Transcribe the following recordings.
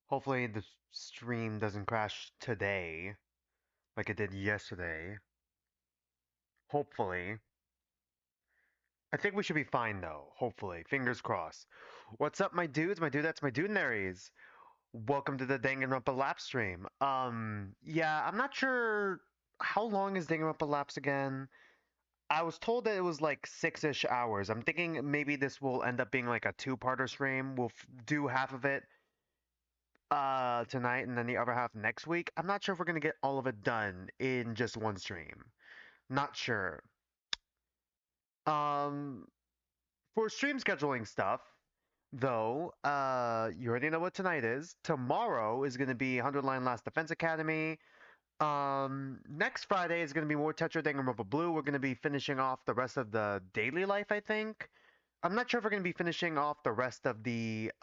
Hopefully the stream doesn't crash today like it did yesterday. Hopefully. I think we should be fine though. Hopefully. Fingers crossed. What's up, my dudes, my dudettes, my dudenaries? Welcome to the Danganronpa Lapse stream. Yeah, I'm not sure how long is Danganronpa Lapse again. I was told that it was like 6-ish hours. I'm thinking maybe this will end up being like a two-parter stream. We'll do half of it tonight and then the other half next week. I'm not sure if we're gonna get all of it done in just one stream. Not sure. Um, for stream scheduling stuff, though, you already know what tonight is. Tomorrow is gonna be 100 Line Last Defense Academy. Next Friday is gonna be more Tetra Danganronpa Blue. We're gonna be finishing off the rest of the daily life, I think. I'm not sure if we're going to be finishing off the rest of the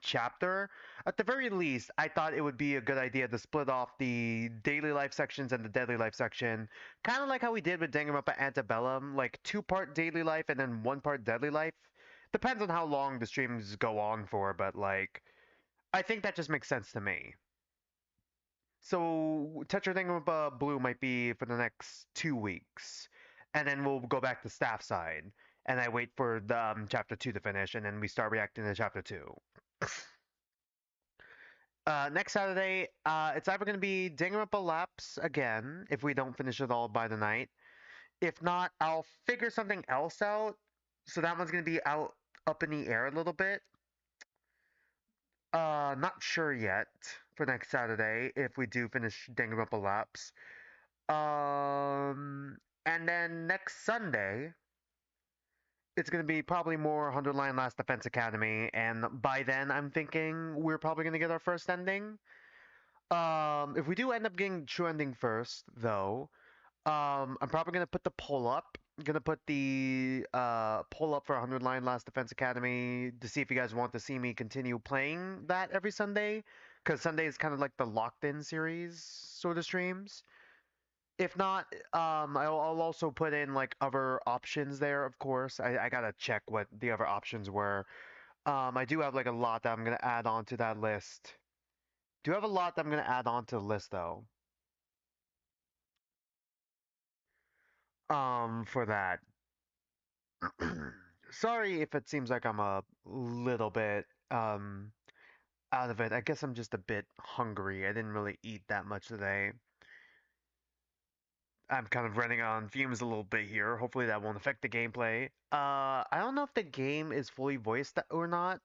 chapter. At the very least, I thought it would be a good idea to split off the daily life sections and the deadly life section, kind of like how we did with Danganronpa Antebellum, like two-part daily life and then one-part deadly life. Depends on how long the streams go on for, but like, I think that just makes sense to me. So Tetra Danganronpa Blue might be for the next 2 weeks, and then we'll go back to staff side, and I wait for the chapter 2 to finish, and then we start reacting to chapter 2. Next Saturday, it's either going to be Danganronpa Lapse again if we don't finish it all by the night. If not, I'll figure something else out. So that one's going to be out up in the air a little bit. Not sure yet for next Saturday if we do finish Danganronpa Lapse. Um, and then next Sunday, it's going to be probably more 100 Line Last Defense Academy, and by then, I'm thinking we're probably going to get our first ending. If we do end up getting true ending first, though, I'm probably going to put the poll up. I'm going to put the poll up for 100 Line Last Defense Academy to see if you guys want to see me continue playing that every Sunday, because Sunday is kind of like the locked in series sort of streams. If not, I'll also put in like other options there, of course. I gotta check what the other options were. I do have like a lot that I'm gonna add on to that list. Do have a lot that I'm gonna add on to the list though. For that. Sorry if it seems like I'm a little bit out of it. I guess I'm just a bit hungry. I didn't really eat that much today. I'm kind of running on fumes a little bit here. Hopefully that won't affect the gameplay. I don't know if the game is fully voiced or not.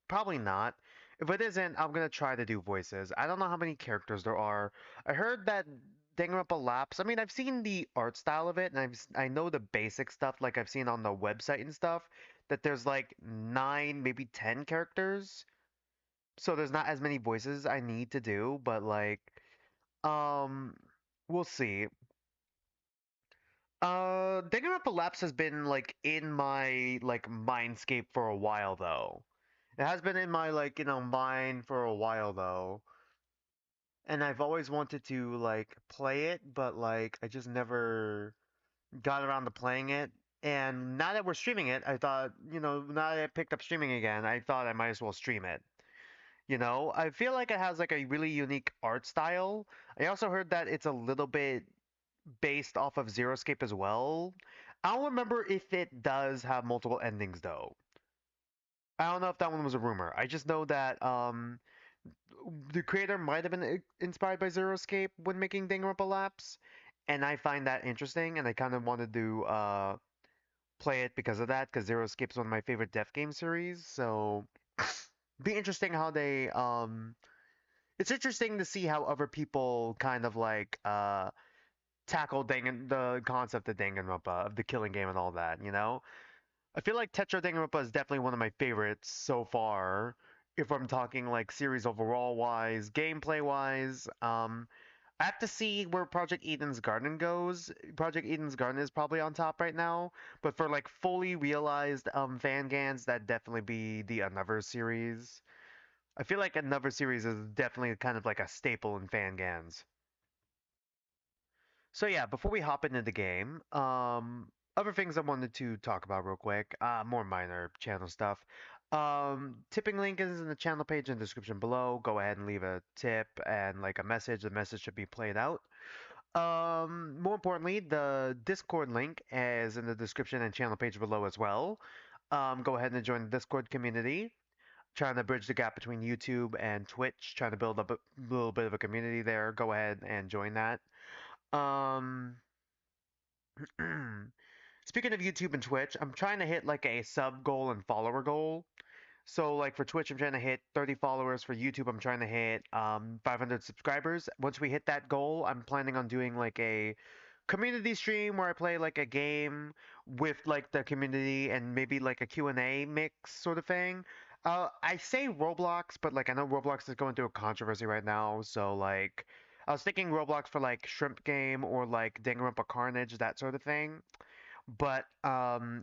Probably not. If it isn't, I'm gonna try to do voices. I don't know how many characters there are. I heard that Danganronpa Lapse. I mean, I've seen the art style of it, and I know the basic stuff, like I've seen on the website and stuff. That there's like 9, maybe 10 characters. So there's not as many voices I need to do, but like, um, we'll see. Danganronpa Lapse has been like in my like mindscape for a while though. It has been in my like mind for a while though, and I've always wanted to like play it, but like I just never got around to playing it. And now that we're streaming it, I thought now that I picked up streaming again, I thought I might as well stream it. I feel like it has like a really unique art style. I also heard that it's a little bit based off of Zero Escape as well. I don't remember if it does have multiple endings though. I don't know if that one was a rumor. I just know that the creator might have been inspired by Zero Escape when making Danganronpa Lapse, and I find that interesting, and I kind of wanted to play it because of that, because Zero Escape is one of my favorite Death game series. So, be interesting how they It's interesting to see how other people kind of like tackle the concept of Danganronpa, of the killing game and all that, I feel like Tetra Danganronpa is definitely one of my favorites so far. If I'm talking like series overall wise, gameplay wise, I have to see where Project Eden's Garden goes. Project Eden's Garden is probably on top right now, but for like fully realized fan gans, that definitely be the Another series. I feel like Another series is definitely kind of like a staple in fan gans. So yeah, before we hop into the game, other things I wanted to talk about real quick, more minor channel stuff. Tipping link is in the channel page in the description below. Go ahead and leave a tip and like a message. The message should be played out. More importantly, the Discord link is in the description and channel page below as well. Go ahead and join the Discord community. Trying to bridge the gap between YouTube and Twitch, trying to build up a little bit of a community there. Go ahead and join that. Um, Speaking of YouTube and Twitch, I'm trying to hit like a sub goal and follower goal. So like for Twitch, I'm trying to hit 30 followers. For YouTube, I'm trying to hit 500 subscribers. Once we hit that goal, I'm planning on doing like a community stream where I play like a game with like the community and maybe like a Q&A mix sort of thing. I say Roblox, but like I know Roblox is going through a controversy right now, so like I was thinking Roblox for like Shrimp Game or like Danganronpa Carnage, that sort of thing. But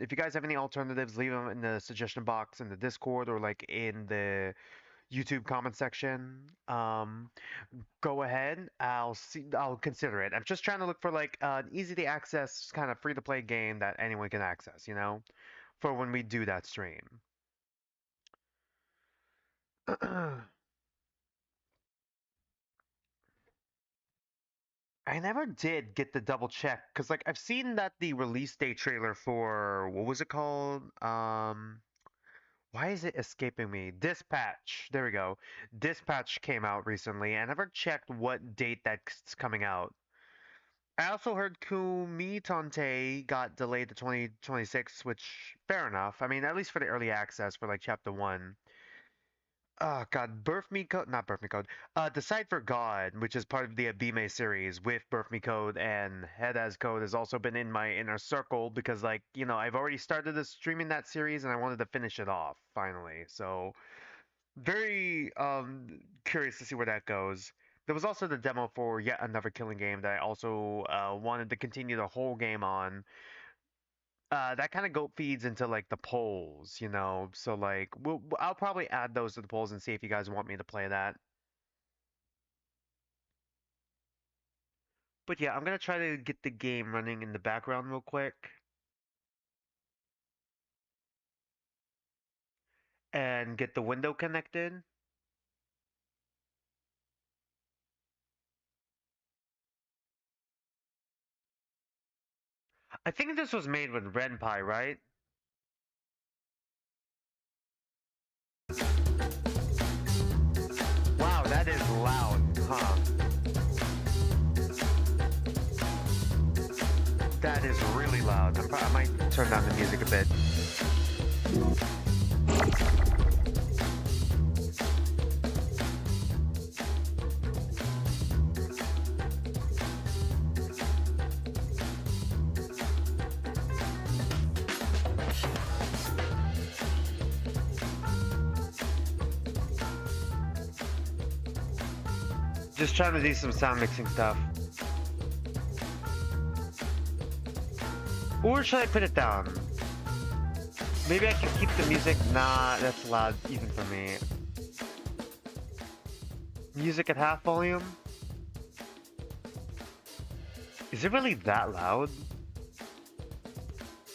if you guys have any alternatives, leave them in the suggestion box in the Discord or like in the YouTube comment section. Go ahead. I'll see. I'll consider it. I'm just trying to look for like an easy to access, kind of free to play game that anyone can access. For when we do that stream. I never did get the double check because like I've seen that the release date trailer for what was it called? Why is it escaping me? Dispatch. There we go. Dispatch came out recently. I never checked what date that's coming out. I also heard Kumitante got delayed to 2026, which fair enough. I mean, at least for the early access for like chapter 1. Oh God, Birth Me Code, not Birth Me Code. Decide for God, which is part of the Abime series with Birth Me Code and Head as Code, has also been in my inner circle because, like, I've already started streaming that series and I wanted to finish it off finally. So very curious to see where that goes. There was also the demo for yet another killing game that I also wanted to continue the whole game on. That kind of go feeds into like the polls. So like I'll probably add those to the polls and see if you guys want me to play that. But yeah, I'm gonna try to get the game running in the background real quick and get the window connected. I think this was made with Renpai, right? Wow, that is loud, huh? That is really loud. I might turn down the music a bit. Just trying to do some sound mixing stuff. Or should I put it down? Maybe I can keep the music. Nah, that's loud even for me. Music at half volume? Is it really that loud?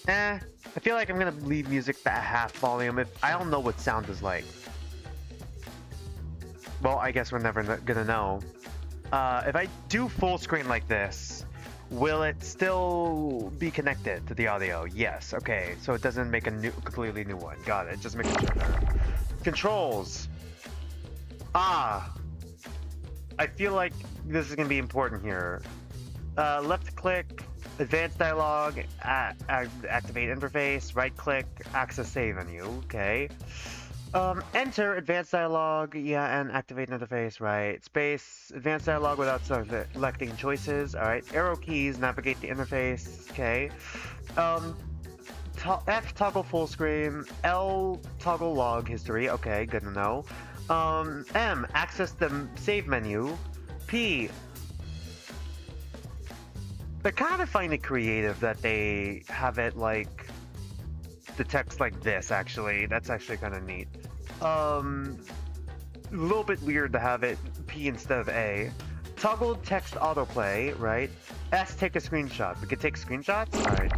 I feel like I'm gonna leave music at half volume if I don't know what sound is like. Well, I guess we're never gonna know. If I do full screen like this, will it still be connected to the audio? Yes. Okay, so it doesn't make a completely new one. Got it. Just making sure there. Controls. I feel like this is gonna be important here. Left click, advanced dialogue, activate interface, right click, access save menu. Okay. Enter advanced dialogue, yeah, and activate interface, right? Space, advanced dialogue without selecting choices, alright. Arrow keys, navigate the interface, okay. F, toggle full screen, L, toggle log history, okay, good to know. M, access the save menu, P, I kind of find it creative that they have it like the text like this, actually. That's actually kind of neat. A little bit weird to have it P instead of A. Toggle text autoplay, right? S, take a screenshot. We could take screenshots? Alright.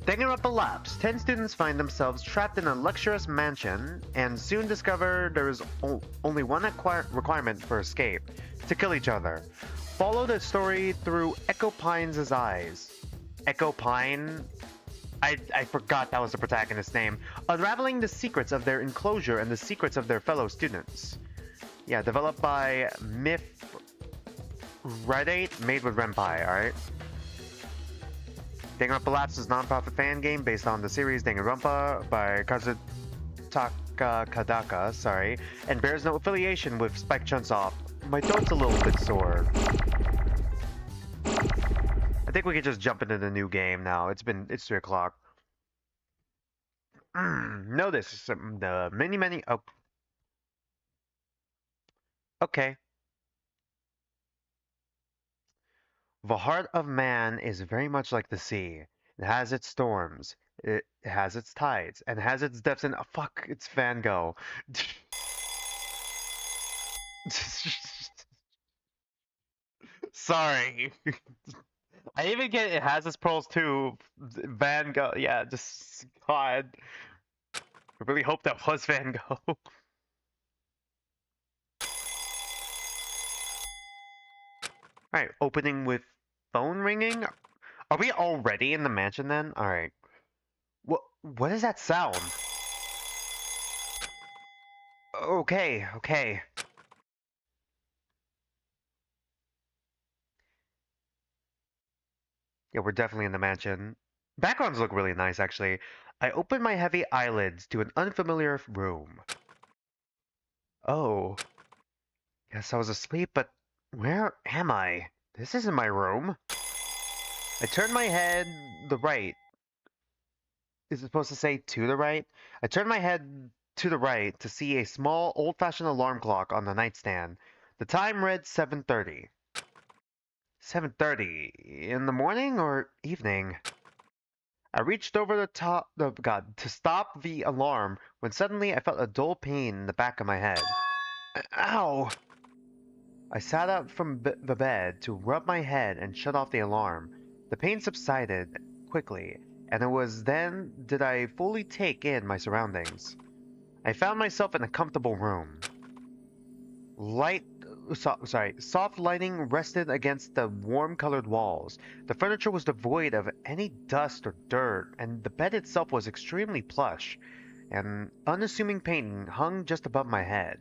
Danganronpa Lapse. 10 students find themselves trapped in a luxurious mansion and soon discover there is only one requirement for escape: to kill each other. Follow the story through Echo Pine's eyes. Echo Pine? I forgot that was the protagonist's name. Unraveling the secrets of their enclosure and the secrets of their fellow students. Yeah, developed by mythridate, made with Renpai, alright? Danganronpa Lapse is a non-profit fan game based on the series Danganronpa by Kazutaka Kodaka, sorry, and bears no affiliation with Spike Chunsoft. My throat's a little bit sore. I think we can just jump into the new game now. It's 3 o'clock. Notice the many. Oh, okay. The heart of man is very much like the sea. It has its storms, it has its tides, and has its depths and fuck, it's Van Gogh. Sorry. I even get it has its pearls too. Van Gogh, yeah, just God. I really hope that was Van Gogh. Alright, opening with phone ringing? Are we already in the mansion then? Alright. What is that sound? Okay. Yeah, we're definitely in the mansion. Backgrounds look really nice, actually. I open my heavy eyelids to an unfamiliar room. Oh, guess I was asleep, but where am I? This isn't my room. I turn my head the right. Is it supposed to say to the right? I turn my head to the right to see a small, old-fashioned alarm clock on the nightstand. The time read 7:30. 7:30 in the morning or evening? I reached over the top, oh God, to stop the alarm when suddenly I felt a dull pain in the back of my head. Ow! I sat up from the bed to rub my head and shut off the alarm. The pain subsided quickly, and it was then did I fully take in my surroundings. I found myself in a comfortable room. Soft lighting rested against the warm-colored walls. The furniture was devoid of any dust or dirt, and the bed itself was extremely plush. An unassuming painting hung just above my head.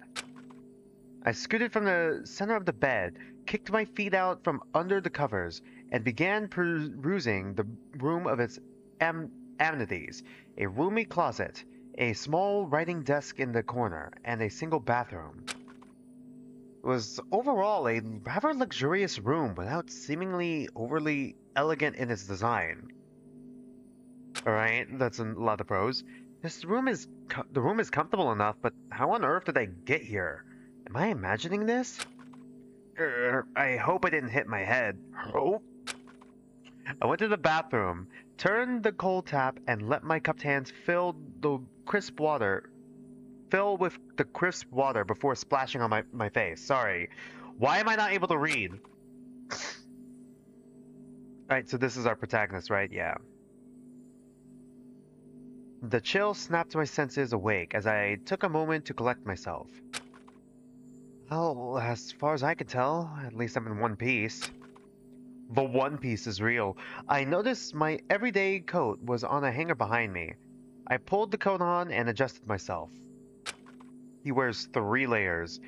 I scooted from the center of the bed, kicked my feet out from under the covers, and began perusing the room of its amenities: a roomy closet, a small writing desk in the corner, and a single bathroom. It was overall a rather luxurious room without seemingly overly elegant in its design. Alright, that's a lot of pros. The room is comfortable enough, but how on earth did I get here? Am I imagining this? I hope I didn't hit my head. Hope? I went to the bathroom, turned the cold tap, and let my cupped hands fill with the crisp water before splashing on my face. Sorry. Why am I not able to read? Alright, so this is our protagonist, right? Yeah. The chill snapped my senses awake as I took a moment to collect myself. Well, as far as I could tell, at least I'm in one piece. The One Piece is real. I noticed my everyday coat was on a hanger behind me. I pulled the coat on and adjusted myself. He wears 3 layers.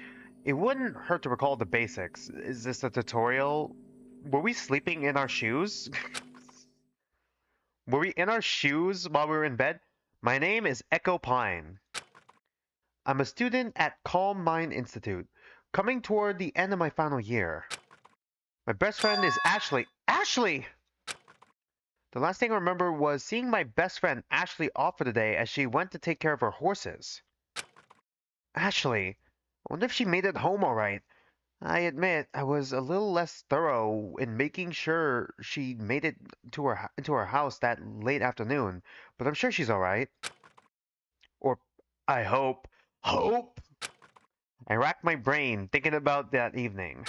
It wouldn't hurt to recall the basics. Is this a tutorial? Were we sleeping in our shoes? Were we in our shoes while we were in bed? My name is Echo Pine. I'm a student at Calm Mind Institute, coming toward the end of my final year. My best friend is Ashley. Ashley! The last thing I remember was seeing my best friend Ashley off for the day as she went to take care of her horses. Ashley. I wonder if she made it home all right. I admit I was a little less thorough in making sure she made it into her house that late afternoon, but I'm sure she's all right. Or I hope. Hope? I racked my brain thinking about that evening.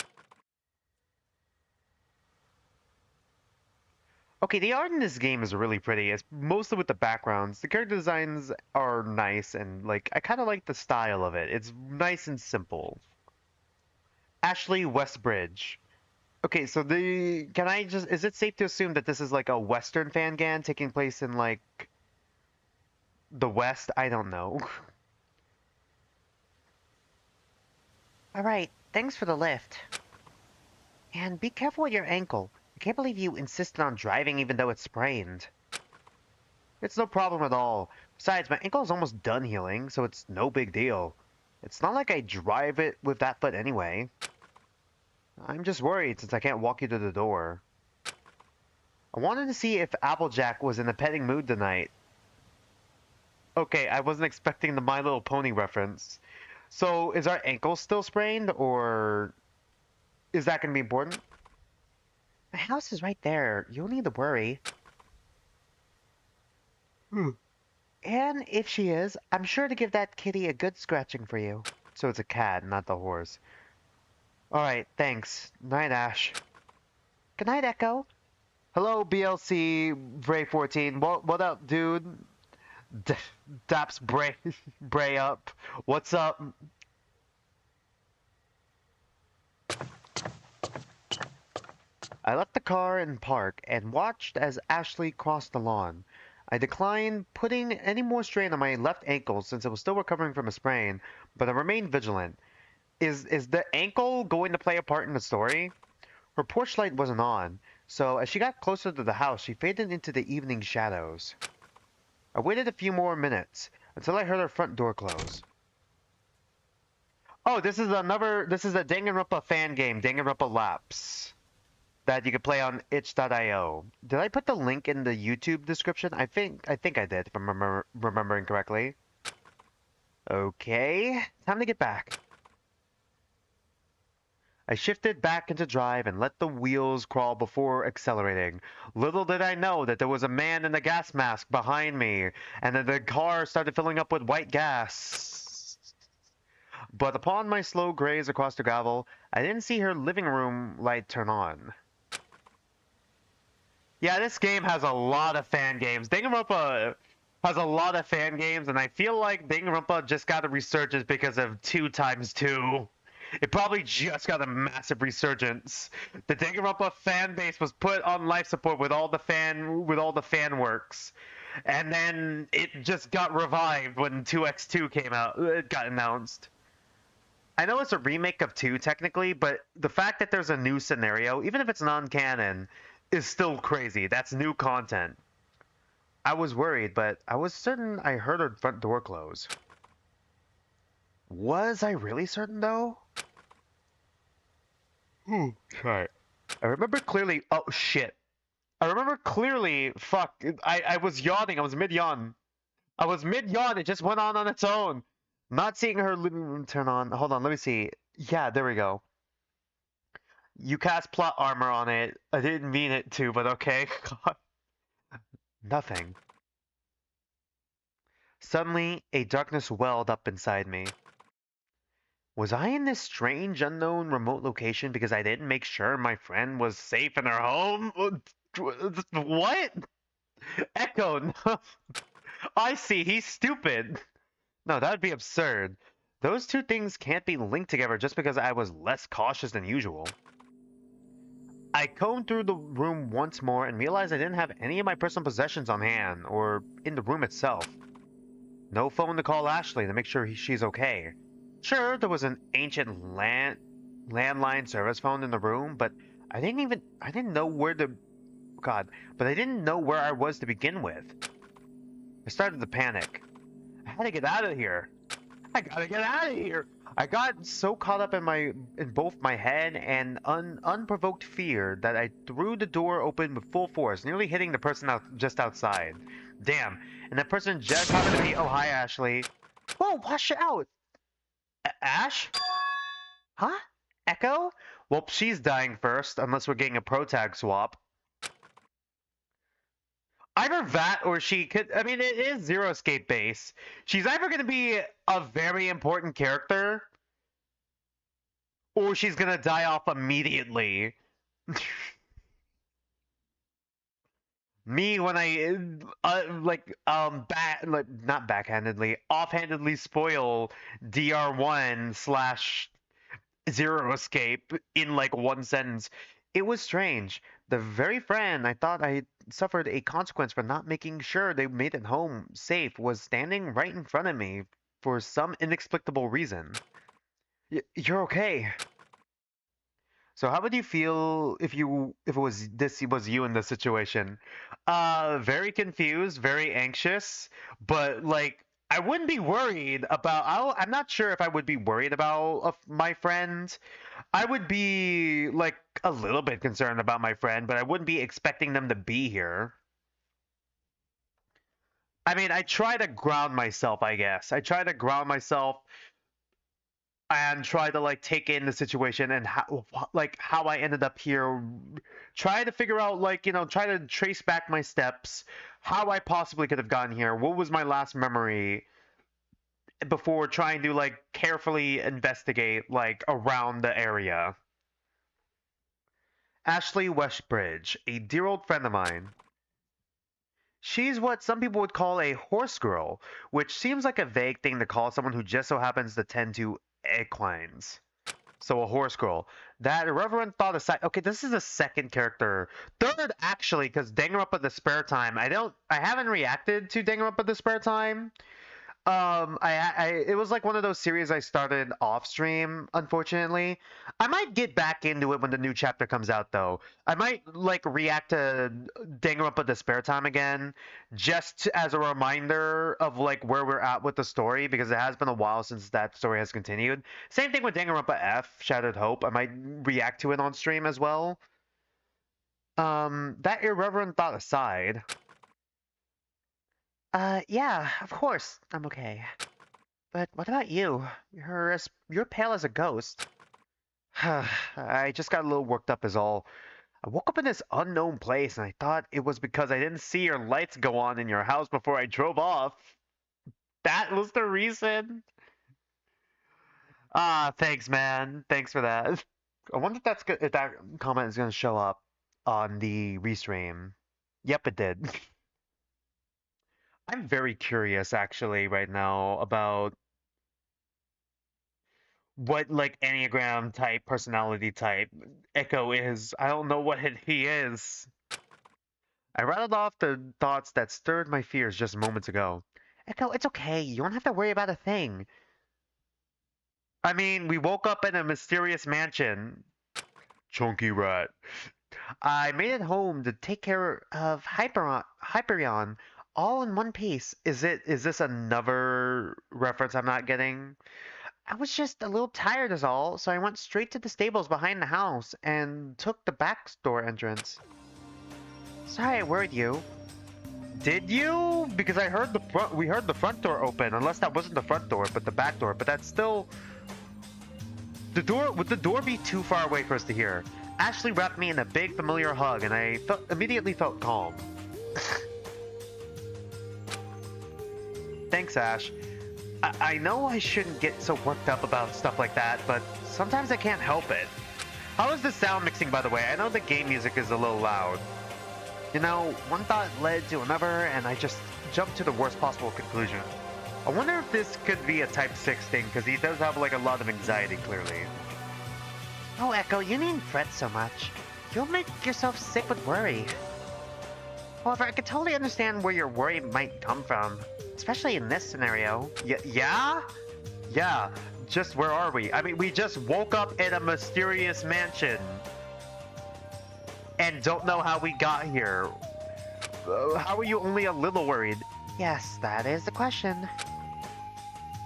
Okay, the art in this game is really pretty. It's mostly with the backgrounds. The character designs are nice and like I kind of like the style of it. It's nice and simple. Ashley Westbridge. Okay, so the can I just is it safe to assume that this is like a Western fangan taking place in like the West? I don't know. All right, thanks for the lift. And be careful with your ankle. I can't believe you insisted on driving even though it's sprained. It's no problem at all. Besides, my ankle is almost done healing, so it's no big deal. It's not like I drive it with that foot anyway. I'm just worried since I can't walk you to the door. I wanted to see if Applejack was in a petting mood tonight. Okay, I wasn't expecting the My Little Pony reference. So, is our ankle still sprained, or is that going to be important? My house is right there. You don't need to worry. And if she is, I'm sure to give that kitty a good scratching for you. So it's a cat, not the horse. Alright, thanks. Night, Ash. Good night, Echo. Hello, BLC Bray 14. What up, dude? D Daps Bray Bray up. What's up? I left the car in park and watched as Ashley crossed the lawn. I declined putting any more strain on my left ankle since it was still recovering from a sprain, but I remained vigilant. Is the ankle going to play a part in the story? Her porch light wasn't on, so as she got closer to the house, she faded into the evening shadows. I waited a few more minutes until I heard her front door close. Oh, this is a Danganronpa fan game, Danganronpa Lapse, that you can play on itch.io. Did I put the link in the YouTube description? I think I did, if I'm remembering correctly. Okay, time to get back. I shifted back into drive and let the wheels crawl before accelerating. Little did I know that there was a man in a gas mask behind me, and that the car started filling up with white gas. But upon my slow graze across the gravel, I didn't see her living room light turn on. Yeah, this game has a lot of fan games. Danganronpa has a lot of fan games, and I feel like Danganronpa just got a resurgence because of 2 times 2. It probably just got a massive resurgence. The Danganronpa fan base was put on life support with all the fan works, and then it just got revived when 2x2 came out. It got announced. I know it's a remake of 2 technically, but the fact that there's a new scenario, even if it's non-canon, is still crazy. That's new content. I was worried, but I was certain I heard her front door close. Was I really certain though? Sorry. I remember clearly. Oh shit! I remember clearly. Fuck! I was yawning. I was mid yawn. I was mid yawn. It just went on its own. Not seeing her living room turn on. Hold on. Let me see. Yeah, there we go. You cast plot armor on it. I didn't mean it to, but okay. God. Nothing. Suddenly, a darkness welled up inside me. Was I in this strange, unknown, remote location because I didn't make sure my friend was safe in her home? What? Echo, no. I see, he's stupid. No, that would be absurd. Those two things can't be linked together just because I was less cautious than usual. I combed through the room once more and realized I didn't have any of my personal possessions on hand, or in the room itself. No phone to call Ashley to make sure she's okay. Sure, there was an ancient landline service phone in the room, but I didn't know where to, God, but I didn't know where I was to begin with. I started to panic. I had to get out of here. I gotta get out of here. I got so caught up in both my head and unprovoked fear that I threw the door open with full force, nearly hitting the person just outside. Damn, and that person just happened to be, oh hi Ashley. Whoa, watch out! Ash? Huh? Echo? Well, she's dying first, unless we're getting a pro tag swap. Either that or she could. I mean, it is Zero Escape base. She's either going to be a very important character or she's going to die off immediately. Me when I like not backhandedly, offhandedly spoil DR1 slash Zero Escape in like one sentence. It was strange. The very friend I thought I suffered a consequence for not making sure they made it home safe was standing right in front of me for some inexplicable reason. You're okay. So how would you feel if it was this was you in this situation? Very confused, very anxious, but like I wouldn't be worried about. I'm not sure if I would be worried about my friend. I would be like a little bit concerned about my friend, but I wouldn't be expecting them to be here. I mean, I try to ground myself, I guess. I try to ground myself and try to like take in the situation and how I ended up here. Try to figure out try to trace back my steps, how I possibly could have gotten here. What was my last memory before trying to like carefully investigate like around the area. Ashley Westbridge, a dear old friend of mine. She's what some people would call a horse girl, which seems like a vague thing to call someone who just so happens to tend to equines. So a horse girl. That irreverent thought aside, okay, this is the second character, third actually, because Danganronpa the Spare Time. I haven't reacted to Danganronpa the Spare Time. It was like one of those series I started off stream, unfortunately. I might get back into it when the new chapter comes out, though. I might like react to Danganronpa the Spare Time again, just as a reminder of like where we're at with the story, because it has been a while since that story has continued. Same thing with Danganronpa F, Shattered Hope. I might react to it on stream as well. That irreverent thought aside. Yeah, of course, I'm okay. But what about you? You're pale as a ghost. I just got a little worked up is all. I woke up in this unknown place and I thought it was because I didn't see your lights go on in your house before I drove off. That was the reason. Ah, thanks, man. Thanks for that. I wonder if that's good, if that comment is gonna show up on the restream. Yep, it did. I'm very curious actually right now about what like Enneagram type personality type Echo is. I don't know what he is. I rattled off the thoughts that stirred my fears just moments ago. Echo, it's okay. You don't have to worry about a thing. I mean, we woke up in a mysterious mansion. Chunky rat. I made it home to take care of Hyperion all in one piece. Is this another reference I'm not getting? I was just a little tired is all, so I went straight to the stables behind the house and took the back door entrance. Sorry I worried you. Did you? Because we heard the front door open, unless that wasn't the front door, but the back door, but that's still... would the door be too far away for us to hear? Ashley wrapped me in a big familiar hug and immediately felt calm. Thanks, Ash. I know I shouldn't get so worked up about stuff like that, but sometimes I can't help it. How is the sound mixing, by the way? I know the game music is a little loud. You know, one thought led to another, and I just jumped to the worst possible conclusion. I wonder if this could be a Type 6 thing, because he does have, like, a lot of anxiety, clearly. Oh, Echo, you needn't fret so much. You'll make yourself sick with worry. However, I could totally understand where your worry might come from, especially in this scenario. Yeah? Yeah, just where are we? I mean, we just woke up in a mysterious mansion and don't know how we got here. How are you only a little worried? Yes, that is the question.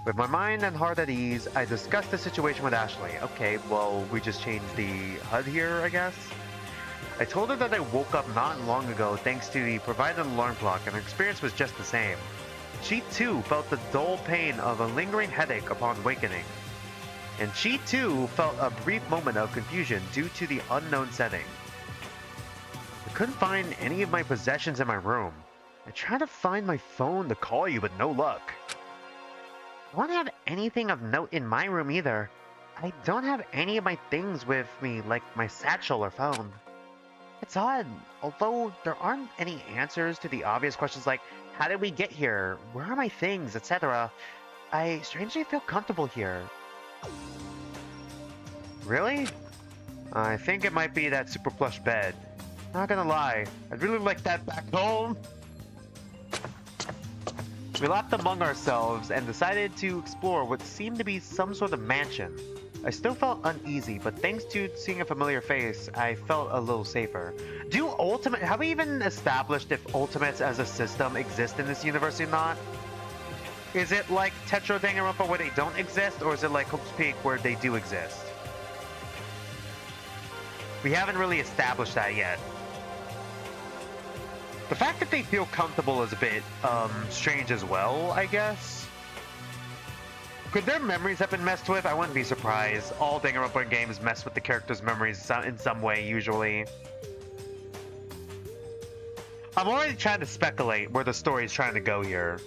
With my mind and heart at ease, I discussed the situation with Ashley. Okay, well, we just changed the HUD here, I guess? I told her that I woke up not long ago thanks to the provided alarm clock, and her experience was just the same. She too felt the dull pain of a lingering headache upon awakening. And she too felt a brief moment of confusion due to the unknown setting. I couldn't find any of my possessions in my room. I tried to find my phone to call you, but no luck. I don't have anything of note in my room either. I don't have any of my things with me, like my satchel or phone. It's odd, although there aren't any answers to the obvious questions like, how did we get here? Where are my things? Etc. I strangely feel comfortable here. Really? I think it might be that super plush bed. Not gonna lie, I'd really like that back home. We laughed among ourselves and decided to explore what seemed to be some sort of mansion. I still felt uneasy, but thanks to seeing a familiar face, I felt a little safer. Have we even established if ultimates as a system exist in this universe or not? Is it like Tetra Danganronpa where they don't exist, or is it like Hope's Peak where they do exist? We haven't really established that yet. The fact that they feel comfortable is a bit, strange as well, I guess. Could their memories have been messed with? I wouldn't be surprised. All Danganronpa games mess with the characters' memories in some way, usually. I'm already trying to speculate where the story's trying to go here.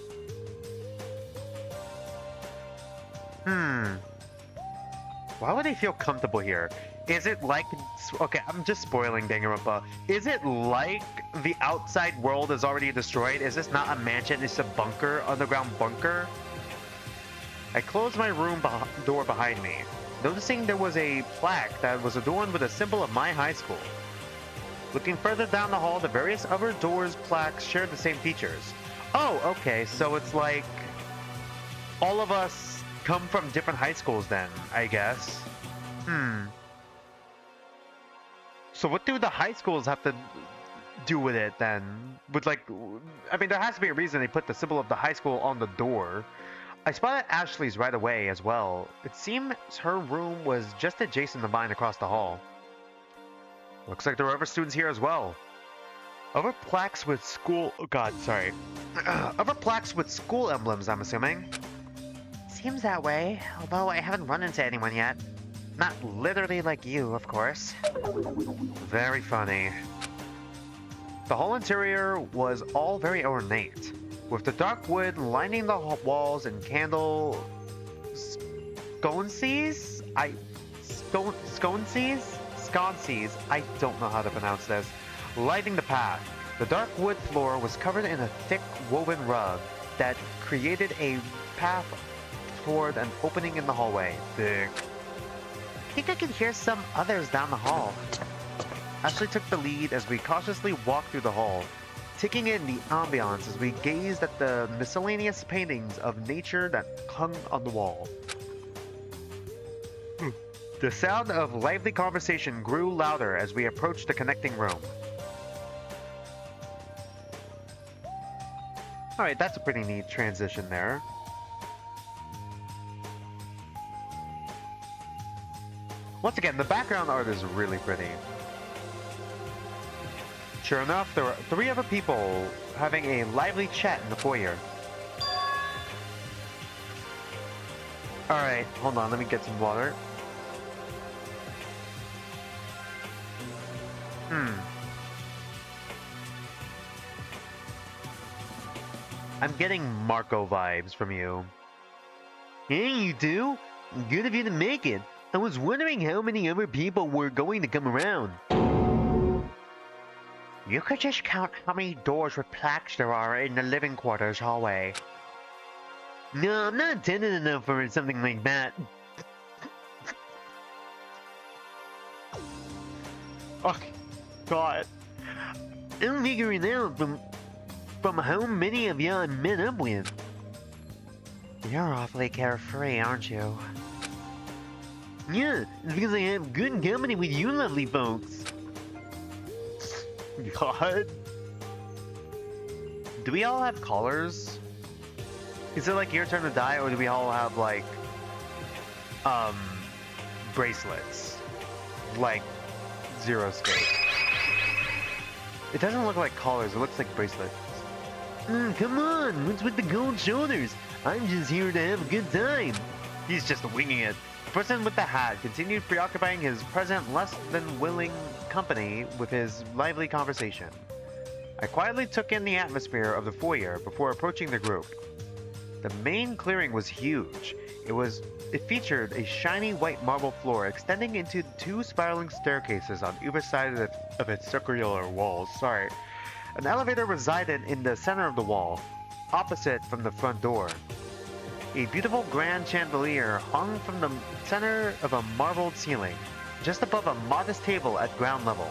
Why would they feel comfortable here? Is it like... Okay, I'm just spoiling Danganronpa. Is it like the outside world is already destroyed? Is this not a mansion? It's a bunker, underground bunker? I closed my room door behind me, noticing there was a plaque that was adorned with a symbol of my high school. Looking further down the hall, the various other doors' plaques shared the same features. Oh, okay, so it's like... all of us come from different high schools then, I guess. So what do the high schools have to do with it then? With like... I mean, there has to be a reason they put the symbol of the high school on the door. I spotted Ashley's right away as well. It seems her room was just adjacent to mine across the hall. Looks like there were other students here as well. Other plaques with school... Oh god, sorry. Other plaques with school emblems, I'm assuming. Seems that way, although I haven't run into anyone yet. Not literally like you, of course. Very funny. The whole interior was all very ornate, with the dark wood lining the walls and candle... sconces? Sconces? I don't know how to pronounce this. Lighting the path. The dark wood floor was covered in a thick woven rug that created a path toward an opening in the hallway. Thick. I think I can hear some others down the hall. Ashley took the lead as we cautiously walked through the hall, taking in the ambiance as we gazed at the miscellaneous paintings of nature that hung on the wall. The sound of lively conversation grew louder as we approached the connecting room. Alright, that's a pretty neat transition there. Once again, the background art is really pretty. Sure enough, there were 3 other people having a lively chat in the foyer. Alright, hold on, let me get some water. I'm getting Marco vibes from you. Hey, you two! Good of you to make it. I was wondering how many other people were going to come around. You could just count how many doors with plaques there are in the living quarters hallway. No, I'm not attending enough for something like that. Oh, God. I'm figuring out from how many of you I met up with. You're awfully carefree, aren't you? Yeah, it's because I have good company with you lovely folks. God. Do we all have collars? Is it like your turn to die, or do we all have like bracelets? Like Zero Scope. It doesn't look like collars, it looks like bracelets. Come on, what's with the gold shoulders? I'm just here to have a good time. He's just winging it. The person with the hat continued preoccupying his present less than willing company with his lively conversation. I quietly took in the atmosphere of the foyer before approaching the group. The main clearing was huge, It featured a shiny white marble floor extending into two spiraling staircases on either side of its circular walls. Sorry. An elevator resided in the center of the wall, opposite from the front door. A beautiful grand chandelier hung from the center of a marbled ceiling, just above a modest table at ground level.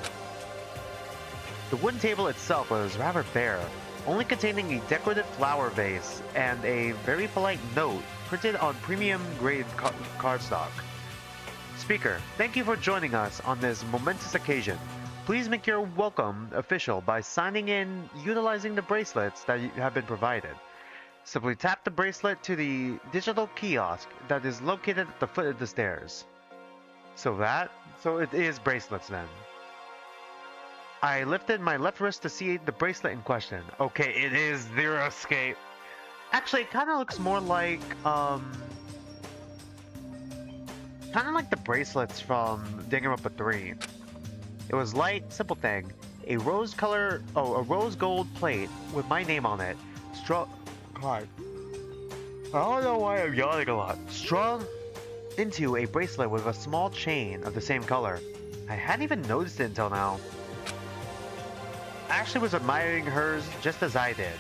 The wooden table itself was rather bare, only containing a decorative flower vase and a very polite note printed on premium-grade cardstock. Speaker, thank you for joining us on this momentous occasion. Please make your welcome official by signing in utilizing the bracelets that have been provided. Simply tap the bracelet to the digital kiosk that is located at the foot of the stairs. So it is bracelets then. I lifted my left wrist to see the bracelet in question. Okay, it is Zero Escape. Actually, it kind of looks more like, kind of like the bracelets from Danganronpa 3. It was light, simple thing. A rose gold plate with my name on it. God. I don't know why I'm yawning a lot. Strung into a bracelet with a small chain of the same color. I hadn't even noticed it until now. Ashley was admiring hers just as I did.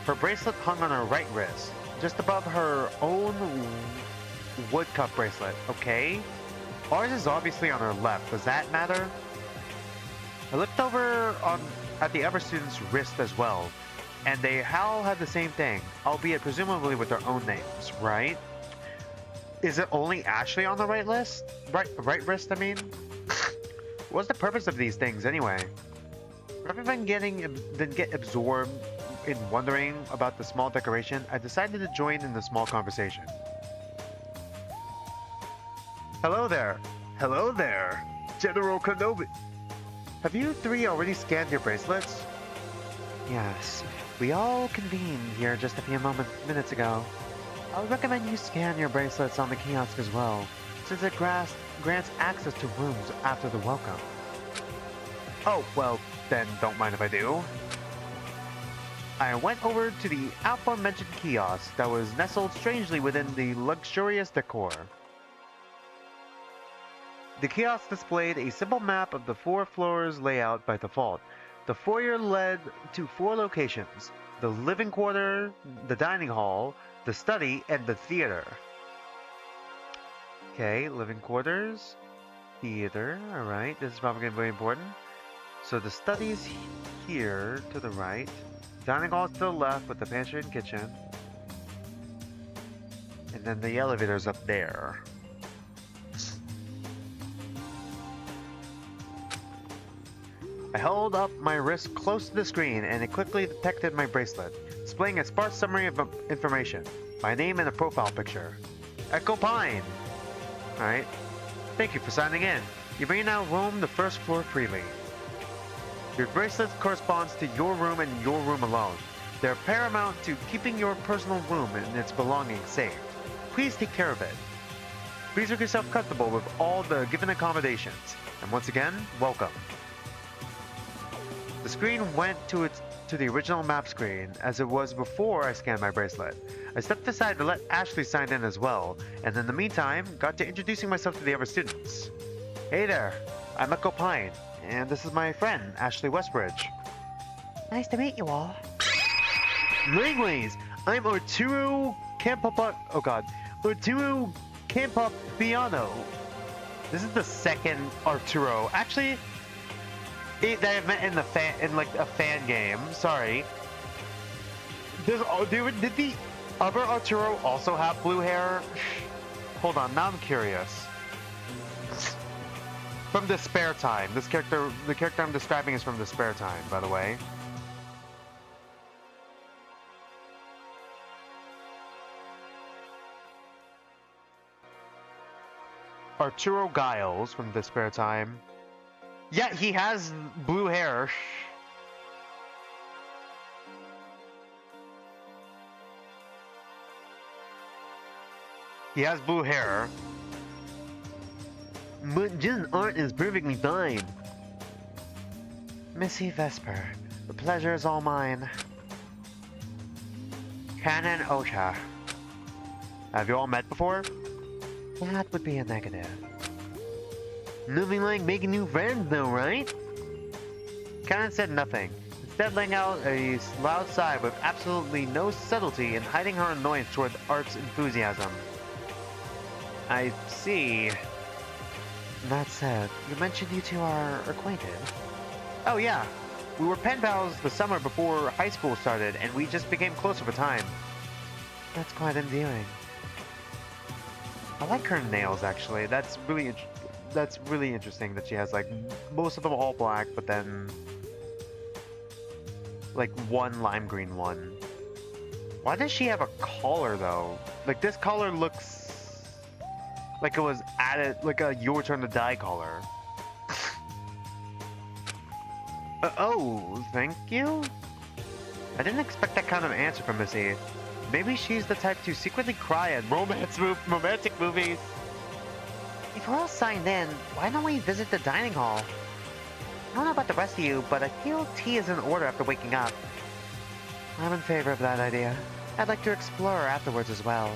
Her bracelet hung on her right wrist, just above her own woodcut bracelet, okay? Ours is obviously on her left, does that matter? I looked over at the other student's wrist as well, and they all had the same thing, albeit presumably with their own names, right? Is it only Ashley on the right wrist, I mean? What's the purpose of these things anyway? Rather than get absorbed in wondering about the small decoration, I decided to join in the small conversation. Hello there. Hello there, General Kenobi. Have you three already scanned your bracelets? Yes, we all convened here just a few minutes ago. I would recommend you scan your bracelets on the kiosk as well, since it grants access to rooms after the welcome. Oh, well, then don't mind if I do. I went over to the aforementioned kiosk that was nestled strangely within the luxurious decor. The kiosk displayed a simple map of the 4 floors layout by default. The foyer led to 4 locations: the living quarter, the dining hall, the study, and the theater. Okay, living quarters, theater, alright, this is probably going to be very important. So the study's here to the right, dining hall to the left with the pantry and kitchen, and then the elevator's up there. I held up my wrist close to the screen and it quickly detected my bracelet, displaying a sparse summary of information, my name and a profile picture. Echo Pine! Alright. Thank you for signing in. You may now roam the first floor freely. Your bracelet corresponds to your room and your room alone. They're paramount to keeping your personal room and its belongings safe. Please take care of it. Please make yourself comfortable with all the given accommodations. And once again, welcome. The screen went to the original map screen, as it was before I scanned my bracelet. I stepped aside to let Ashley sign in as well, and in the meantime, got to introducing myself to the other students. Hey there, I'm Echo Pine, and this is my friend, Ashley Westbridge. Nice to meet you all. Langley's, I'm Arturo Arturo Campapiano. This is the second Arturo. Actually, that I met in a fan game. Sorry. Did the other Arturo also have blue hair? Hold on, now I'm curious. From the Spare Time. The character I'm describing is from the Spare Time, by the way. Arturo Giles from the Spare Time. Yeah, he has blue hair. He has blue hair. But Jin's art is perfectly fine. Missy Vesper, the pleasure is all mine. Canon Ocha. Have you all met before? That would be a negative. Nothing like making new friends though, right? Kanan said nothing, instead letting out a loud sigh with absolutely no subtlety and hiding her annoyance toward Art's enthusiasm. I see. That said, you mentioned you two are acquainted. Oh yeah, we were pen pals the summer before high school started, and we just became close over time. That's quite endearing. I like her nails actually. That's really interesting that she has like most of them all black, but then like one lime green one. Why does she have a collar though? Like this collar looks like it was added, like a your turn to die collar. Oh, thank you? I didn't expect that kind of answer from Missy. Maybe she's the type to secretly cry at romantic movies. If we're all signed in, why don't we visit the dining hall? I don't know about the rest of you, but I feel tea is in order after waking up. I'm in favor of that idea. I'd like to explore afterwards as well.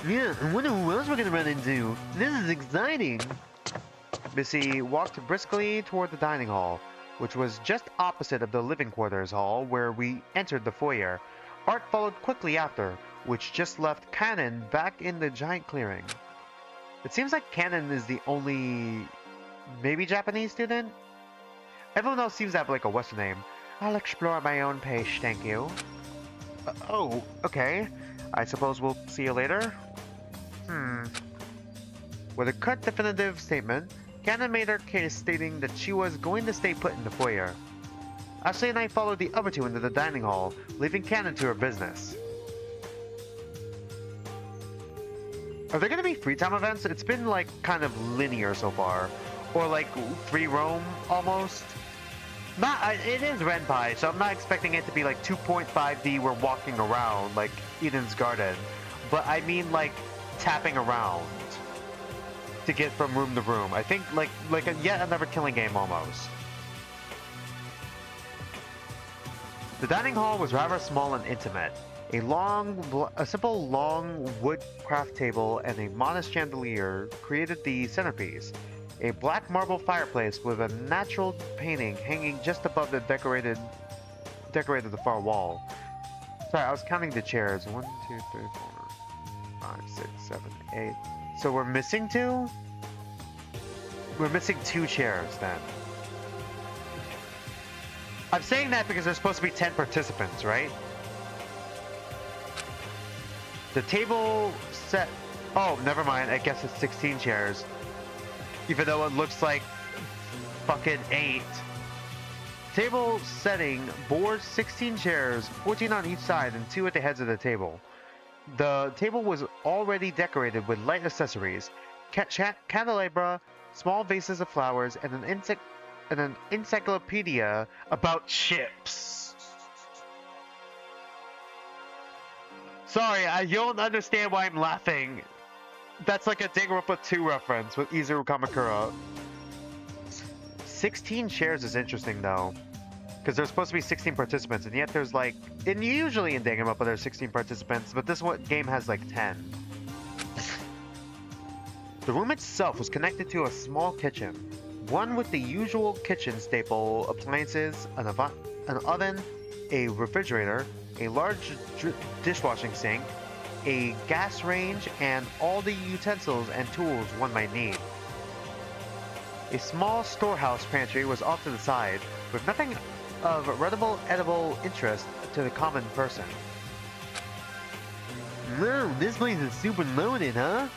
Yeah, I wonder who else we're gonna run into. This is exciting. Missy walked briskly toward the dining hall, which was just opposite of the living quarters hall where we entered the foyer. Art followed quickly after, which just left Cannon back in the giant clearing. It seems like Cannon is the only maybe Japanese student? Everyone else seems to have like a Western name. I'll explore at my own pace, thank you. Oh, okay. I suppose we'll see you later? With a cut definitive statement, Cannon made her case stating that she was going to stay put in the foyer. Ashley and I followed the other two into the dining hall, leaving Cannon to her business. Are there going to be free time events? It's been like kind of linear so far. Or like free roam almost. It is Renpai, so I'm not expecting it to be like 2.5D we're walking around like Eden's Garden. But I mean like tapping around to get from room to room. I think like yet another killing game almost. The dining hall was rather small and intimate. A simple long wood craft table and a modest chandelier created the centerpiece. A black marble fireplace with a natural painting hanging just above the decorated the far wall. Sorry, I was counting the chairs. 1, 2, 3, 4, 5, 6, 7, 8. So we're missing 2? We're missing 2 chairs then. I'm saying that because there's supposed to be 10 participants, right? The table set... Oh, never mind. I guess it's 16 chairs. Even though it looks like fucking 8. Table setting, board 16 chairs, 14 on each side and 2 at the heads of the table. The table was already decorated with light accessories, candelabra, small vases of flowers, and an encyclopedia about chips. Sorry, I don't understand why I'm laughing. That's like a Danganronpa 2 reference with Izuru Kamakura. 16 chairs is interesting though, because there's supposed to be 16 participants, and yet there's like, and usually in Danganronpa there's 16 participants, but this game has like 10. The room itself was connected to a small kitchen, one with the usual kitchen staple appliances, an oven, a refrigerator, a large dishwashing sink, a gas range, and all the utensils and tools one might need. A small storehouse pantry was off to the side, with nothing of edible interest to the common person. Whoa, this place is super loaded, huh?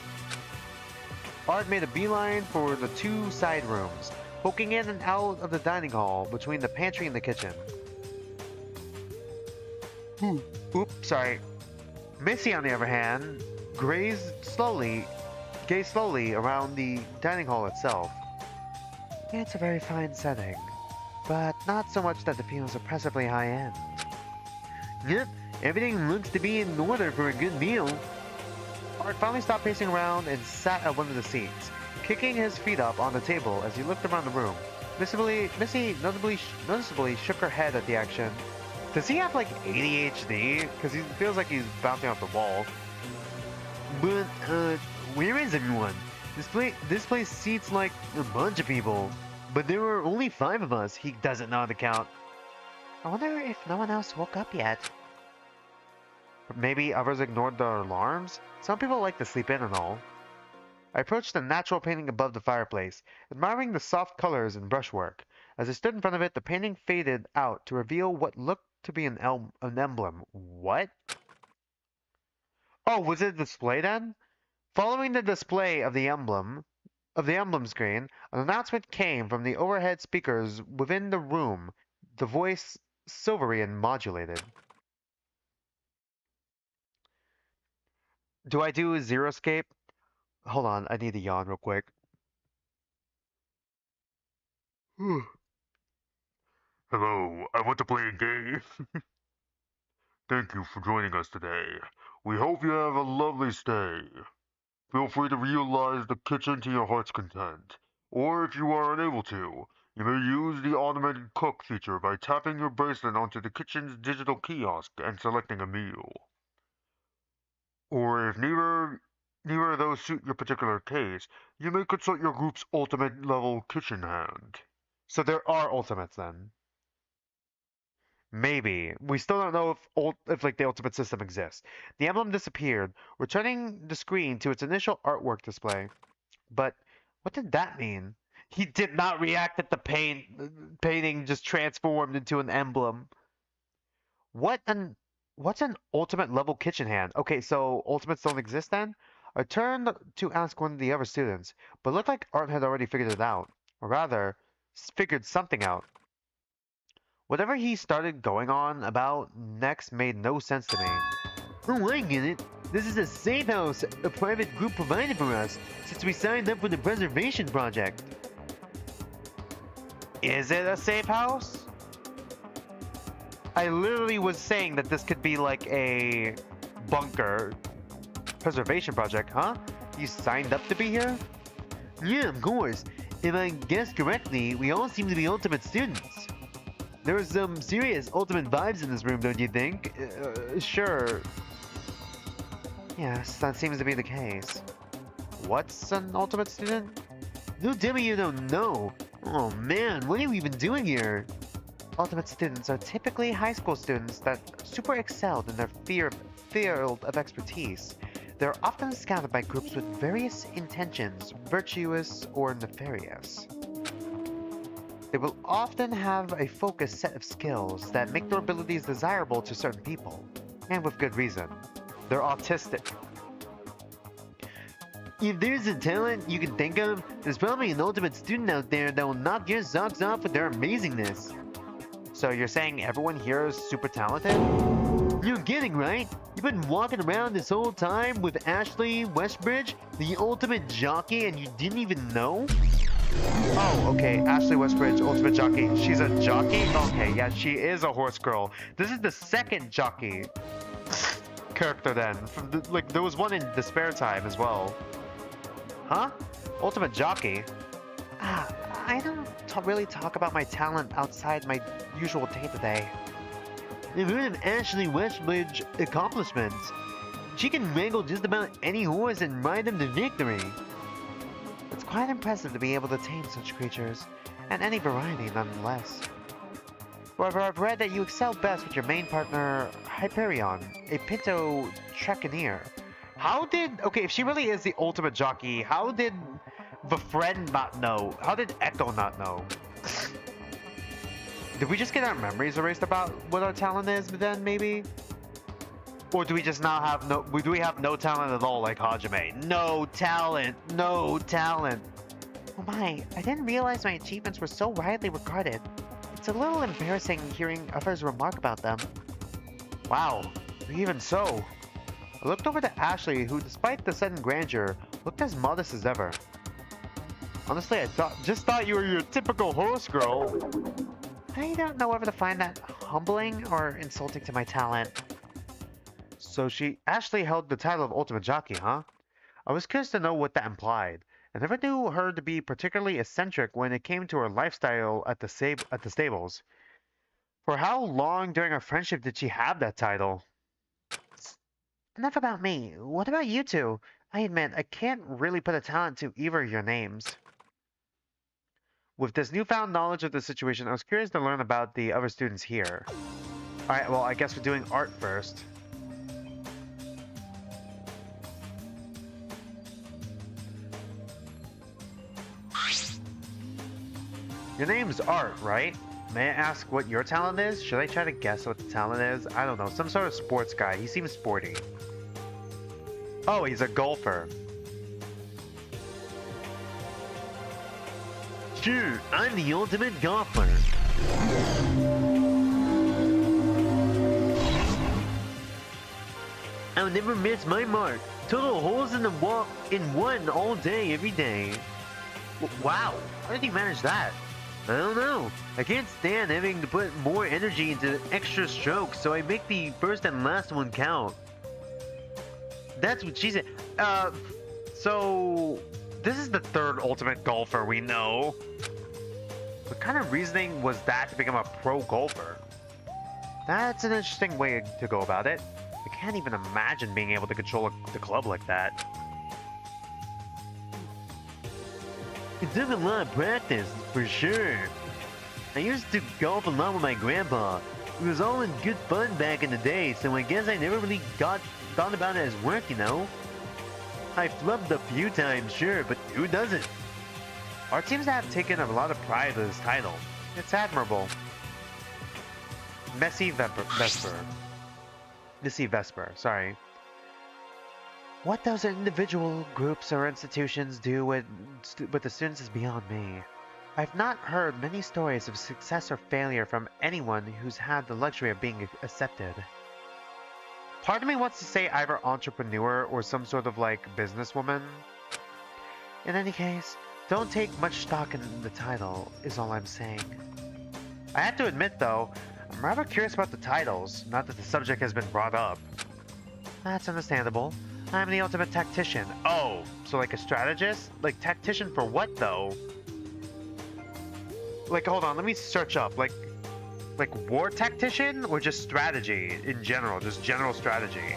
Art made a beeline for the 2 side rooms, poking in and out of the dining hall between the pantry and the kitchen. Oops, sorry. Missy, on the other hand, gazed slowly around the dining hall itself. It's a very fine setting, but not so much that it feels oppressively high-end. Yep, everything looks to be in order for a good meal. Art finally stopped pacing around and sat at one of the seats, kicking his feet up on the table as he looked around the room. Missy noticeably shook her head at the action. Does he have like ADHD? Because he feels like he's bouncing off the wall. But, where is everyone? This place seats like a bunch of people. But there were only 5 of us. He doesn't know how to count. I wonder if no one else woke up yet. Maybe others ignored their alarms? Some people like to sleep in and all. I approached the natural painting above the fireplace, admiring the soft colors and brushwork. As I stood in front of it, the painting faded out to reveal what looked to be an emblem. What? Oh, was it a display then? Following the display of the emblem screen, an announcement came from the overhead speakers within the room, the voice silvery and modulated. Do I do zero escape? Hold on, I need to yawn real quick. Hello, I want to play a game. Thank you for joining us today. We hope you have a lovely stay. Feel free to utilize the kitchen to your heart's content. Or if you are unable to, you may use the automated cook feature by tapping your bracelet onto the kitchen's digital kiosk and selecting a meal. Or if neither of those suit your particular case, you may consult your group's ultimate level kitchen hand. So there are ultimates then. Maybe. We still don't know if like the ultimate system exists. The emblem disappeared, returning the screen to its initial artwork display. But what did that mean? He did not react that the painting just transformed into an emblem. What an what's an ultimate level kitchen hand? Okay, so ultimates don't exist then? I turned to ask one of the other students, but it looked like Art had already figured it out. Or rather, figured something out. Whatever he started going on about next made no sense to me. Oh, I get it. This is a safe house a private group provided for us, since we signed up for the preservation project. Is it a safe house? I literally was saying that this could be like a bunker preservation project, huh? You signed up to be here? Yeah, of course. If I guessed correctly, we all seem to be ultimate students. There are some serious ultimate vibes in this room, don't you think? Sure. Yes, that seems to be the case. What's an ultimate student? Don't tell me you don't know. Oh man, what are you even doing here? Ultimate students are typically high school students that super excelled in their field of expertise. They're often scouted by groups with various intentions, virtuous or nefarious. They will often have a focused set of skills that make their abilities desirable to certain people, and with good reason. They're autistic. If there's a talent you can think of, there's probably an ultimate student out there that will knock your socks off with their amazingness. So you're saying everyone here is super talented? You're kidding, right? You've been walking around this whole time with Ashley Westbridge, the ultimate jockey, and you didn't even know? Oh, okay. Ashley Westbridge, ultimate jockey. She's a jockey? Okay, yeah, she is a horse girl. This is the second jockey character then. Like, there was one in Despair Time as well. Huh? Ultimate jockey? I don't really talk about my talent outside my usual day-to-day. I've heard of Ashley Westbridge's accomplishments. She can wrangle just about any horse and ride them to victory. It's quite impressive to be able to tame such creatures, and any variety nonetheless. However, I've read that you excel best with your main partner, Hyperion, a Pinto Trekkineer. How did... Okay, if she really is the ultimate jockey, how did the friend not know? How did Echo not know? Did we just get our memories erased about what our talent is then, maybe? Or do we just not have no... Do we have no talent at all, like Hajime? No talent! No talent! Oh my, I didn't realize my achievements were so widely regarded. It's a little embarrassing hearing others remark about them. Wow, even so. I looked over to Ashley, who, despite the sudden grandeur, looked as modest as ever. Honestly, I just thought you were your typical horse girl. I don't know whether to find that humbling or insulting to my talent. So Ashley held the title of Ultimate Jockey, huh? I was curious to know what that implied. I never knew her to be particularly eccentric when it came to her lifestyle at the stables. For how long during our friendship did she have that title? Enough about me. What about you two? I admit, I can't really put a talent to either of your names. With this newfound knowledge of the situation, I was curious to learn about the other students here. Alright, well, I guess we're doing art first. Your name's Art, right? May I ask what your talent is? Should I try to guess what the talent is? I don't know, some sort of sports guy. He seems sporty. Oh, he's a golfer. Sure, I'm the ultimate golfer. I'll never miss my mark. Total holes in the wall in one all day, every day. Wow, how did you manage that? I don't know. I can't stand having to put more energy into extra strokes, so I make the first and last one count. That's what she said. So this is the third ultimate golfer we know. What kind of reasoning was that to become a pro golfer? That's an interesting way to go about it. I can't even imagine being able to control the club like that. It took a lot of practice, for sure. I used to golf a lot with my grandpa. It was all in good fun back in the day, so I guess I never really thought about it as work, you know? I flubbed a few times, sure, but who doesn't? Art seems to have taken a lot of pride in his title. It's admirable. Messy Vesper, sorry. What those individual groups or institutions do with the students is beyond me. I've not heard many stories of success or failure from anyone who's had the luxury of being accepted. Part of me wants to say either entrepreneur or some sort of like businesswoman. In any case, don't take much stock in the title, is all I'm saying. I have to admit though, I'm rather curious about the titles, not that the subject has been brought up. That's understandable. I'm the ultimate tactician. Oh, so like a strategist? Like tactician for what though? Like hold on, let me search up. Like war tactician or just strategy in general, just general strategy?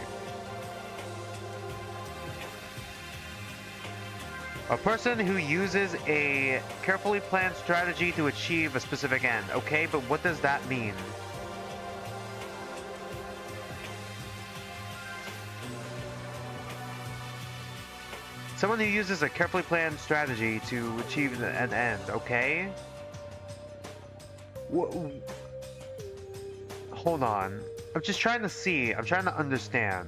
A person who uses a carefully planned strategy to achieve a specific end. Okay, but what does that mean? Someone who uses a carefully planned strategy to achieve an end, okay? Hold on. I'm just trying to see. I'm trying to understand.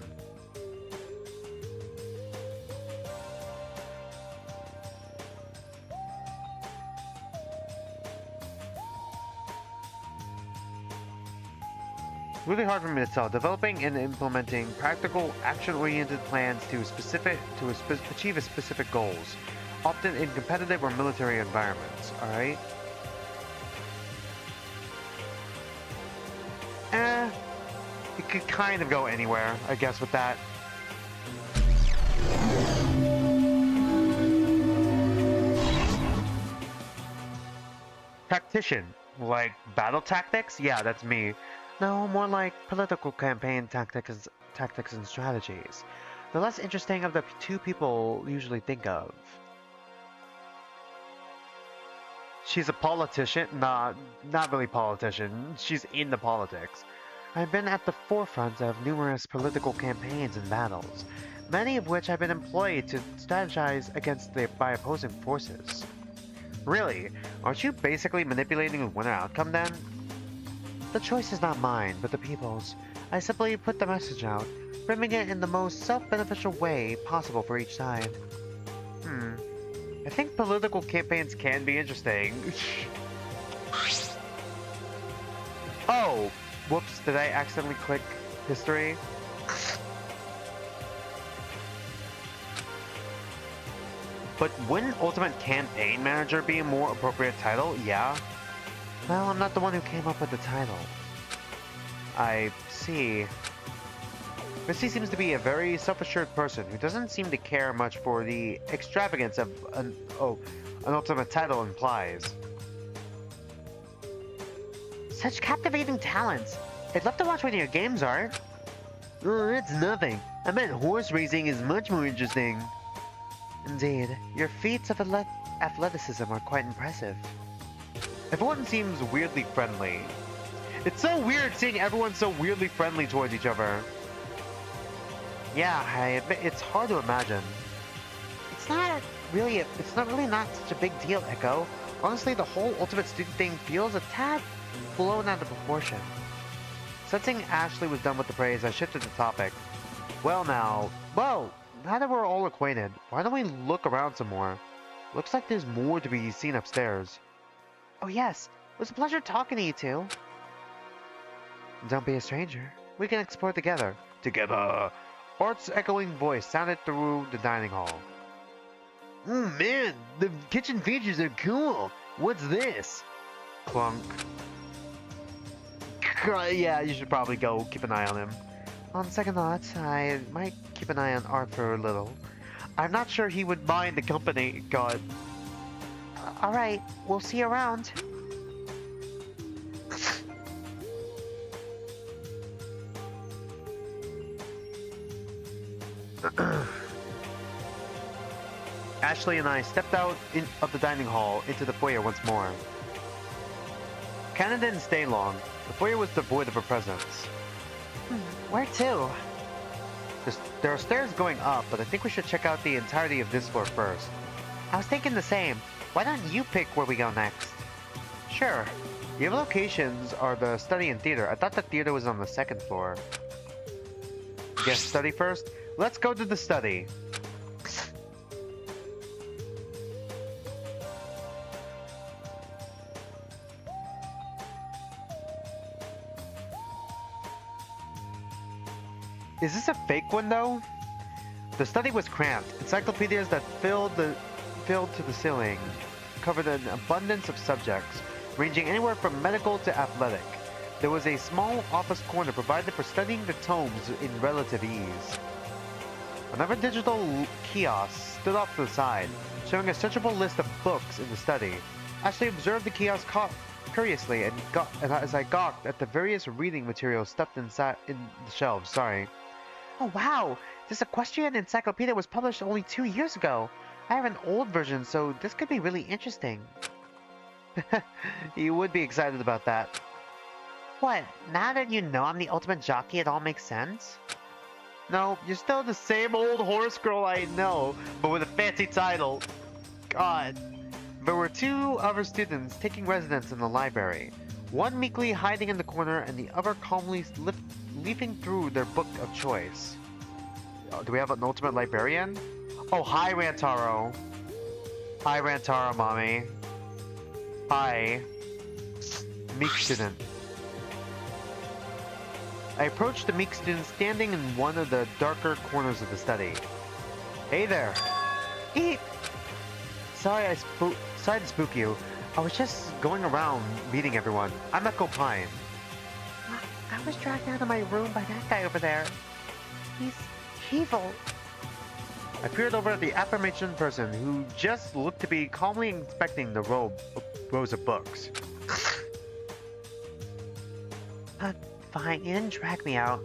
Really hard for me to tell. Developing and implementing practical, action-oriented plans to achieve a specific goals, often in competitive or military environments. All right. It could kind of go anywhere, I guess, with that. Tactician, like battle tactics? Yeah, that's me. No, more like political campaign tactics and strategies. The less interesting of the two people usually think of. She's a politician? Nah, not really politician. She's into politics. I've been at the forefront of numerous political campaigns and battles, many of which I've been employed to strategize by opposing forces. Really? Aren't you basically manipulating the winner outcome then? The choice is not mine, but the people's. I simply put the message out, framing it in the most self-beneficial way possible for each side. I think political campaigns can be interesting. Oh! Whoops, did I accidentally click history? But wouldn't Ultimate Campaign Manager be a more appropriate title? Yeah. Well, I'm not the one who came up with the title. I see. Missy seems to be a very self-assured person who doesn't seem to care much for the extravagance of an ultimate title implies. Such captivating talents. I'd love to watch one of your games, Art. Oh, it's nothing. I meant horse racing is much more interesting. Indeed, your feats of athleticism are quite impressive. Everyone seems weirdly friendly. It's so weird seeing everyone so weirdly friendly towards each other. Yeah, I admit it's hard to imagine. It's not really not such a big deal, Echo. Honestly, the whole ultimate student thing feels a tad blown out of proportion. Sensing Ashley was done with the praise, I shifted the topic. Well, now that we're all acquainted, why don't we look around some more? Looks like there's more to be seen upstairs. Oh yes, it was a pleasure talking to you two. Don't be a stranger. We can explore together. Together! Art's echoing voice sounded through the dining hall. Oh man, the kitchen features are cool. What's this? Clunk. Yeah, you should probably go keep an eye on him. On second thought, I might keep an eye on Art for a little. I'm not sure he would mind the company. God. Alright, we'll see you around. Ashley and I stepped out of the dining hall into the foyer once more. Cannon didn't stay long. The foyer was devoid of a presence. Where to? There are stairs going up, but I think we should check out the entirety of this floor first. I was thinking the same. Why don't you pick where we go next? Sure. The other locations are the study and theater. I thought the theater was on the second floor. Guess study first? Let's go to the study. Is this a fake window? The study was cramped. Encyclopedias that filled to the ceiling covered an abundance of subjects, ranging anywhere from medical to athletic. There was a small office corner provided for studying the tomes in relative ease. Another digital kiosk stood off to the side, showing a searchable list of books in the study. Ashley observed the kiosk curiously and as I gawked at the various reading materials stuffed inside in the shelves. Sorry. Oh wow! This equestrian encyclopedia was published only 2 years ago. I have an old version, so this could be really interesting. You would be excited about that. What? Now that you know I'm the ultimate jockey, it all makes sense? No, you're still the same old horse girl I know, but with a fancy title. God. There were two other students taking residence in the library. One meekly hiding in the corner and the other calmly leafing through their book of choice. Do we have an ultimate librarian? Oh, hi, Rantaro. Hi, Rantaro, mommy. Hi. Meek student. I approached the meek student standing in one of the darker corners of the study. Hey there. Eat! Sorry to spook you. I was just going around meeting everyone. I'm Echo Pine. I was dragged out of my room by that guy over there. He's evil. I peered over at the aforementioned person who just looked to be calmly inspecting the rows of books. Fine, you didn't drag me out.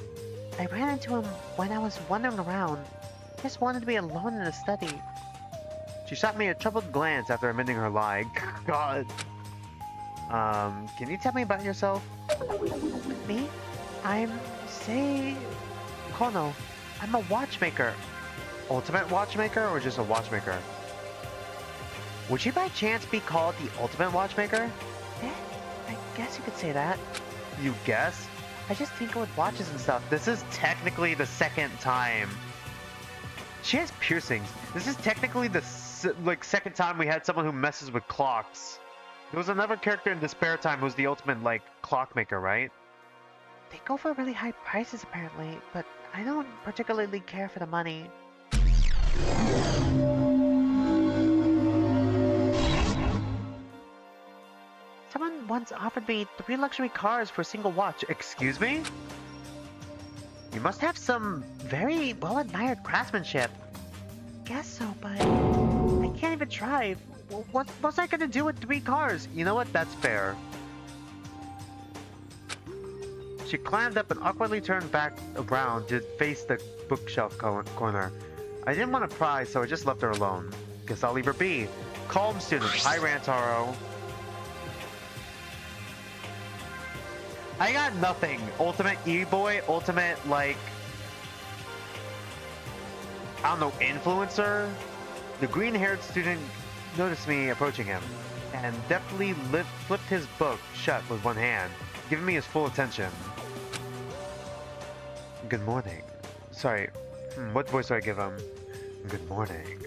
I ran into him when I was wandering around. Just wanted to be alone in the study. She shot me a troubled glance after admitting her lie. God. Can you tell me about yourself? Me? I'm Kono. I'm a watchmaker. Ultimate watchmaker or just a watchmaker? Would you by chance be called the ultimate watchmaker? Eh, I guess you could say that. You guess? I just tinker with watches and stuff. This is technically the second time. She has piercings. This is technically the second time we had someone who messes with clocks. There was another character in Despair Time who's the ultimate, clockmaker, right? They go for really high prices apparently, but I don't particularly care for the money. Someone once offered me 3 luxury cars for a single watch. Excuse me? You must have some very well-admired craftsmanship. Guess so, but I can't even drive. What's I gonna do with 3 cars? You know what? That's fair. She climbed up and awkwardly turned back around to face the bookshelf corner. I didn't want to pry, so I just left her alone. Guess I'll leave her be. Calm student. Hi, Rantaro. I got nothing. Ultimate E-boy, ultimate, like, I don't know, influencer? The green-haired student noticed me approaching him, and deftly flipped his book shut with one hand, giving me his full attention. Good morning. Sorry, what voice do I give him? Good morning.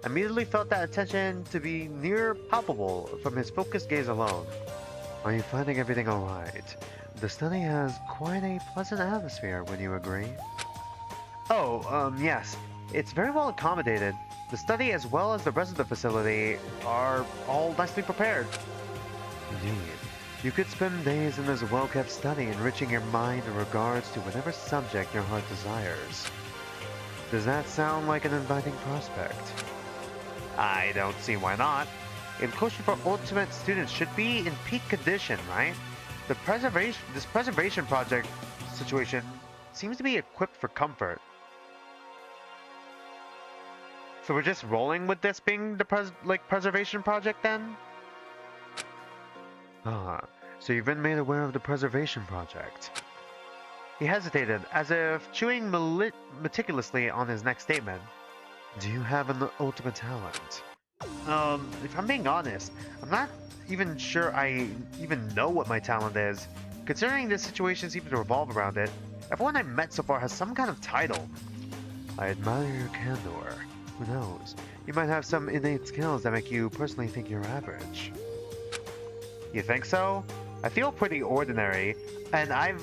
I immediately felt that attention to be near palpable from his focused gaze alone. Are you finding everything alright? The study has quite a pleasant atmosphere, would you agree? Oh, yes. It's very well accommodated. The study as well as the rest of the facility are all nicely prepared. Indeed. You could spend days in this well-kept study enriching your mind in regards to whatever subject your heart desires. Does that sound like an inviting prospect? I don't see why not. Enclosure for ultimate students should be in peak condition, right? This preservation project situation seems to be equipped for comfort. So we're just rolling with this being the preservation project then? Ah, so you've been made aware of the preservation project. He hesitated, as if chewing meticulously on his next statement. Do you have an ultimate talent? If I'm being honest, I'm not even sure I even know what my talent is. Considering this situation seems to revolve around it, everyone I've met so far has some kind of title. I admire your candor. Who knows? You might have some innate skills that make you personally think you're average. You think so? I feel pretty ordinary, and I've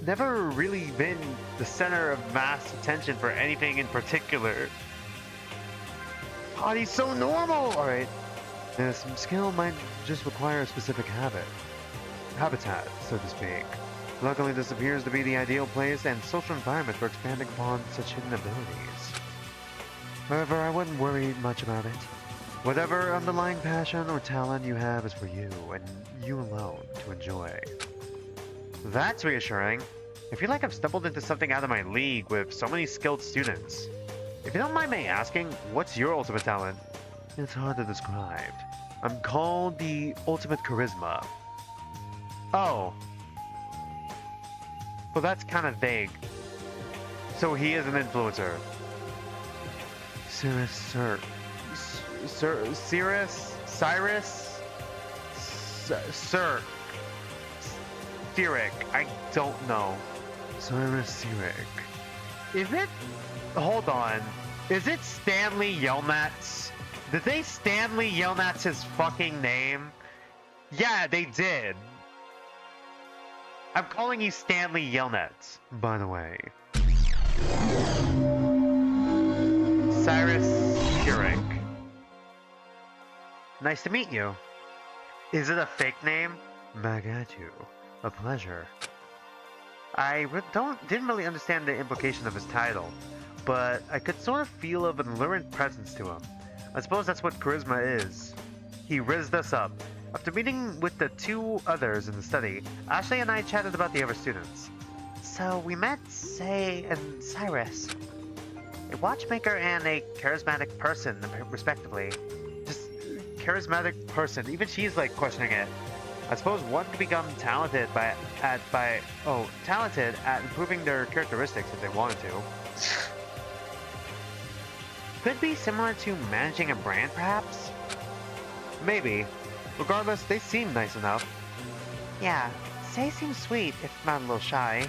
never really been the center of mass attention for anything in particular. God, he's so normal! Alright. Some skill might just require a specific habitat, so to speak. Luckily, this appears to be the ideal place and social environment for expanding upon such hidden abilities. However, I wouldn't worry much about it. Whatever underlying passion or talent you have is for you, and you alone, to enjoy. That's reassuring. I feel like I've stumbled into something out of my league with so many skilled students. If you don't mind me asking, what's your ultimate talent? It's hard to describe. I'm called the ultimate charisma. Oh. Well, that's kind of vague. So he is an influencer. Cyric, I don't know. Cyrus Cyric. Is it? Hold on. Is it Stanley Yelnats? Did they Stanley Yelnats his fucking name? Yeah, they did. I'm calling you Stanley Yelnats, by the way. Cyrus Cyric. Nice to meet you. Is it a fake name? Back at you. A pleasure. I didn't really understand the implication of his title, but I could sort of feel an alluring presence to him. I suppose that's what charisma is. He rizzed us up. After meeting with the two others in the study, Ashley and I chatted about the other students. So we met Say and Cyrus. A watchmaker and a charismatic person, respectively. Just charismatic person. Even she's like questioning it. I suppose one could become talented talented at improving their characteristics if they wanted to. Could be similar to managing a brand, perhaps? Maybe. Regardless, they seem nice enough. Yeah, Say seems sweet, if not a little shy.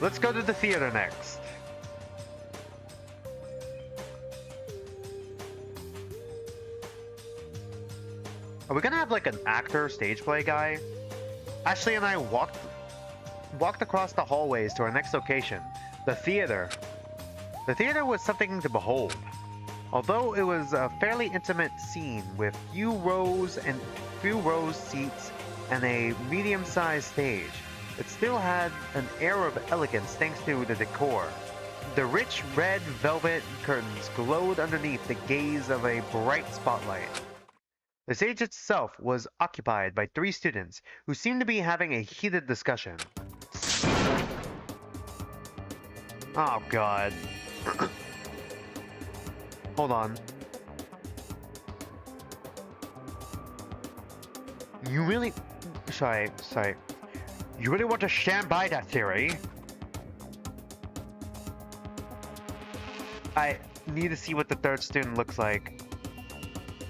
Let's go to the theater next. Are we gonna have like an actor stage play guy? Ashley and I walked across the hallways to our next location, the theater. The theater was something to behold. Although it was a fairly intimate scene with few rows seats and a medium-sized stage, it still had an air of elegance thanks to the decor. The rich red velvet curtains glowed underneath the gaze of a bright spotlight. The stage itself was occupied by three students who seemed to be having a heated discussion. Oh god. Hold on. You really... Sorry. You really want to stand by that theory? I need to see what the third student looks like.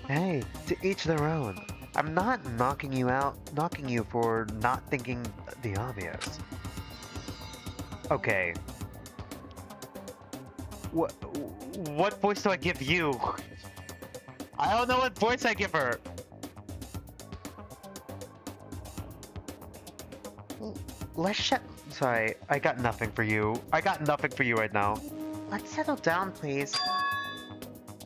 Hey, to each their own. I'm not knocking you for not thinking the obvious. Okay. What voice do I give you? I don't know what voice I give her. Let's shut. Sorry, I got nothing for you. I got nothing for you right now. Let's settle down, please.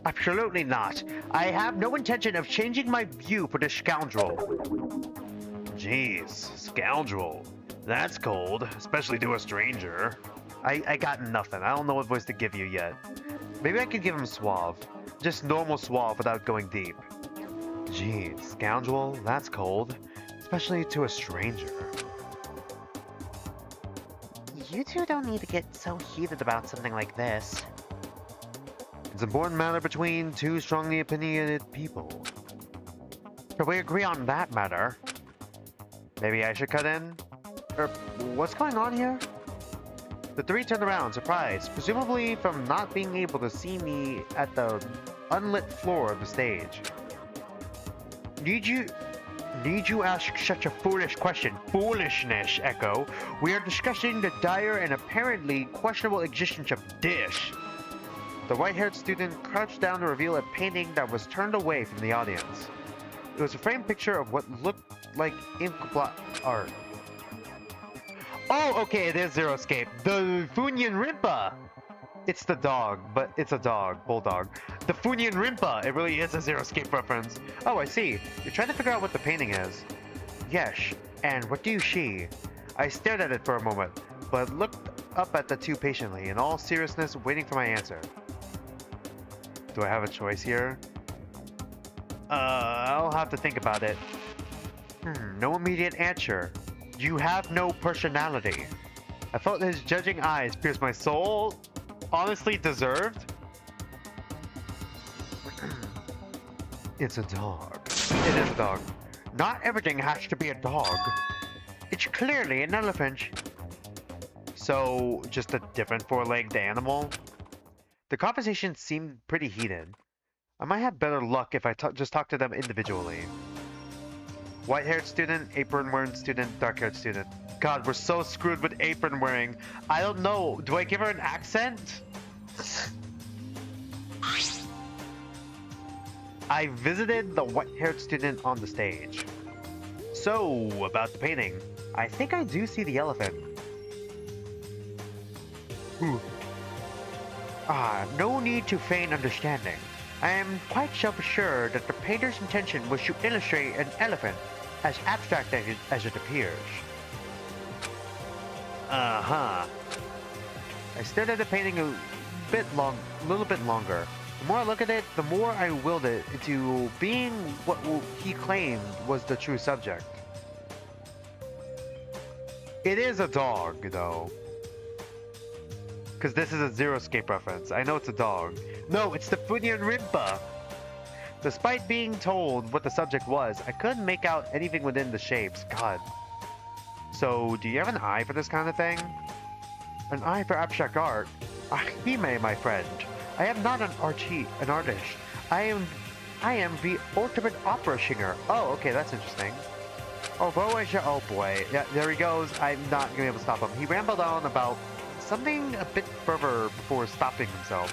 Absolutely not. I have no intention of changing my view for this scoundrel. Jeez, scoundrel. That's cold, especially to a stranger. I got nothing. I don't know what voice to give you yet. Maybe I could give him suave. Just normal suave without going deep. Jeez, scoundrel, that's cold. Especially to a stranger. You two don't need to get so heated about something like this. It's an important matter between two strongly opinionated people. But we agree on that matter. Maybe I should cut in? Or what's going on here? The three turned around, surprised, presumably from not being able to see me at the unlit floor of the stage. Need you ask such a foolish question? Foolishness, Echo. We are discussing the dire and apparently questionable existence of Dish. The white-haired student crouched down to reveal a painting that was turned away from the audience. It was a framed picture of what looked like incomplete art. Oh, okay, it is Zero Escape. The Funyan Rimpa! It's the dog, but it's a dog, bulldog. The Funyan Rimpa! It really is a Zero Escape reference. Oh, I see. You're trying to figure out what the painting is. Yes, and what do you see? I stared at it for a moment, but looked up at the two patiently, in all seriousness, waiting for my answer. Do I have a choice here? I'll have to think about it. No immediate answer. You have no personality. I felt his judging eyes pierce my soul. Honestly deserved? It's a dog. It is a dog. Not everything has to be a dog. It's clearly an elephant. So, just a different four-legged animal? The conversation seemed pretty heated. I might have better luck if I just talk to them individually. White-haired student, apron-wearing student, dark-haired student. God, we're so screwed with apron-wearing. I don't know. Do I give her an accent? I visited the white-haired student on the stage. So, about the painting. I think I do see the elephant. No need to feign understanding. I am quite self-assured that the painter's intention was to illustrate an elephant, as abstract as it appears. Uh-huh. I stared at the painting a little bit longer. The more I look at it, the more I willed it into being what he claimed was the true subject. It is a dog, though. Because this is a Zero Escape reference. I know it's a dog. No, it's the Funyan Rimpa! Despite being told what the subject was, I couldn't make out anything within the shapes. God. So, do you have an eye for this kind of thing? An eye for abstract art? Ahime, my friend. I am not an artist. I am the ultimate opera singer. Oh, okay, that's interesting. Oh boy. Yeah, there he goes. I'm not gonna be able to stop him. He rambled on about something a bit further before stopping himself.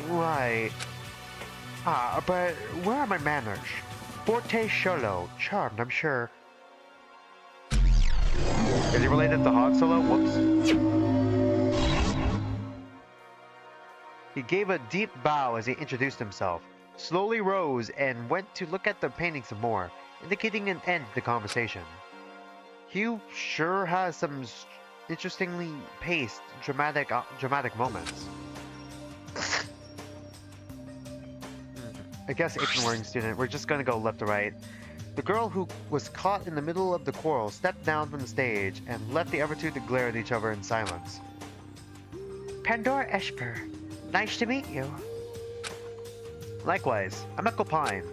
Right. But where are my manners? Forte solo. Charmed, I'm sure. Is he related to Han Solo? Whoops. He gave a deep bow as he introduced himself, slowly rose, and went to look at the painting some more, indicating an end to the conversation. Hugh sure has some interestingly paced, dramatic moments. I guess apron-wearing student. We're just gonna go left to right. The girl who was caught in the middle of the quarrel stepped down from the stage and left the other two to glare at each other in silence. Pandora Esper, nice to meet you. Likewise, I'm Echo Pine.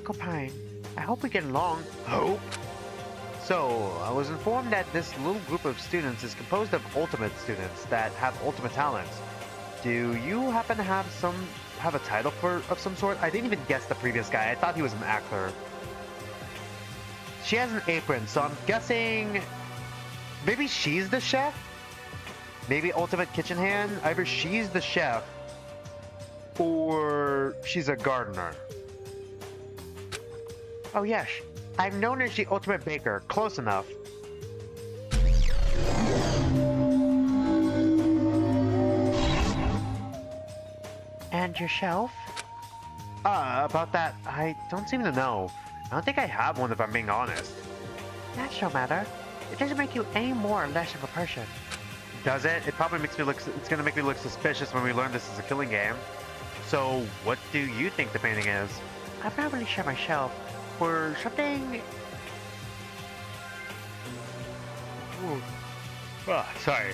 Copine, I hope we get along. Hope? So, I was informed that this little group of students is composed of ultimate students that have ultimate talents. Do you happen to have a title of some sort? I didn't even guess the previous guy. I thought he was an actor. She has an apron, so I'm guessing maybe she's the chef? Maybe ultimate kitchen hand? Either she's the chef or she's a gardener. Oh yes, I'm known as the ultimate baker. Close enough. And yourself? About that, I don't seem to know. I don't think I have one if I'm being honest. That's no matter. It doesn't make you any more or less of a person. Does it? It probably makes me look, it's gonna make me look suspicious when we learn this is a killing game. So, what do you think the painting is? I'm not really sure myself. For something... Sorry.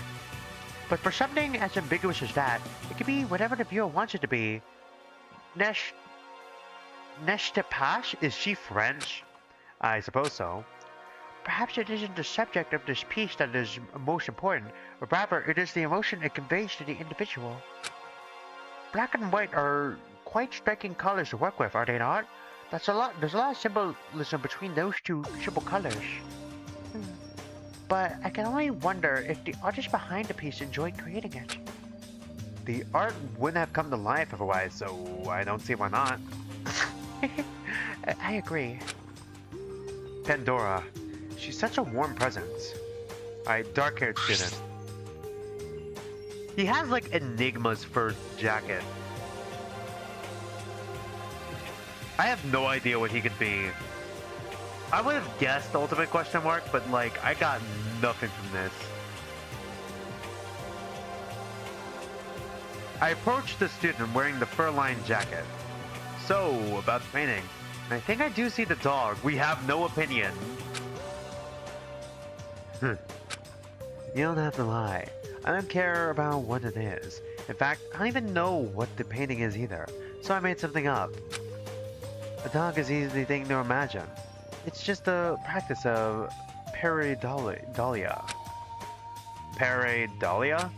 But for something as ambiguous as that, it could be whatever the viewer wants it to be. Neshtapash? Is she French? I suppose so. Perhaps it isn't the subject of this piece that is most important, but rather it is the emotion it conveys to the individual. Black and white are quite striking colors to work with, are they not? There's a lot of symbolism between those two simple colors. But I can only wonder if the artist behind the piece enjoyed creating it. The art wouldn't have come to life otherwise, so I don't see why not. I agree. Pandora. She's such a warm presence. Alright, dark-haired student. He has like Enigma's fur jacket. I have no idea what he could be. I would have guessed the ultimate question mark, but like, I got nothing from this. I approached the student wearing the fur-lined jacket. So, about the painting. I think I do see the dog. We have no opinion. You don't have to lie. I don't care about what it is. In fact, I don't even know what the painting is either. So I made something up. A dog is easy thing to imagine. It's just a practice of pareidolia. Pareidolia?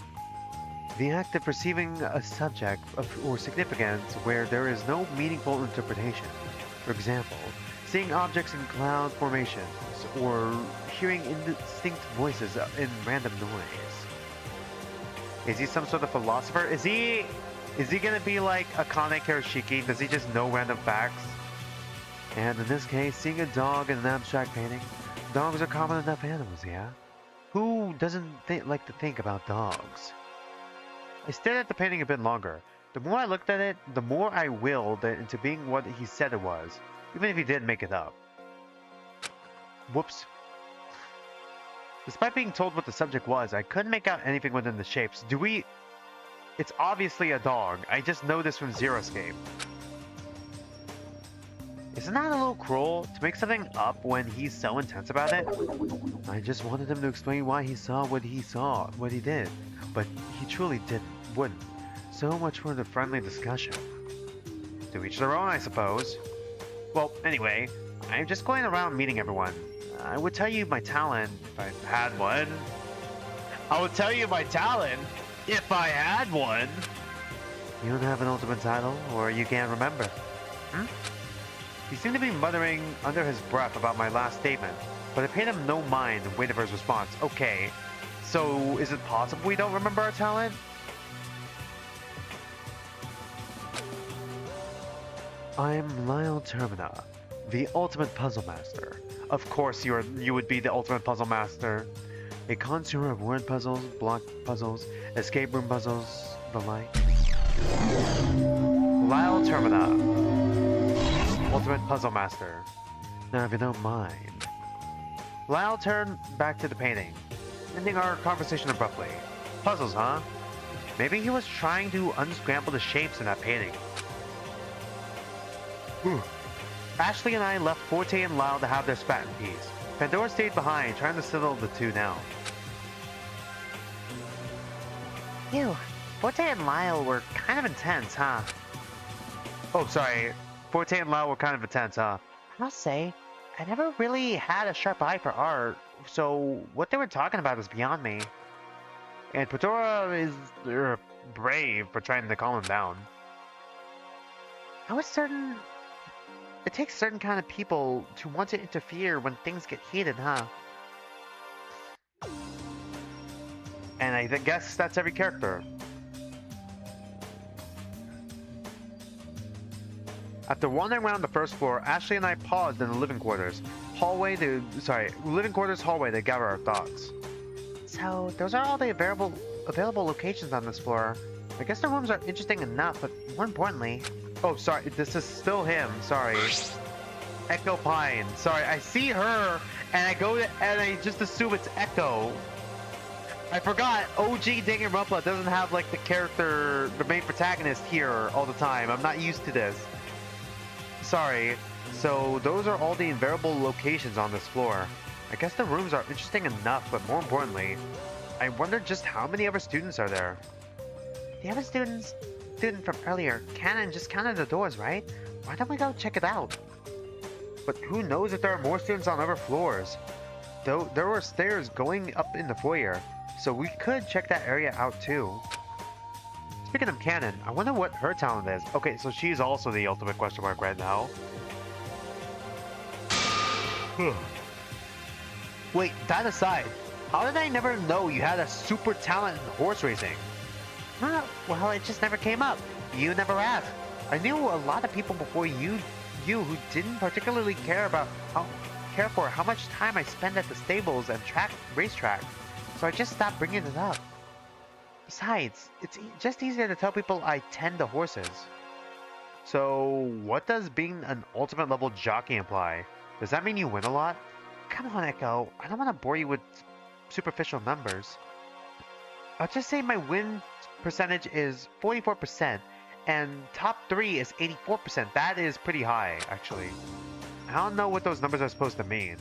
The act of perceiving a subject or significance where there is no meaningful interpretation. For example, seeing objects in cloud formations, or hearing indistinct voices in random noise. Is he some sort of philosopher? Is he gonna be like Akane Karashiki? Does he just know random facts? And in this case, seeing a dog in an abstract painting, dogs are common enough animals, yeah? Who doesn't like to think about dogs? I stared at the painting a bit longer. The more I looked at it, the more I willed it into being what he said it was, even if he did make it up. Whoops. Despite being told what the subject was, I couldn't make out anything within the shapes. It's obviously a dog. I just know this from Zero Escape. Isn't that a little cruel to make something up when he's so intense about it? I just wanted him to explain why he saw what he did, but he truly wouldn't. So much for the friendly discussion. To each their own, I suppose. Well, anyway, I'm just going around meeting everyone. I would tell you my talent if I had one. I would tell you my talent if I had one. You don't have an ultimate title, or you can't remember. He seemed to be muttering under his breath about my last statement, but I paid him no mind and waited for his response. Okay, so is it possible we don't remember our talent? I'm Lyle Termina, the ultimate puzzle master. Of course you would be the ultimate puzzle master. A connoisseur of word puzzles, block puzzles, escape room puzzles, the like. Lyle Termina, ultimate puzzle master. Now if you don't mind. Lyle turned back to the painting, ending our conversation abruptly. Puzzles, huh? Maybe he was trying to unscramble the shapes in that painting. Ashley and I left Forte and Lau to have their spat in peace. Pandora stayed behind, trying to settle the two down. Phew. Forte and Lyle were kind of intense, huh? Oh, sorry. Forte and Lau were kind of intense, huh? I must say, I never really had a sharp eye for art, so what they were talking about is beyond me. And Pandora is brave for trying to calm him down. I was certain... It takes certain kind of people to want to interfere when things get heated, huh? And I guess that's every character. After wandering around the first floor, Ashley and I paused in the living quarters hallway to gather our thoughts. So, those are all the available locations on this floor. I guess the rooms are interesting enough, but more importantly... Oh, sorry, this is still him, sorry. Echo Pine, sorry, I see her, and I just assume it's Echo. I forgot, OG Danganronpa doesn't have, like, the main protagonist here all the time. I'm not used to this. Sorry. So, those are all the invariable locations on this floor. I guess the rooms are interesting enough, but more importantly, I wonder just how many other students are there. The other student from earlier, Cannon, just counted the doors, right? Why don't we go check it out? But who knows if there are more students on other floors? Though there were stairs going up in the foyer, so we could check that area out too. Speaking of Cannon, I wonder what her talent is. Okay, so she's also the ultimate question mark right now. Wait, that aside, how did I never know you had a super talent in horse racing? Huh? Well, it just never came up. You never asked. I knew a lot of people before you who didn't particularly care for how much time I spend at the stables and racetrack, so I just stopped bringing it up. Besides, it's just easier to tell people I tend to horses. So, what does being an ultimate level jockey imply? Does that mean you win a lot? Come on, Echo. I don't want to bore you with superficial numbers. I'll just say my win percentage is 44%, and top 3 is 84%. That is pretty high, actually. I don't know what those numbers are supposed to mean.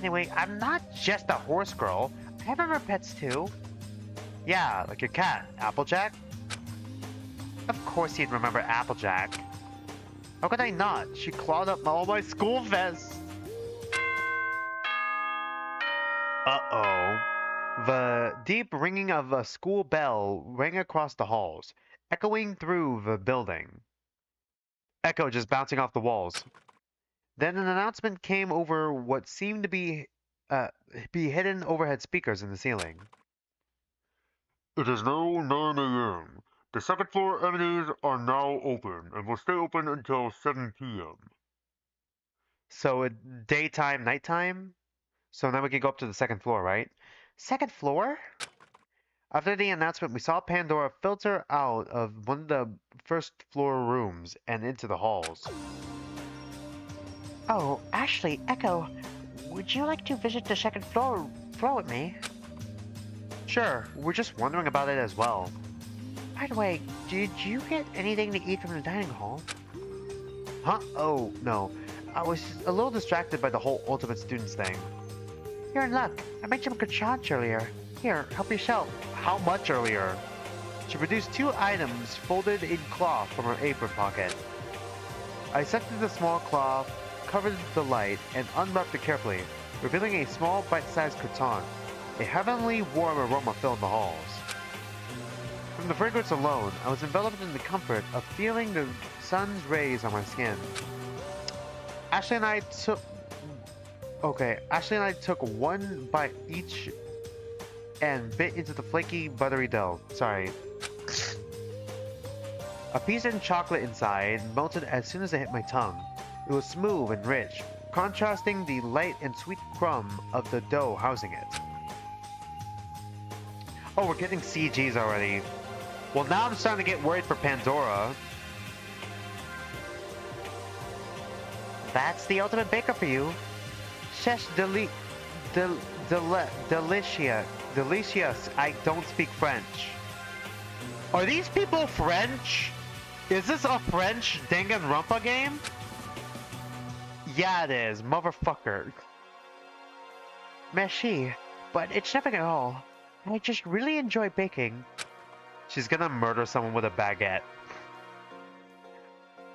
Anyway, I'm not just a horse girl. I have other pets too. Yeah, like your cat, Applejack? Of course you'd remember Applejack. How could I not? She clawed up all my school vests. Uh-oh. The deep ringing of a school bell rang across the halls, echoing through the building. Echo just bouncing off the walls. Then an announcement came over what seemed to be hidden overhead speakers in the ceiling. It is now 9 a.m. The second floor amenities are now open and will stay open until 7 p.m. So daytime, nighttime? So now we can go up to the second floor, right? Second floor? After the announcement, we saw Pandora filter out of one of the first floor rooms and into the halls. Oh, Ashley, Echo, would you like to visit the second floor with me? Sure, we're just wondering about it as well. By the way, did you get anything to eat from the dining hall? Huh? Oh, no. I was a little distracted by the whole Ultimate Students thing. You're in luck. I made some croissants earlier. Here, help yourself. How much earlier? She produced 2 items folded in cloth from her apron pocket. I accepted the small cloth, covered the light, and unwrapped it carefully, revealing a small bite-sized croissant. A heavenly warm aroma filled the halls. From the fragrance alone, I was enveloped in the comfort of feeling the sun's rays on my skin. Ashley and I took one bite each and bit into the flaky, buttery dough. Sorry. A piece of chocolate inside melted as soon as it hit my tongue. It was smooth and rich, contrasting the light and sweet crumb of the dough housing it. Oh, we're getting CGs already. Well, now I'm starting to get worried for Pandora. That's the ultimate baker for you. Chef Delicious. I don't speak French. Are these people French? Is this a French Danganronpa game? Yeah, it is, motherfucker. Merci, but it's nothing at all. I just really enjoy baking. She's gonna murder someone with a baguette.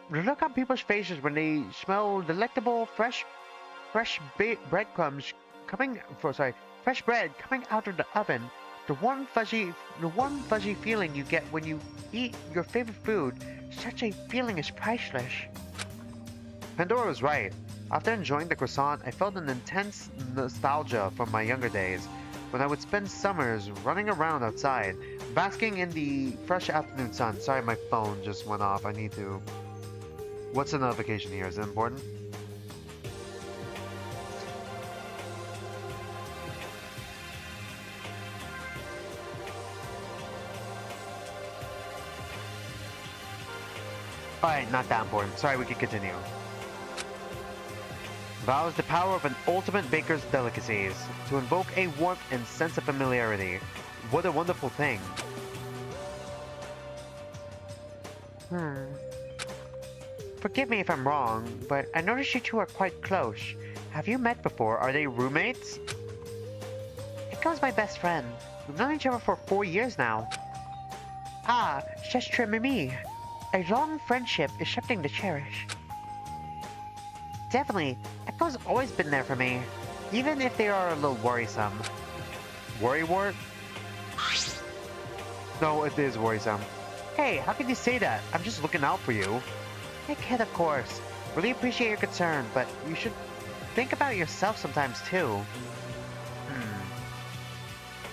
The look on people's faces when they smell delectable fresh breadcrumbs coming fresh bread coming out of the oven. The warm fuzzy feeling you get when you eat your favorite food. Such a feeling is priceless. Pandora was right. After enjoying the croissant, I felt an intense nostalgia from my younger days, when I would spend summers running around outside, basking in the fresh afternoon sun. Sorry, my phone just went off. I need to... What's the notification here? Is it important? Alright, not that important. Sorry, we can continue. Vows the power of an ultimate baker's delicacies, to invoke a warmth and sense of familiarity. What a wonderful thing. Forgive me if I'm wrong, but I noticed you two are quite close. Have you met before? Are they roommates? Echo's my best friend. We've known each other for 4 years now. Ah, c'est très mimi. A long friendship is something to cherish. Definitely, Echo's always been there for me, even if they are a little worrisome. Worrywart? No, it is worrisome. Hey, how can you say that? I'm just looking out for you. I kid, of course. Really appreciate your concern, but you should think about yourself sometimes too.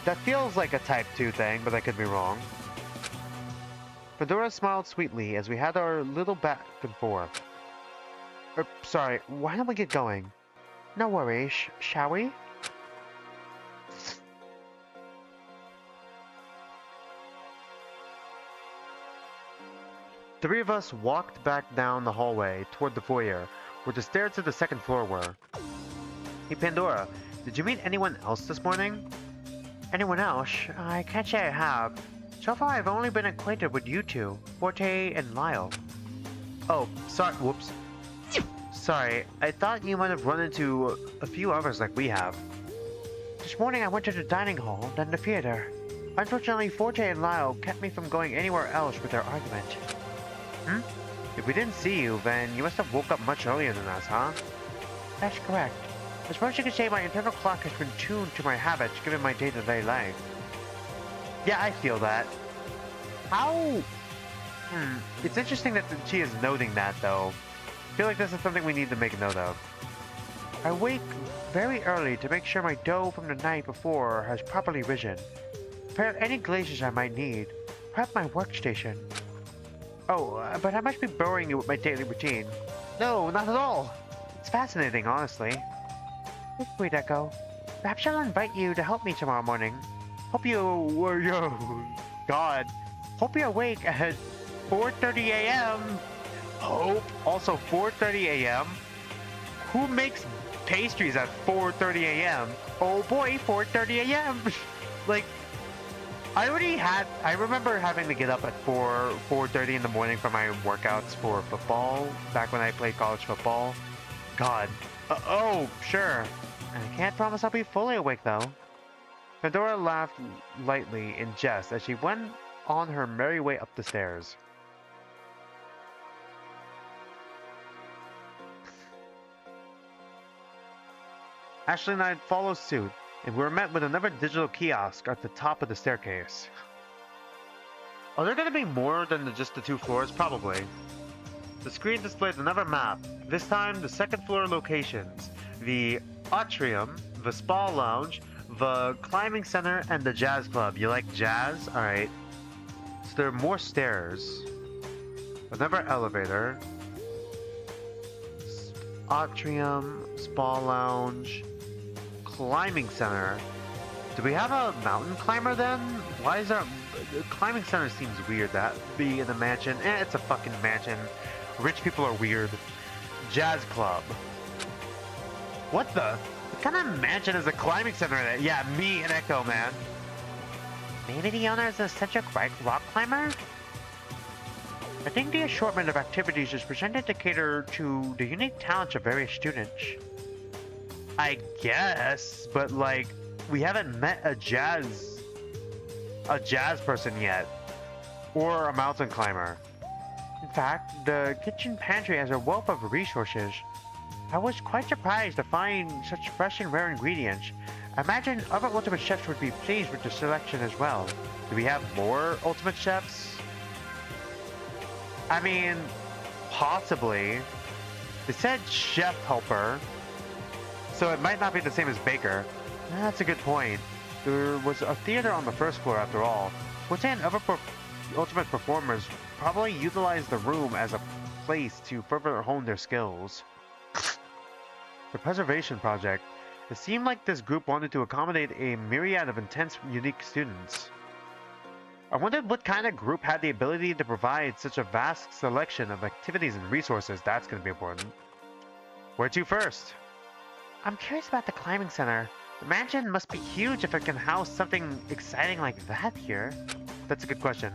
That feels like a type 2 thing, but I could be wrong. Fedora smiled sweetly as we had our little back and forth. Sorry, why don't we get going? No worries, shall we? The three of us walked back down the hallway toward the foyer, where the stairs to the second floor were. Hey Pandora, did you meet anyone else this morning? Anyone else? I can't say I have. So far I've only been acquainted with you two, Forte and Lyle. Oh, sorry, whoops. Sorry, I thought you might have run into a few others like we have. This morning I went to the dining hall, then the theater. Unfortunately, Forte and Lyle kept me from going anywhere else with their argument. If we didn't see you, then you must have woke up much earlier than us, huh? That's correct. I suppose you could say my internal clock has been tuned to my habits given my day-to-day life. Yeah, I feel that. How? It's interesting that she is noting that, though. I feel like this is something we need to make a note of. I wake very early to make sure my dough from the night before has properly risen. Prepare any glaziers I might need. Prep my workstation. Oh, but I must be boring you with my daily routine. No, not at all. It's fascinating, honestly. It's sweet, Echo. Perhaps I'll invite you to help me tomorrow morning. Hope Hope you're awake at 4:30 a.m. Hope. Also 4:30 a.m. Who makes pastries at 4:30 a.m.? Oh boy, 4:30 a.m. Like, I remember having to get up at 4:30 in the morning for my workouts for football, back when I played college football. God. Oh, sure. I can't promise I'll be fully awake though. Pandora laughed lightly in jest as she went on her merry way up the stairs. Ashley and I followed suit, and we were met with another digital kiosk at the top of the staircase. Are there going to be more than just the 2 floors? Probably. The screen displays another map, this time the second floor locations, the atrium, the spa lounge, the climbing center, and the jazz club. You like jazz? Alright. So there are more stairs, another elevator, atrium, spa lounge, climbing center. Do we have a mountain climber then? Why is there... Climbing center seems weird that be in a mansion. It's a fucking mansion. Rich people are weird. Jazz club. What the? What kind of mansion is a climbing center in it? Yeah, me and Echo, man. Maybe the owner is a eccentric rock climber? I think the assortment of activities is presented to cater to the unique talents of various students. I guess, but like, we haven't met a jazz person yet, or a mountain climber. In fact, the kitchen pantry has a wealth of resources. I was quite surprised to find such fresh and rare ingredients. I imagine other ultimate chefs would be pleased with the selection as well. Do we have more ultimate chefs? I mean, possibly. They said chef helper, so it might not be the same as baker. That's a good point. There was a theater on the first floor after all. Within other ultimate performers probably utilize the room as a place to further hone their skills. The preservation project. It seemed like this group wanted to accommodate a myriad of intense, unique students. I wondered what kind of group had the ability to provide such a vast selection of activities and resources. That's going to be important. Where to first? I'm curious about the climbing center. The mansion must be huge if it can house something exciting like that here. That's a good question.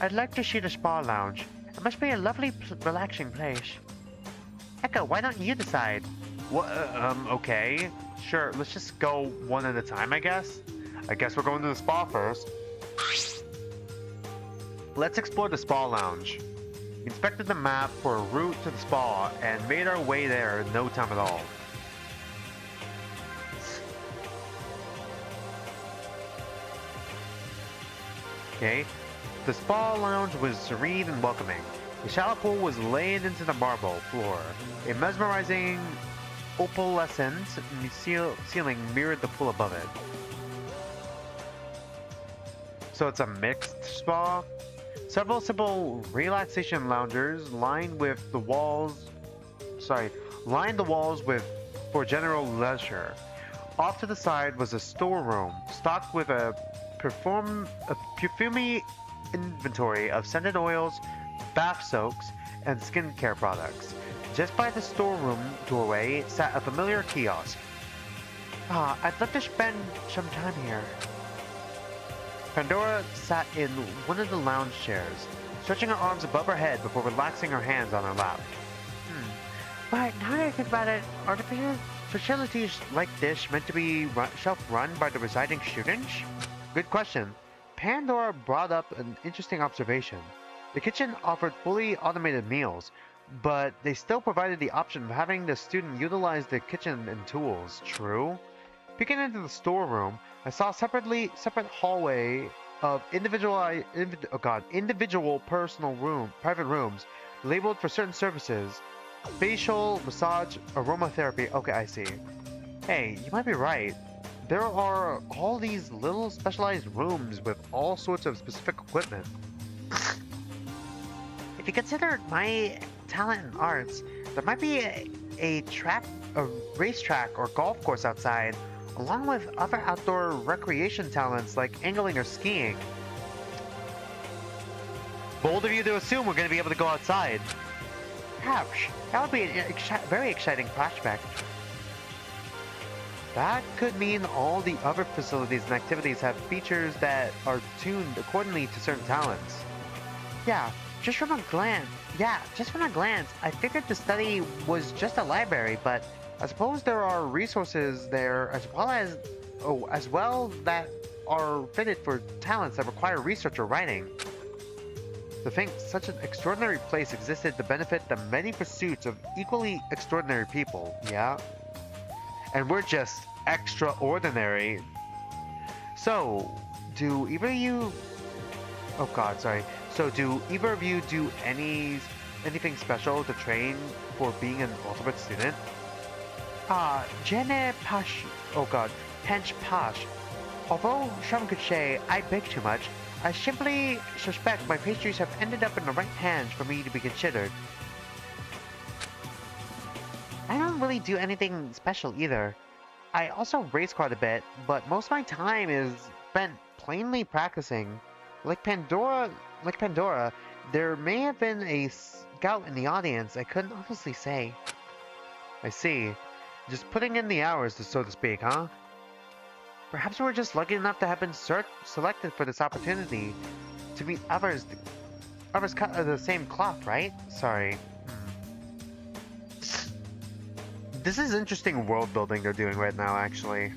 I'd like to see the spa lounge. It must be a lovely, relaxing place. Echo, why don't you decide? What? Okay. Sure, let's just go one at a time, I guess. I guess we're going to the spa first. Let's explore the spa lounge. We inspected the map for a route to the spa and made our way there in no time at all. Okay, the spa lounge was serene and welcoming. The shower pool was laid into the marble floor. A mesmerizing opalescent ceiling mirrored the pool above it. So it's a mixed spa? Several simple relaxation loungers lined the walls with for general leisure. Off to the side was a storeroom stocked with a perfumy inventory of scented oils, bath soaks, and skincare products. Just by the storeroom doorway sat a familiar kiosk. I'd love to spend some time here. Pandora sat in one of the lounge chairs, stretching her arms above her head before relaxing her hands on her lap. But now that I think about it, are the facilities like this meant to be self-run by the residing students? Good question. Pandora brought up an interesting observation. The kitchen offered fully automated meals, but they still provided the option of having the student utilize the kitchen and tools. True? Peeking into the storeroom, I saw a separate hallway of individual private rooms labeled for certain services. Facial, massage, aromatherapy. Okay, I see. Hey, you might be right. There are all these little specialized rooms with all sorts of specific equipment. If you consider my talent in arts, there might be a racetrack or golf course outside, along with other outdoor recreation talents like angling or skiing. Bold of you to assume we're going to be able to go outside. Ouch, that would be a very exciting prospect. That could mean all the other facilities and activities have features that are tuned accordingly to certain talents. Yeah, just from a glance, I figured the study was just a library, but I suppose there are resources there as well that are fitted for talents that require research or writing. To think such an extraordinary place existed to benefit the many pursuits of equally extraordinary people, yeah? And we're just extraordinary. So, do either of you... Oh god, sorry. So do either of you do anything special to train for being an ultimate student? Jene Pash... Oh god, Pench Pash. Although some could say I bake too much, I simply suspect my pastries have ended up in the right hands for me to be considered. I don't really do anything special either. I also race quite a bit, but most of my time is spent plainly practicing. Like Pandora, there may have been a scout in the audience, I couldn't honestly say. I see. Just putting in the hours, so to speak, huh? Perhaps we're just lucky enough to have been selected for this opportunity to meet others Ours cut the same cloth, right? Sorry. This is interesting world building they're doing right now, actually.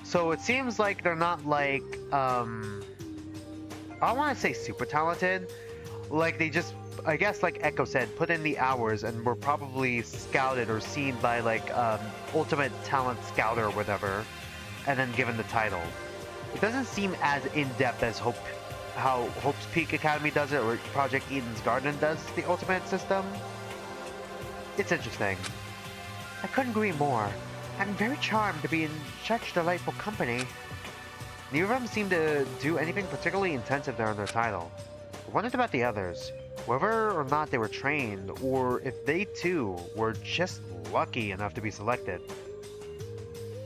So it seems like they're not like, I want to say super talented. Like they just, I guess like Echo said, put in the hours and were probably scouted or seen by like Ultimate Talent Scouter or whatever, and then given the title. It doesn't seem as in-depth as how Hope's Peak Academy does it or Project Eden's Garden does the Ultimate system. It's interesting. I couldn't agree more. I'm very charmed to be in such delightful company. Neither of them seemed to do anything particularly intensive there in their title. I wondered about the others, whether or not they were trained, or if they too were just lucky enough to be selected.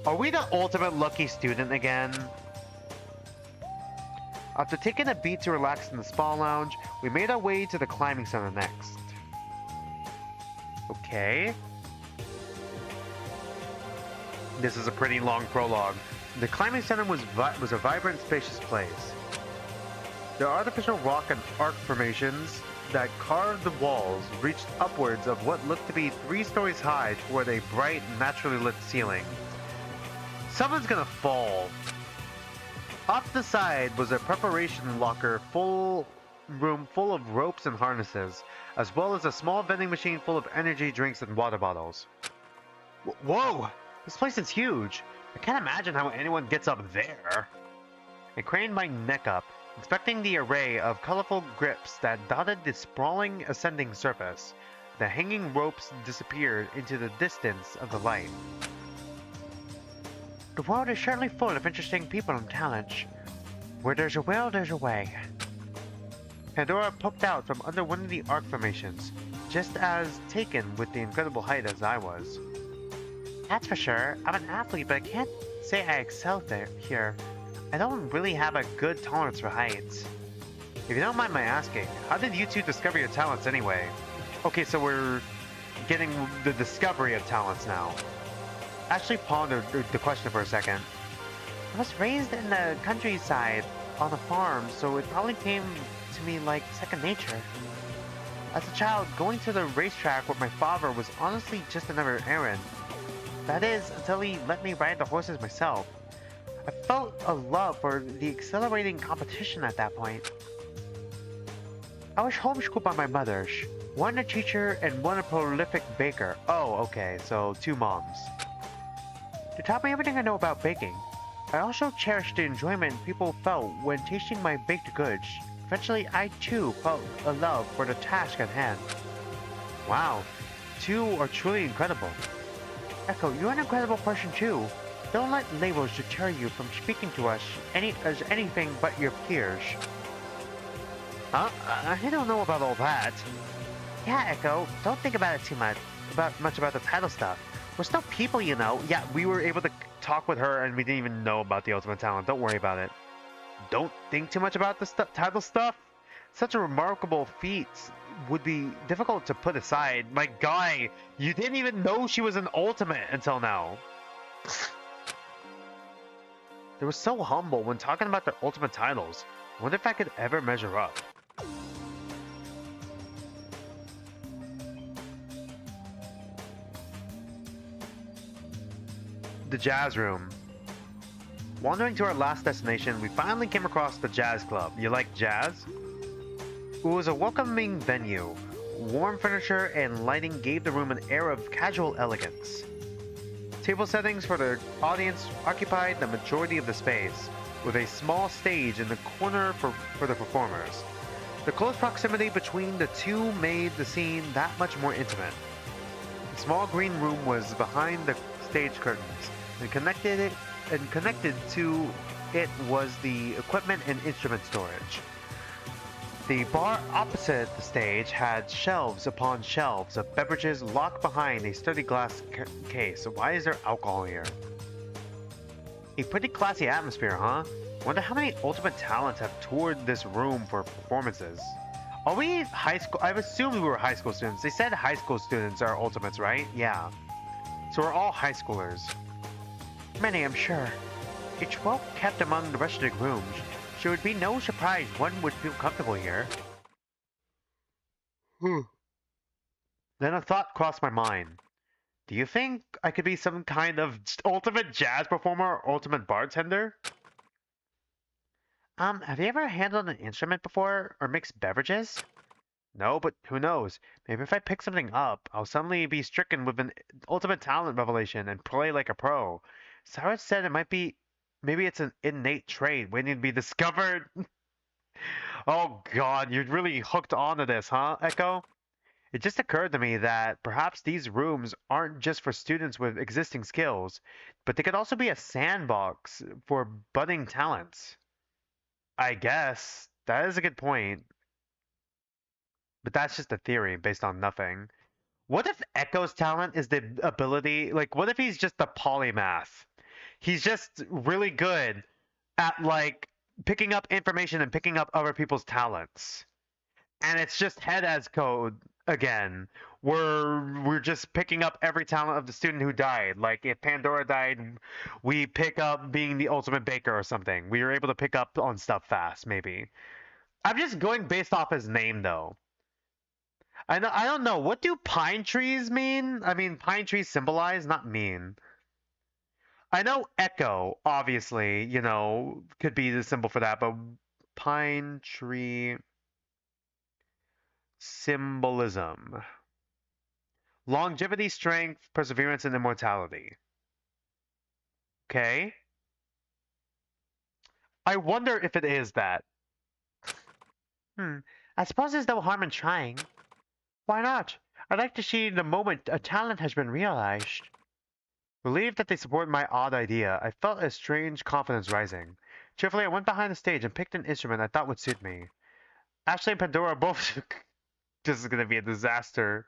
Are we the ultimate lucky student again? After taking a beat to relax in the spa lounge, we made our way to the climbing center next. Okay. This is a pretty long prologue. The climbing center was a vibrant, spacious place. The artificial rock and arc formations that carved the walls reached upwards of what looked to be 3 stories high toward a bright, naturally lit ceiling. Someone's gonna fall. Off the side was a preparation locker room full of ropes and harnesses, as well as a small vending machine full of energy drinks and water bottles. Whoa! This place is huge. I can't imagine how anyone gets up there. I craned my neck up, inspecting the array of colorful grips that dotted the sprawling ascending surface. The hanging ropes disappeared into the distance of the light. The world is certainly full of interesting people and talents. Where there's a will, there's a way. Pandora poked out from under one of the arc formations, just as taken with the incredible height as I was. That's for sure. I'm an athlete, but I can't say I excel here. I don't really have a good tolerance for heights. If you don't mind my asking, how did you two discover your talents anyway? Okay, so we're getting the discovery of talents now. Actually pondered the question for a second. I was raised in the countryside on a farm, so it probably came to me like second nature. As a child, going to the racetrack with my father was honestly just another errand. That is, until he let me ride the horses myself. I felt a love for the exhilarating competition at that point. I was homeschooled by my mothers, one a teacher and one a prolific baker. Oh, okay, so 2 moms. They taught me everything I know about baking. I also cherished the enjoyment people felt when tasting my baked goods. Eventually, I too felt a love for the task at hand. Wow, 2 are truly incredible. Echo, you're an incredible person too. Don't let labels deter you from speaking to us as anything but your peers. Huh? I don't know about all that. Yeah, Echo, don't think about it too much. About the title stuff. We're still people, you know. Yeah, we were able to talk with her and we didn't even know about the Ultimate Talent. Don't worry about it. Don't think too much about the title stuff. Such a remarkable feat would be difficult to put aside. My guy, you didn't even know she was an ultimate until now. They were so humble when talking about their ultimate titles. I wonder if I could ever measure up. The Jazz Room. Wandering to our last destination, we finally came across the Jazz Club. You like jazz? It was a welcoming venue. Warm furniture and lighting gave the room an air of casual elegance. Table settings for the audience occupied the majority of the space, with a small stage in the corner for the performers. The close proximity between the two made the scene that much more intimate. The small green room was behind the stage curtains, and connected to it was the equipment and instrument storage. The bar opposite the stage had shelves upon shelves of beverages locked behind a sturdy glass case. Why is there alcohol here? A pretty classy atmosphere, huh? Wonder how many Ultimate Talents have toured this room for performances. Are we high school? I've assumed we were high school students. They said high school students are Ultimates, right? Yeah. So we're all high schoolers. Many, I'm sure. It's well kept among the rest of the rooms. so it would be no surprise one would feel comfortable here. Then a thought crossed my mind. Do you think I could be some kind of ultimate jazz performer or ultimate bartender? Have you ever handled an instrument before, or mixed beverages? No, but who knows? Maybe if I pick something up, I'll suddenly be stricken with an ultimate talent revelation and play like a pro. Cyrus said maybe it's an innate trait waiting to be discovered. Oh god, you're really hooked onto this, huh, Echo? It just occurred to me that perhaps these rooms aren't just for students with existing skills, but they could also be a sandbox for budding talents. I guess. That is a good point, but that's just a theory based on nothing. What if Echo's talent is the ability, like, what if he's just a polymath? He's just really good at, like, picking up information and picking up other people's talents. And it's just head as code again. We're just picking up every talent of the student who died. Like if Pandora died, we pick up being the ultimate baker or something. We were able to pick up on stuff fast, maybe. I'm just going based off his name though. I don't know. What do pine trees mean? I mean, pine trees symbolize, not mean. I know echo, obviously, could be the symbol for that, but pine tree symbolism. Longevity, strength, perseverance, and immortality. Okay. I wonder if it is that. I suppose there's no harm in trying. Why not? I'd like to see the moment a talent has been realized. Relieved that they supported my odd idea, I felt a strange confidence rising. Cheerfully, I went behind the stage and picked an instrument I thought would suit me. Ashley and Pandora both this is going to be a disaster.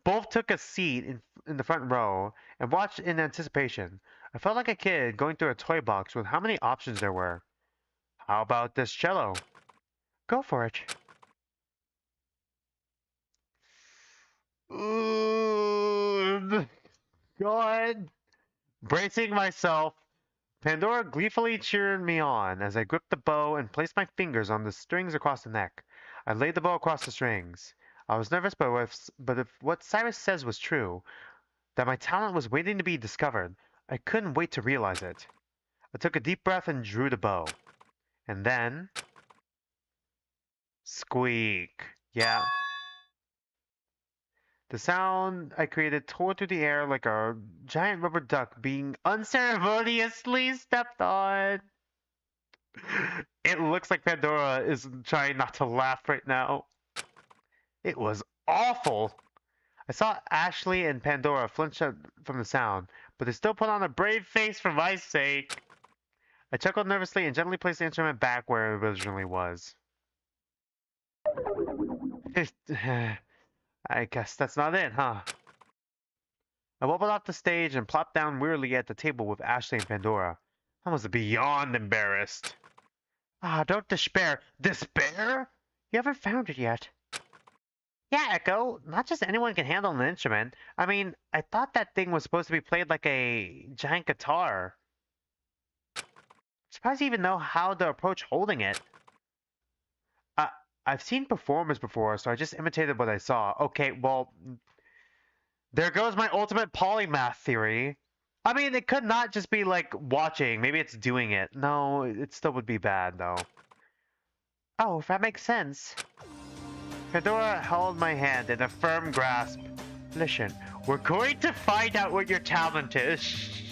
Both took a seat in the front row and watched in anticipation. I felt like a kid going through a toy box with how many options there were. How about this cello? Go for it. God. Bracing myself, Pandora gleefully cheered me on as I gripped the bow and placed my fingers on the strings across the neck. I laid the bow across the strings. I was nervous, but if what Cyrus says was true, that my talent was waiting to be discovered, I couldn't wait to realize it. I took a deep breath and drew the bow. And then... Squeak. Yeah. The sound I created tore through the air like a giant rubber duck being unceremoniously stepped on. It looks like Pandora is trying not to laugh right now. It was awful. I saw Ashley and Pandora flinch from the sound, but they still put on a brave face for my sake. I chuckled nervously and gently placed the instrument back where it originally was. I guess that's not it, huh? I wobbled off the stage and plopped down wearily at the table with Ashley and Pandora. I was beyond embarrassed. Don't despair. Despair? You haven't found it yet. Yeah, Echo, not just anyone can handle an instrument. I mean, I thought that thing was supposed to be played like a giant guitar. Surprised you even know how to approach holding it. I've seen performers before, so I just imitated what I saw. Okay, well, there goes my ultimate polymath theory. I mean, it could not just be like watching. Maybe it's doing it. No, it still would be bad, though. Oh, if that makes sense. Pandora held my hand in a firm grasp. Listen, we're going to find out what your talent is.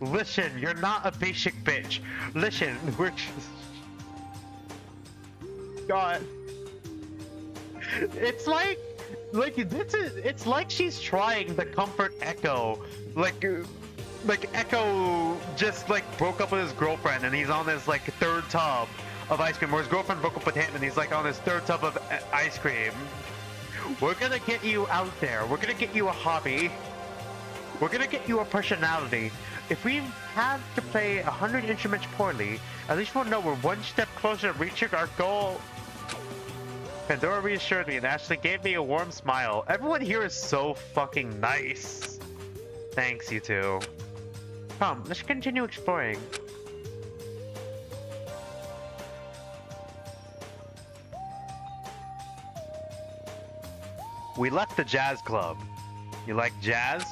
Listen, you're not a basic bitch. Listen, we're... God. It's like it's like she's trying to comfort Echo. Like Echo just like broke up with his girlfriend and he's on his like third tub of ice cream, or his girlfriend broke up with him and he's like on his third tub of ice cream. We're gonna get you out there. We're gonna get you a hobby. We're gonna get you a personality. If we have to play 100 instruments poorly, at least we'll know we're one step closer to reaching our goal. Pandora reassured me and Ashley gave me a warm smile. Everyone here is so fucking nice. Thanks, you two. Come, let's continue exploring. We left the jazz club. You like jazz?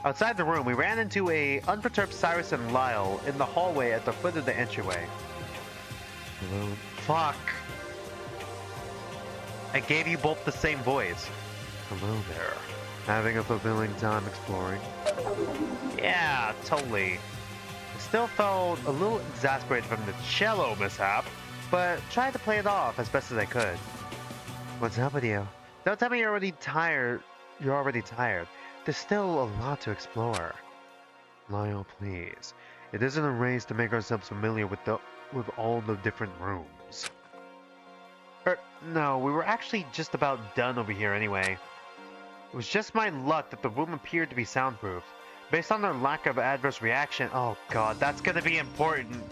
Outside the room, we ran into a unperturbed Cyrus and Lyle in the hallway at the foot of the entryway. Fuck. I gave you both the same voice. Hello there. Having a fulfilling time exploring? Yeah, totally. I still felt a little exasperated from the cello mishap, but tried to play it off as best as I could. What's up with you? Don't tell me you're already tired. You're already tired. There's still a lot to explore. Lyle, please. It isn't a race to make ourselves familiar with all the different rooms. No, we were actually just about done over here anyway. It was just my luck that the room appeared to be soundproof. Based on their lack of adverse reaction, oh god, that's gonna be important.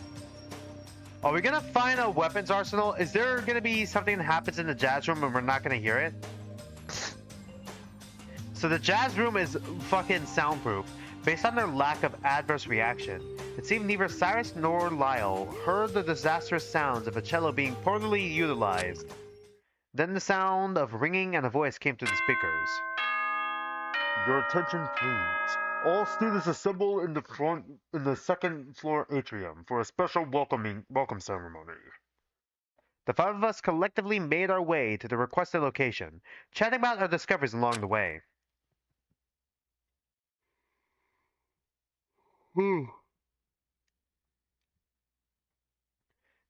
Are we gonna find a weapons arsenal? Is there gonna be something that happens in the jazz room and we're not gonna hear it? So the jazz room is fucking soundproof. Based on their lack of adverse reaction, it seemed neither Cyrus nor Lyle heard the disastrous sounds of a cello being poorly utilized. Then the sound of ringing and a voice came through the speakers. Your attention, please. All students assemble in the second floor atrium for a special welcome ceremony. The five of us collectively made our way to the requested location, chatting about our discoveries along the way.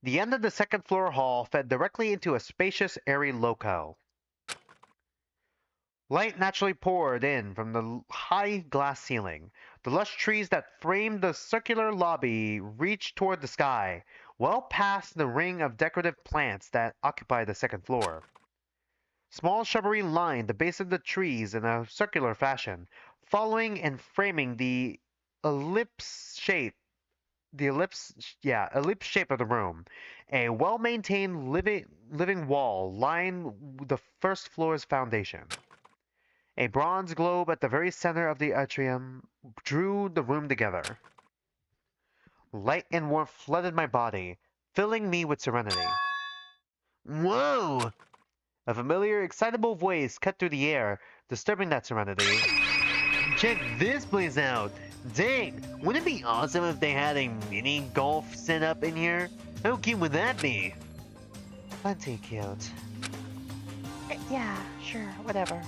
The end of the second floor hall fed directly into a spacious, airy locale. Light naturally poured in from the high glass ceiling. The lush trees that framed the circular lobby reached toward the sky, well past the ring of decorative plants that occupied the second floor. Small shrubbery lined the base of the trees in a circular fashion, following and framing the ellipse shape of the room. A well-maintained living wall lined the first floor's foundation. A bronze globe at the very center of the atrium drew the room together. Light and warmth flooded my body, filling me with serenity. Whoa! A familiar, excitable voice cut through the air, disturbing that serenity. Check this place out! Dang! Wouldn't it be awesome if they had a mini golf set up in here? How cute would that be? Plenty cute. Yeah, sure, whatever.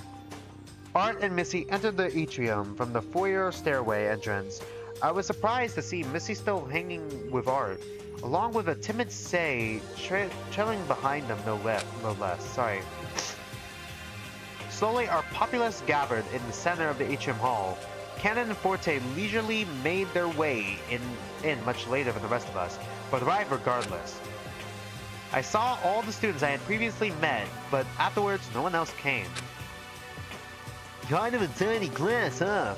Art and Missy entered the atrium from the foyer stairway entrance. I was surprised to see Missy still hanging with Art, along with a timid Sei trailing behind them no less. Sorry. Slowly, our populace gathered in the center of the atrium hall. Canon and Forte leisurely made their way in much later than the rest of us, but arrived regardless. I saw all the students I had previously met, but afterwards no one else came. Kind of a tiny class, huh?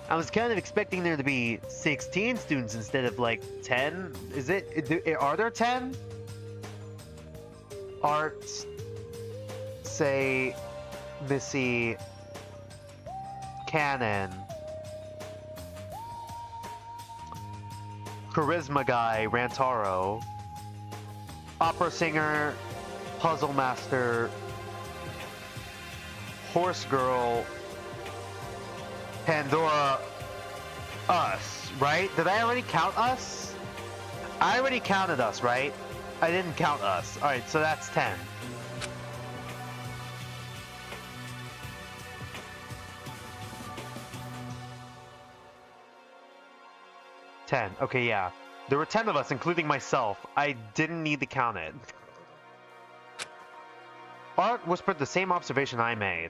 I was kind of expecting there to be 16 students instead of like 10. Are there 10? Art, Sei, Missy, Canon, Charisma Guy, Rantaro, Opera Singer, Puzzle Master, Horse Girl, Pandora, us, right? Did I already count us? I already counted us, right? I didn't count us. Alright, so that's 10. Okay, yeah. There were 10 of us, including myself. I didn't need to count it. Art whispered the same observation I made.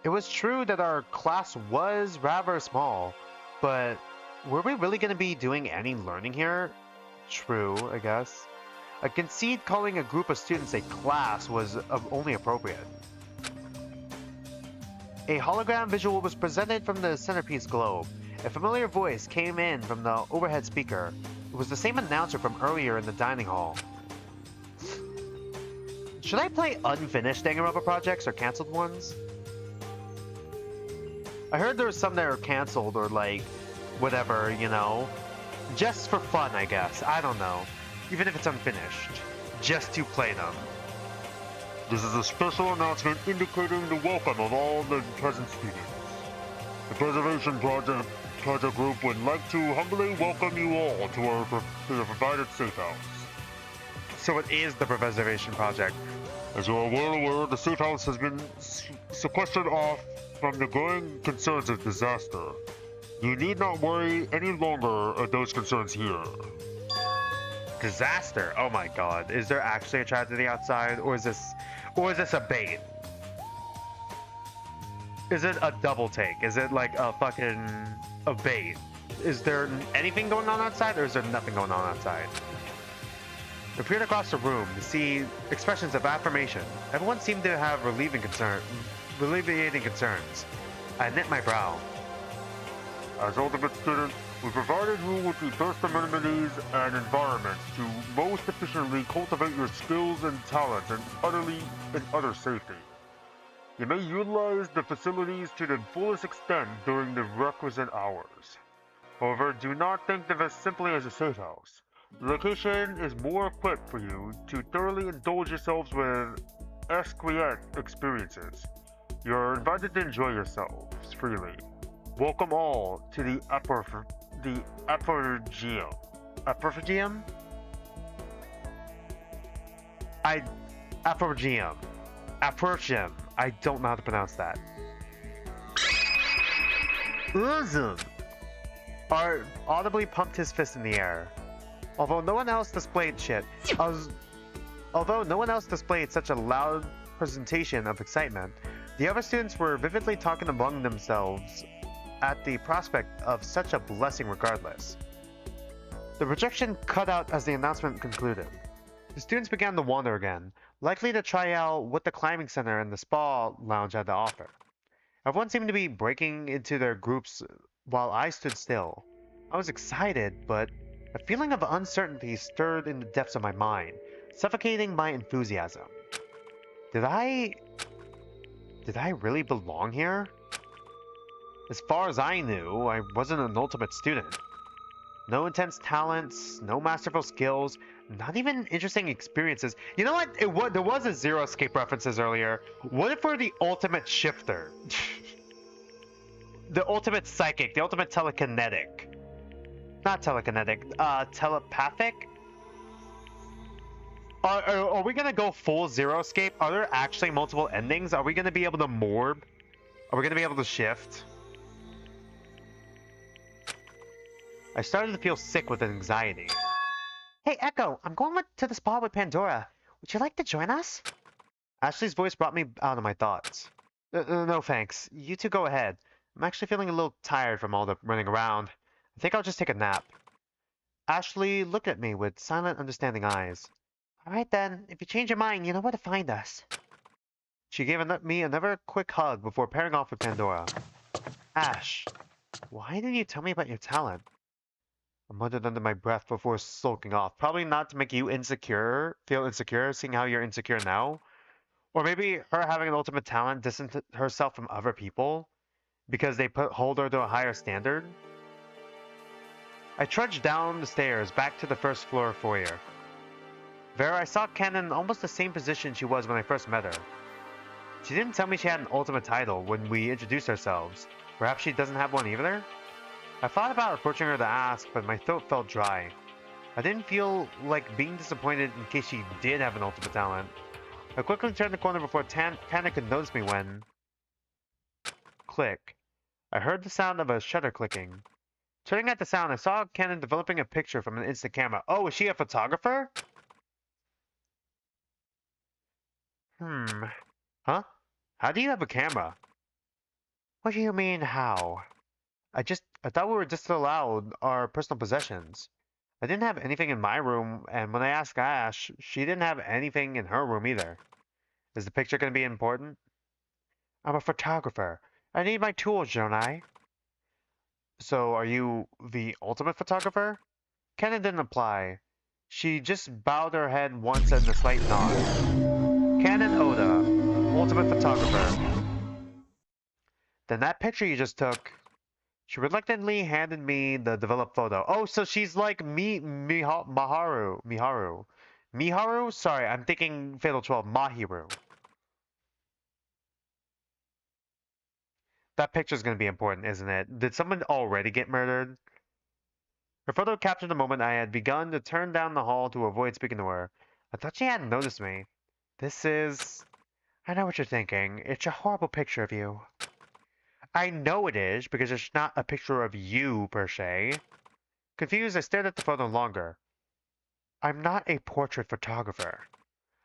It was true that our class was rather small, but were we really going to be doing any learning here? True, I guess. I concede calling a group of students a class was only appropriate. A hologram visual was presented from the centerpiece globe. A familiar voice came in from the overhead speaker. It was the same announcer from earlier in the dining hall. Should I play unfinished Danganronpa projects or cancelled ones? I heard there were some that are cancelled or like, whatever, you know. Just for fun, I guess. I don't know. Even if it's unfinished. Just to play them. This is a special announcement indicating the welcome of all the present students. The Preservation Project Group would like to humbly welcome you all to the provided safe house. So it is the Preservation Project. As you are well aware, the safe house has been sequestered off from the growing concerns of disaster. You need not worry any longer of those concerns here. Disaster? Oh my god. Is there actually a tragedy outside, or is this a bait? Is it a double take? Is it like a bait? Is there anything going on outside, or is there nothing going on outside? I peered across the room to see expressions of affirmation. Everyone seemed to have alleviating concerns. I knit my brow. As ultimate student, we provided you with the best amenities and environments to most efficiently cultivate your skills and talents and utter safety. You may utilize the facilities to the fullest extent during the requisite hours. However, do not think of it simply as a safe house. The location is more equipped for you to thoroughly indulge yourselves with exquisite experiences. You're invited to enjoy yourselves freely. Welcome all to the Apogeo. Apophagium? Apogem. Apogem. I don't know how to pronounce that. Awesome! Art audibly pumped his fist in the air. Although no one else displayed such a loud presentation of excitement, the other students were vividly talking among themselves at the prospect of such a blessing regardless. The projection cut out as the announcement concluded. The students began to wander again, likely to try out what the climbing center and the spa lounge had to offer. Everyone seemed to be breaking into their groups while I stood still. I was excited, but a feeling of uncertainty stirred in the depths of my mind, suffocating my enthusiasm. Did I really belong here? As far as I knew, I wasn't an ultimate student. No intense talents, no masterful skills, not even interesting experiences. You know what? There was a Zero Escape references earlier. What if we're the ultimate shifter? The ultimate psychic, the ultimate telekinetic. Not telekinetic, telepathic? Are we gonna go full Zero Escape? Are there actually multiple endings? Are we gonna be able to morb? Are we gonna be able to shift? I started to feel sick with anxiety. Hey, Echo, I'm going to the spa with Pandora. Would you like to join us? Ashley's voice brought me out of my thoughts. No thanks. You two go ahead. I'm actually feeling a little tired from all the running around. I think I'll just take a nap. Ashley looked at me with silent, understanding eyes. All right then, if you change your mind, you know where to find us. She gave me another quick hug before pairing off with Pandora. Ash, why didn't you tell me about your talent? I muttered under my breath before sulking off. Probably not to make you feel insecure, seeing how you're insecure now. Or maybe her having an ultimate talent distanced herself from other people because they hold her to a higher standard. I trudged down the stairs back to the first floor foyer. There I saw Ken in almost the same position she was when I first met her. She didn't tell me she had an ultimate title when we introduced ourselves. Perhaps she doesn't have one either? I thought about approaching her to ask, but my throat felt dry. I didn't feel like being disappointed in case she did have an ultimate talent. I quickly turned the corner before Tana could notice me when... Click. I heard the sound of a shutter clicking. Turning at the sound, I saw Canon developing a picture from an instant camera. Oh, is she a photographer? Huh? How do you have a camera? What do you mean, how? I thought we were disallowed our personal possessions. I didn't have anything in my room, and when I asked Ash, she didn't have anything in her room either. Is the picture going to be important? I'm a photographer. I need my tools, don't I? So, are you the ultimate photographer? Kenna didn't reply. She just bowed her head once in a slight nod. Canon Oda, ultimate photographer. Then that picture you just took... She reluctantly handed me the developed photo. Oh, so she's like Miharu. Miharu? Sorry, I'm thinking Fatal 12. Mahiru. That picture's gonna be important, isn't it? Did someone already get murdered? Her photo captured the moment I had begun to turn down the hall to avoid speaking to her. I thought she hadn't noticed me. This is... I know what you're thinking. It's a horrible picture of you. I know it is, because it's not a picture of you, per se. Confused, I stared at the photo longer. I'm not a portrait photographer.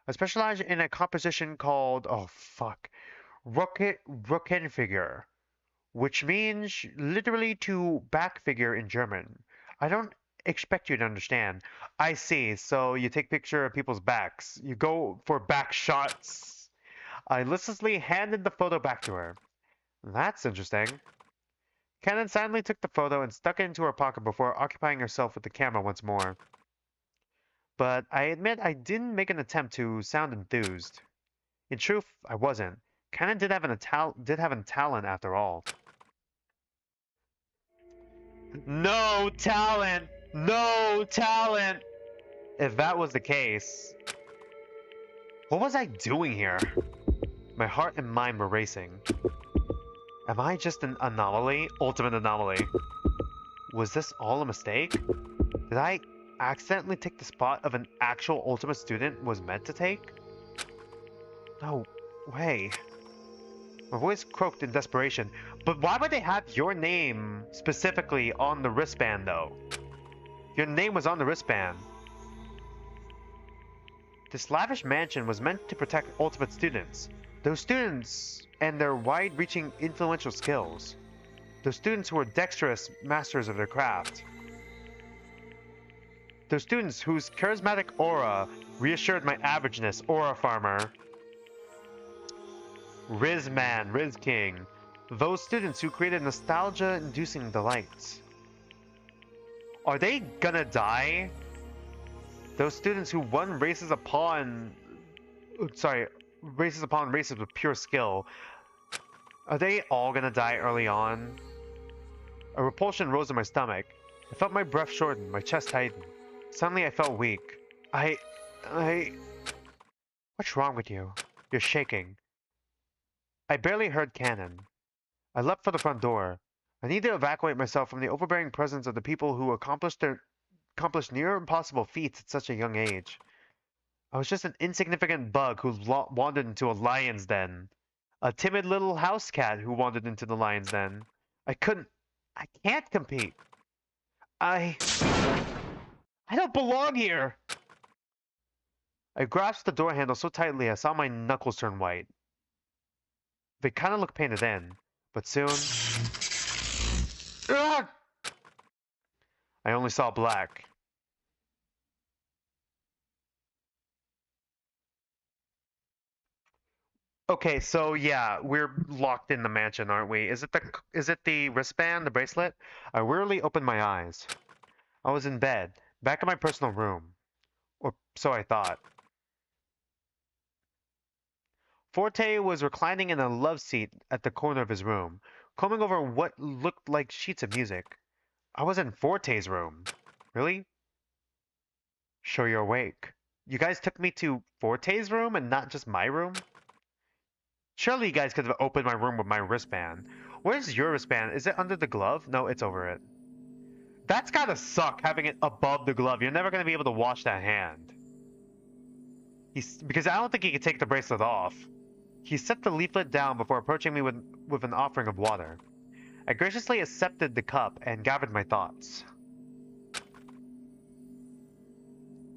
I specialize in a composition called... oh, fuck. Rückenfigure, which means literally to back figure in German. I don't expect you to understand. I see, so you take picture of people's backs. You go for back shots. I listlessly handed the photo back to her. That's interesting. Cannon silently took the photo and stuck it into her pocket before occupying herself with the camera once more. But I admit I didn't make an attempt to sound enthused. In truth, I wasn't. Cannon did have a talent after all. No talent! No talent! If that was the case, what was I doing here? My heart and mind were racing. Am I just an anomaly? Ultimate anomaly. Was this all a mistake? Did I accidentally take the spot of an actual ultimate student was meant to take? No way. My voice croaked in desperation. But why would they have your name specifically on the wristband, though? Your name was on the wristband. This lavish mansion was meant to protect ultimate students. Those students and their wide-reaching influential skills. Those students who were dexterous masters of their craft. Those students whose charismatic aura reassured my averageness, aura farmer. Riz Man, Riz King. Those students who created nostalgia-inducing delights. Are they gonna die? Those students who won races upon races with pure skill. Are they all gonna die early on? A repulsion rose in my stomach. I felt my breath shorten, my chest tighten. Suddenly I felt weak. What's wrong with you? You're shaking. I barely heard Cannon. I leapt for the front door. I need to evacuate myself from the overbearing presence of the people who accomplished near impossible feats at such a young age. I was just an insignificant bug who wandered into a lion's den. A timid little house cat who wandered into the lion's den. I can't compete. I don't belong here. I grasped the door handle so tightly I saw my knuckles turn white. They kind of looked painted in, but soon... Ugh! I only saw black. Okay, so yeah, we're locked in the mansion, aren't we? Is it the wristband, the bracelet? I wearily opened my eyes. I was in bed, back in my personal room. Or so I thought. Forte was reclining in a love seat at the corner of his room, combing over what looked like sheets of music. I was in Forte's room. Really? Sure you're awake. You guys took me to Forte's room and not just my room? Surely you guys could have opened my room with my wristband. Where's your wristband? Is it under the glove? No, it's over it. That's gotta suck, having it above the glove. You're never gonna be able to wash that hand. Because I don't think he could take the bracelet off. He set the leaflet down before approaching me with an offering of water. I graciously accepted the cup and gathered my thoughts.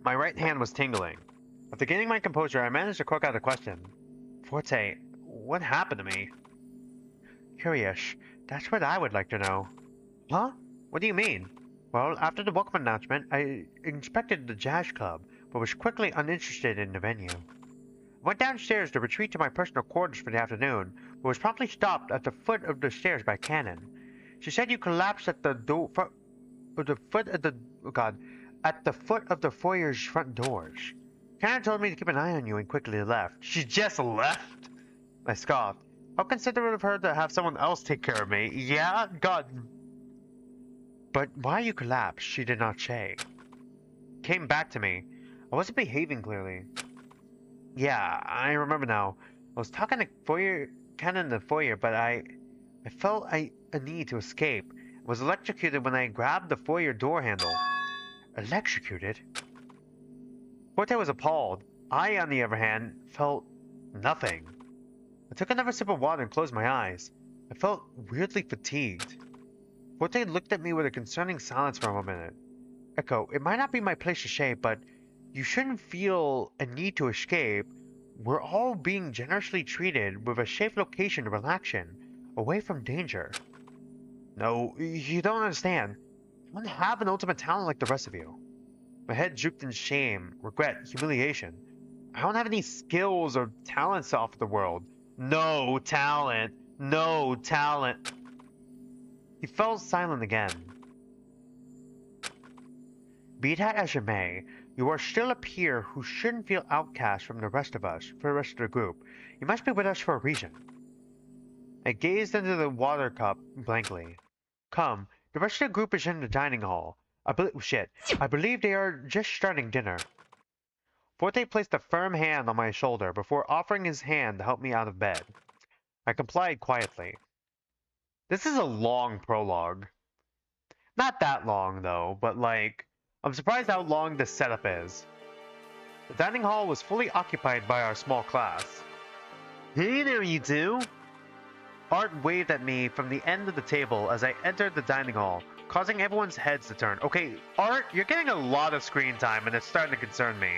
My right hand was tingling. After gaining my composure, I managed to croak out a question. Forte, what happened to me? Curious. That's what I would like to know. Huh? What do you mean? Well, after the welcome announcement, I inspected the jazz club, but was quickly uninterested in the venue. I went downstairs to retreat to my personal quarters for the afternoon, but was promptly stopped at the foot of the stairs by Cannon. She said you collapsed at the foot of the foyer's front doors. Cannon told me to keep an eye on you and quickly left. She just left? I scoffed. How considerate of her to have someone else take care of me. Yeah, God. But why you collapsed, she did not say. Came back to me. I wasn't behaving clearly. Yeah, I remember now. I was talking to Cannon in the foyer, but I I felt a need to escape, and was electrocuted when I grabbed the foyer door handle. Electrocuted? Forte was appalled. I, on the other hand, felt nothing. I took another sip of water and closed my eyes. I felt weirdly fatigued. Forte looked at me with a concerning silence for a minute. Echo, it might not be my place to shave, but you shouldn't feel a need to escape. We're all being generously treated with a safe location to relax in, away from danger. No, you don't understand. I don't have an ultimate talent like the rest of you. My head drooped in shame, regret, humiliation. I don't have any skills or talents to offer the world. No talent. No talent. He fell silent again. Be that as you may, you are still a peer who shouldn't feel outcast from the rest of us, for the rest of the group. You must be with us for a reason. I gazed into the water cup blankly. Come, the rest of the group is in the dining hall. I believe they are just starting dinner. Forte placed a firm hand on my shoulder before offering his hand to help me out of bed. I complied quietly. This is a long prologue. Not that long, though, but like, I'm surprised how long this setup is. The dining hall was fully occupied by our small class. Hey there, you two! Art waved at me from the end of the table as I entered the dining hall, causing everyone's heads to turn. Okay, Art, you're getting a lot of screen time and it's starting to concern me.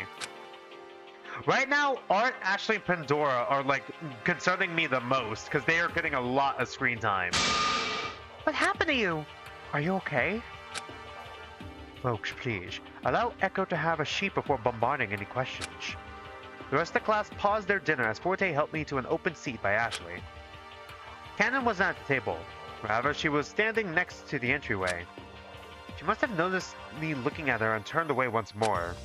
Right now, Art, Ashley, and Pandora are like concerning me the most because they are getting a lot of screen time. What happened to you? Are you okay? Folks, please, allow Echo to have a seat before bombarding any questions. The rest of the class paused their dinner as Forte helped me to an open seat by Ashley. Cannon wasn't at the table. Rather, she was standing next to the entryway. She must have noticed me looking at her and turned away once more.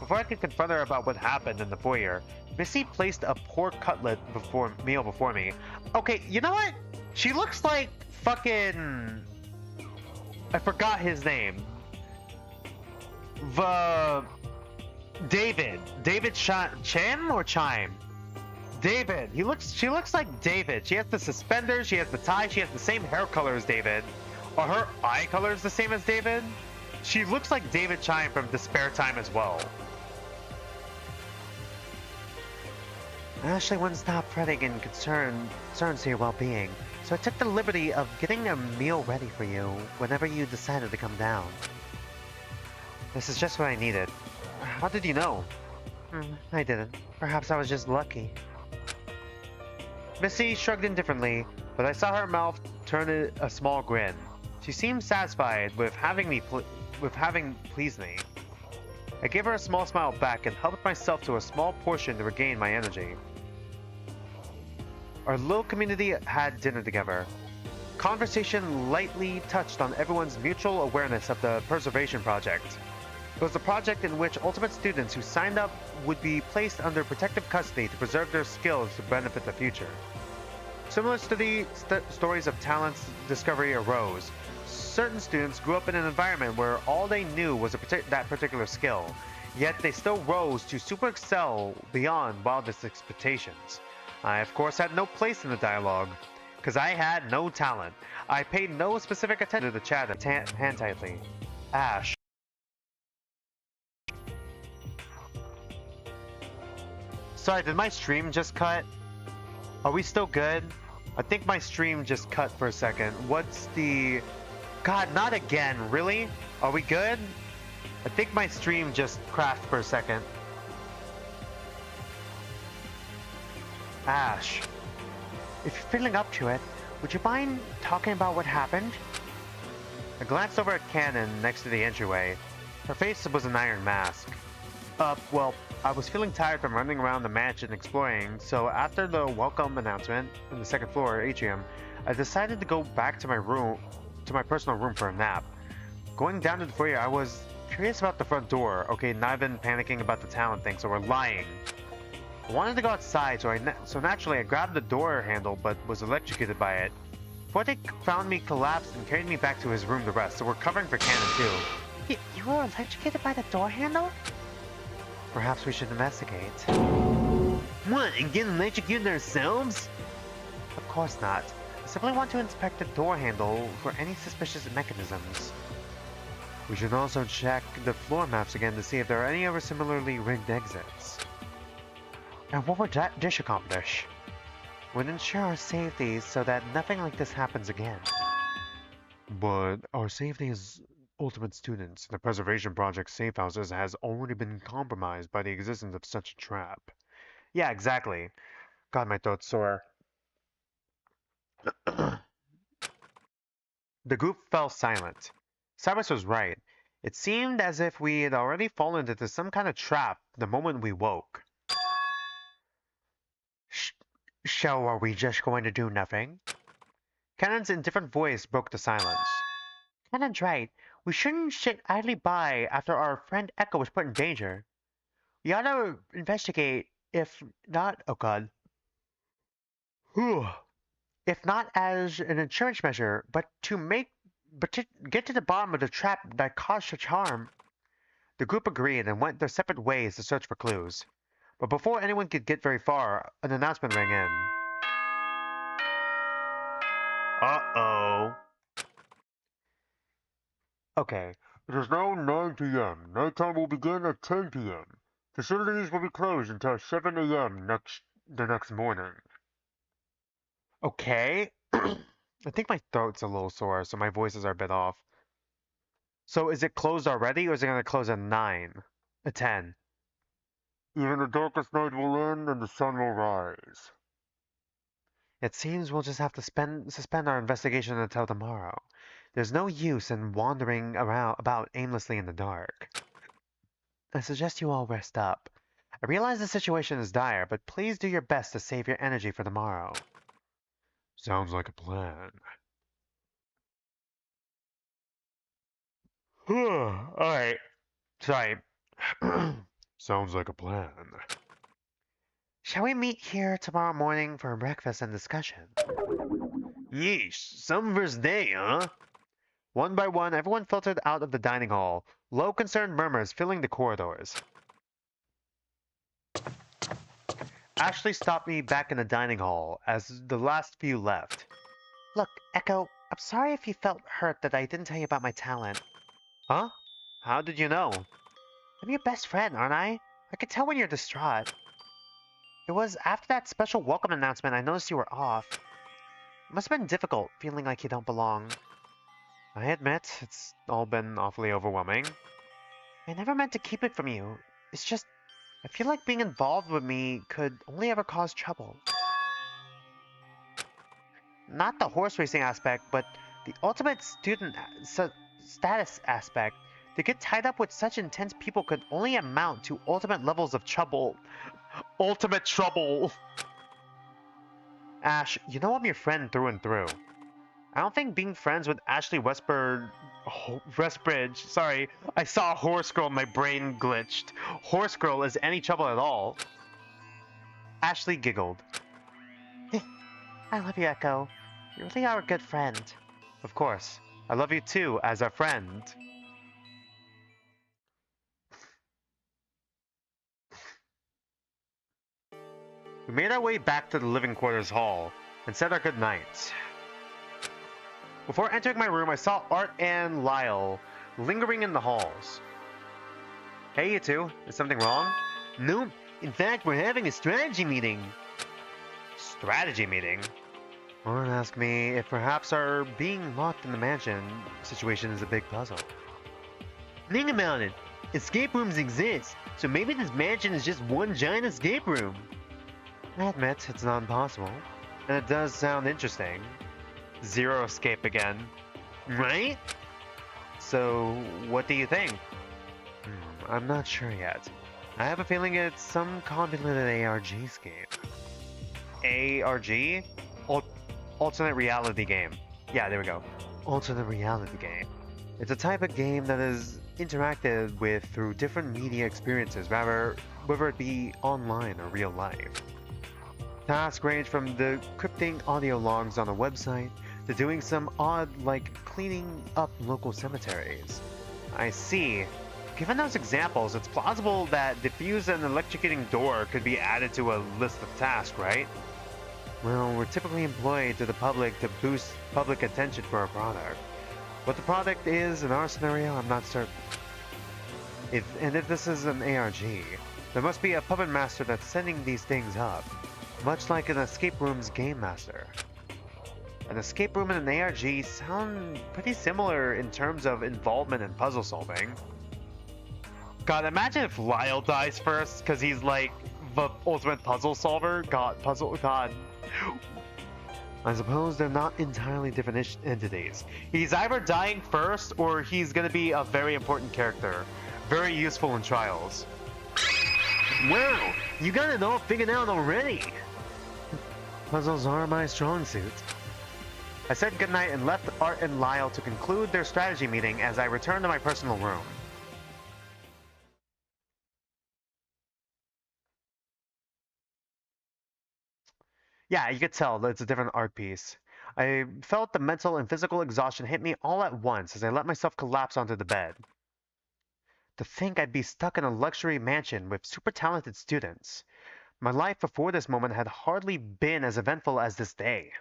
Before I could confront her about what happened in the foyer, Missy placed a pork cutlet meal before me. Okay, you know what? She looks like fucking... I forgot his name. David Chen or Chime? David. She looks like David. She has the suspenders, she has the tie, she has the same hair color as David. Are her eye colors the same as David? She looks like David Chime from Despair Time as well. Ashley wouldn't stop fretting and concerns to your well-being, so I took the liberty of getting a meal ready for you whenever you decided to come down. This is just what I needed. How did you know? I didn't. Perhaps I was just lucky. Missy shrugged indifferently, but I saw her mouth turn a small grin. She seemed satisfied with having pleased me. I gave her a small smile back and helped myself to a small portion to regain my energy. Our little community had dinner together. Conversation lightly touched on everyone's mutual awareness of the Preservation Project. It was a project in which ultimate students who signed up would be placed under protective custody to preserve their skills to benefit the future. Similar stories of talents discovery arose. Certain students grew up in an environment where all they knew was that particular skill, yet they still rose to super excel beyond wildest expectations. I, of course, had no place in the dialogue, because I had no talent. I paid no specific attention to the chat hand tightly. Ash. Sorry, did my stream just cut? Are we still good? I think my stream just cut for a second. What's the... God, not again, really? Are we good? I think my stream just crashed for a second. Ash, if you're feeling up to it, would you mind talking about what happened? I glanced over at Cannon next to the entryway. Her face was an iron mask. Well, I was feeling tired from running around the mansion exploring, so after the welcome announcement in the second floor atrium, I decided to go back to my personal room for a nap. Going down to the foyer, I was curious about the front door. Okay, not even panicking about the talent thing, so we're lying. I wanted to go outside, so naturally I grabbed the door handle, but was electrocuted by it. Forte found me collapsed and carried me back to his room to rest, so we're covering for Cannon too. You were electrocuted by the door handle? Perhaps we should investigate. What, and get electrocuted ourselves? Of course not. A simply want to inspect the door handle for any suspicious mechanisms. We should also check the floor maps again to see if there are any other similarly rigged exits. And what would that dish accomplish? Would ensure our safety so that nothing like this happens again. But our safety as ultimate students, the Preservation Project safe houses has already been compromised by the existence of such a trap. Yeah, exactly. God, my throat's sore. The group fell silent. Cyrus was right. It seemed as if we had already fallen into some kind of trap the moment we woke. So are we just going to do nothing? Cannon's indifferent voice broke the silence. Cannon's right. We shouldn't sit idly by after our friend Echo was put in danger. We ought to investigate, if not, oh god, if not as an insurance measure, but to get to the bottom of the trap that caused such harm. The group agreed and went their separate ways to search for clues. But before anyone could get very far, an announcement rang in. Uh-oh. Okay, it is now 9 p.m. Nighttime will begin at 10 p.m. Facilities will be closed until 7 a.m. the next morning. Okay. I think my throat's a little sore, so my voices are a bit off. So is it closed already, or is it going to close at 9? At 10? Even the darkest night will end and the sun will rise. It seems we'll just have to suspend our investigation until tomorrow. There's no use in wandering about aimlessly in the dark. I suggest you all rest up. I realize the situation is dire, but please do your best to save your energy for tomorrow. Sounds like a plan. Alright. Sorry. Sounds like a plan. Shall we meet here tomorrow morning for breakfast and discussion? Yeesh, some first day, huh? One by one, everyone filtered out of the dining hall, low concerned murmurs filling the corridors. Ashley stopped me back in the dining hall as the last few left. Look, Echo, I'm sorry if you felt hurt that I didn't tell you about my talent. Huh? How did you know? I'm your best friend, aren't I? I could tell when you're distraught. It was after that special welcome announcement I noticed you were off. It must have been difficult, feeling like you don't belong. I admit, it's all been awfully overwhelming. I never meant to keep it from you. It's just, I feel like being involved with me could only ever cause trouble. Not the horse racing aspect, but the ultimate student status aspect. To get tied up with such intense people could only amount to ultimate levels of trouble. Ultimate trouble! Ash, you know I'm your friend through and through. I don't think being friends with Ashley Westbridge, sorry, I saw Horse Girl and my brain glitched. Horse Girl is any trouble at all. Ashley giggled. I love you, Echo. You really are a good friend. Of course. I love you too, as a friend. We made our way back to the living quarters hall and said our goodnights. Before entering my room, I saw Art and Lyle lingering in the halls. Hey, you two. Is something wrong? No. In fact, we're having a strategy meeting. Strategy meeting? Art asked me if perhaps our being locked in the mansion situation is a big puzzle. Think about it. Escape rooms exist, so maybe this mansion is just one giant escape room. I admit it's not impossible, and it does sound interesting. Zero escape again. Right? So, what do you think? I'm not sure yet. I have a feeling it's some convoluted ARG scheme. ARG? Alternate reality game. Yeah, there we go. Alternate reality game. It's a type of game that is interacted with through different media experiences, whether it be online or real life. Tasks range from decrypting audio logs on a website to doing some odd, like cleaning up local cemeteries. I see. Given those examples, it's plausible that defuse an electrocuting door could be added to a list of tasks, right? Well, we're typically employed to the public to boost public attention for our product. What the product is in our scenario, I'm not certain. If this is an ARG, there must be a puppet master that's setting these things up, much like an escape room's game master. An escape room and an ARG sound pretty similar in terms of involvement in puzzle solving. God, imagine if Lyle dies first, because he's like the ultimate puzzle solver. God. I suppose they're not entirely different entities. He's either dying first, or he's gonna be a very important character. Very useful in trials. Wow, you got it all figured out already. Puzzles are my strong suit. I said goodnight and left Art and Lyle to conclude their strategy meeting as I returned to my personal room. Yeah, you could tell that it's a different art piece. I felt the mental and physical exhaustion hit me all at once as I let myself collapse onto the bed. To think I'd be stuck in a luxury mansion with super talented students. My life before this moment had hardly been as eventful as this day.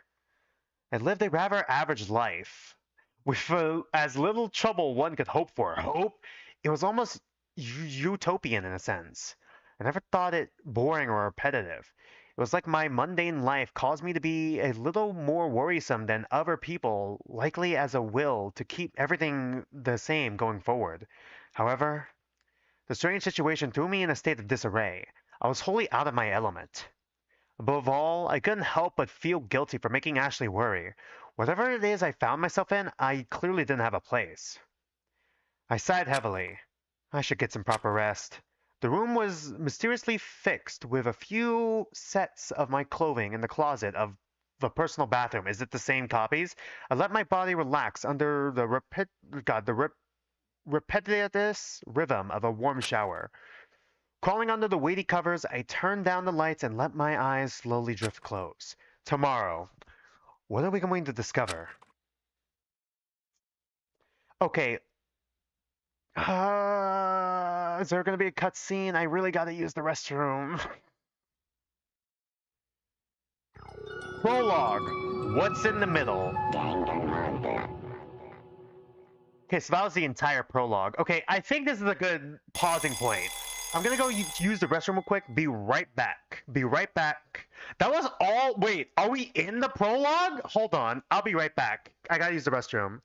I lived a rather average life, with as little trouble one could hope for. Hope? It was almost utopian in a sense. I never thought it boring or repetitive. It was like my mundane life caused me to be a little more worrisome than other people, likely as a will to keep everything the same going forward. However, the strange situation threw me in a state of disarray. I was wholly out of my element. Above all, I couldn't help but feel guilty for making Ashley worry. Whatever it is I found myself in, I clearly didn't have a place. I sighed heavily. I should get some proper rest. The room was mysteriously fixed with a few sets of my clothing in the closet of the personal bathroom. Is it the same copies? I let my body relax under the repetitious rhythm of a warm shower. Crawling under the weighty covers, I turned down the lights and let my eyes slowly drift close. Tomorrow, what are we going to discover? Okay, is there going to be a cutscene? I really got to use the restroom. Prologue. What's in the middle? Okay, so that was the entire prologue. Okay, I think this is a good pausing point. I'm gonna go use the restroom real quick. Be right back. Be right back. That was all. Wait, are we in the prologue? Hold on. I'll be right back. I gotta use the restroom.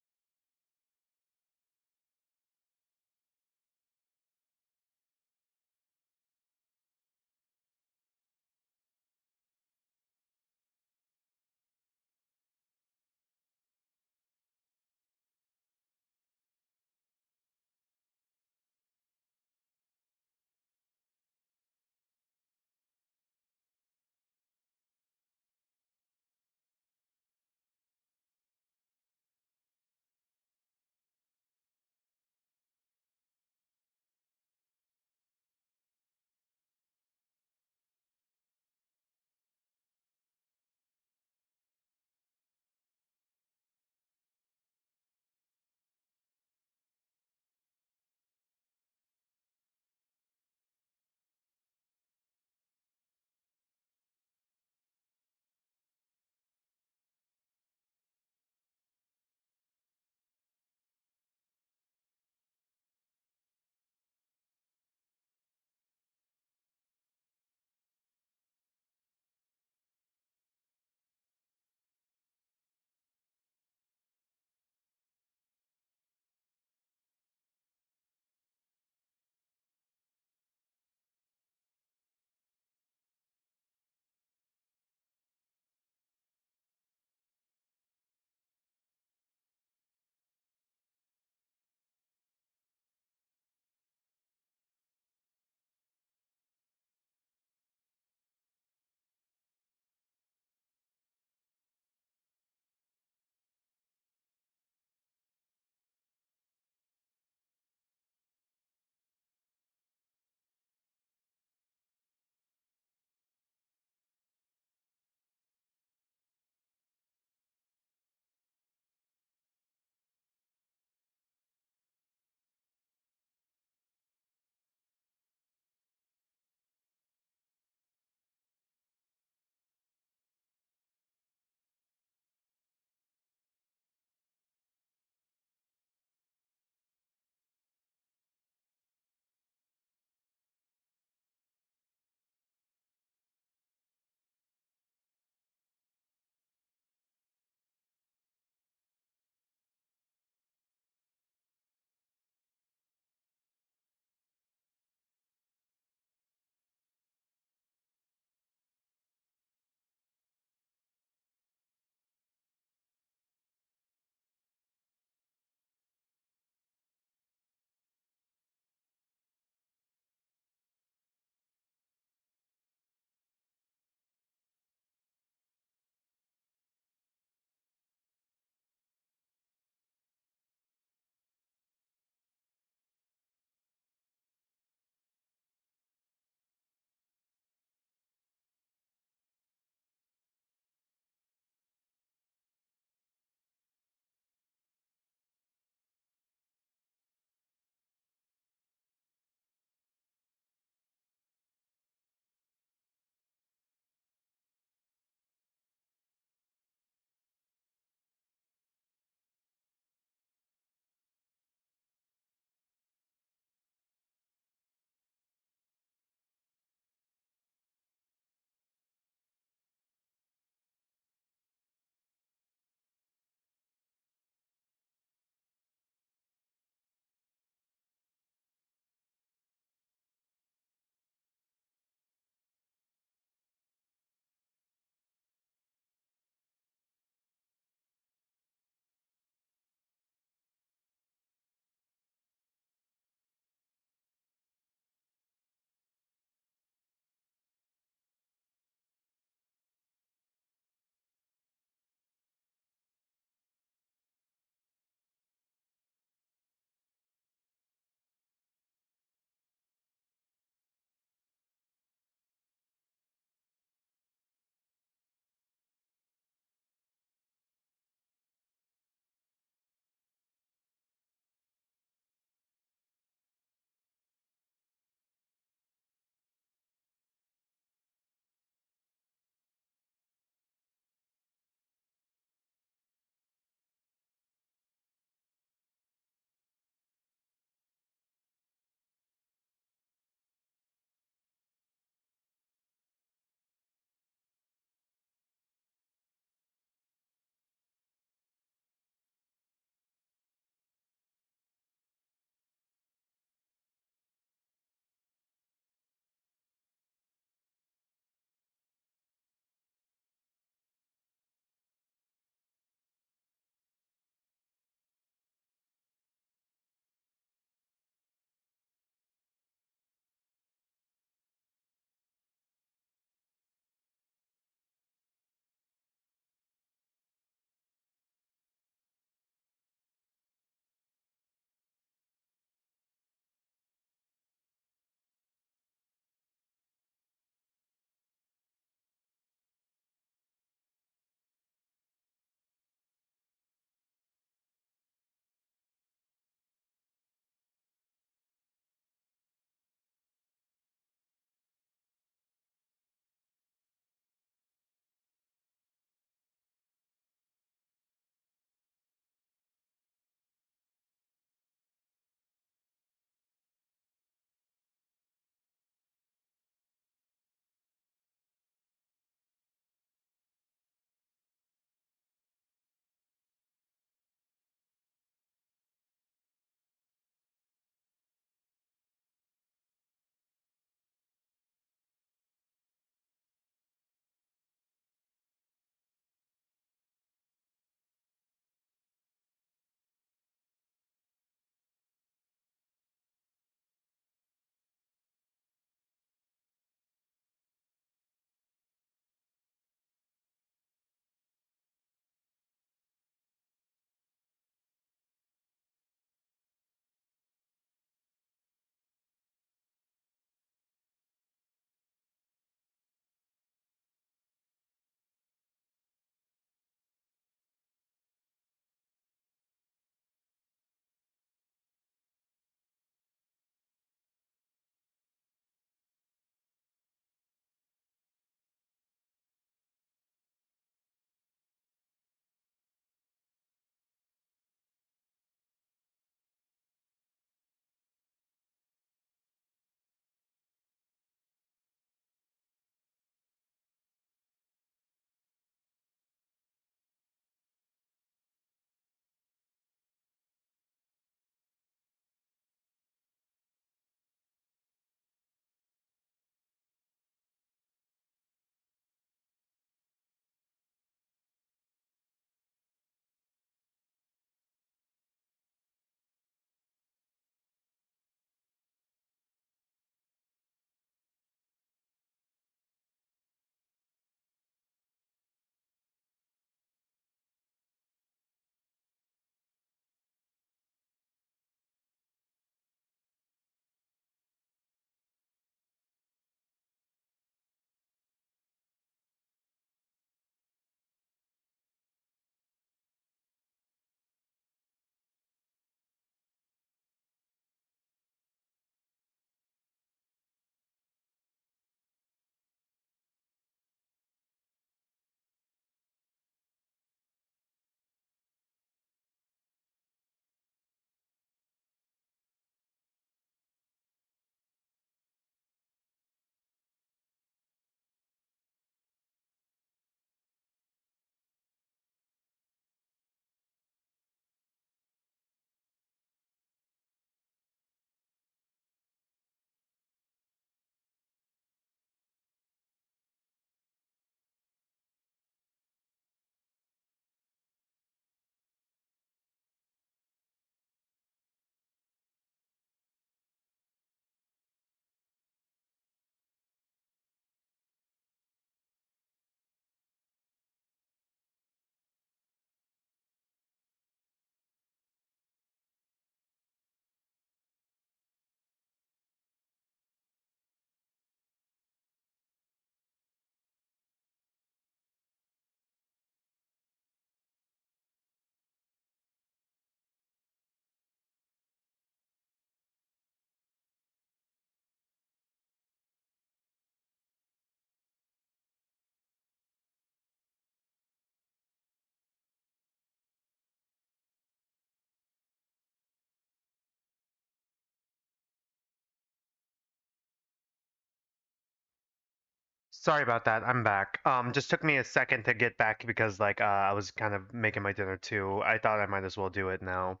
Sorry about that. I'm back. Just took me a second to get back because I was kind of making my dinner too. I thought I might as well do it now.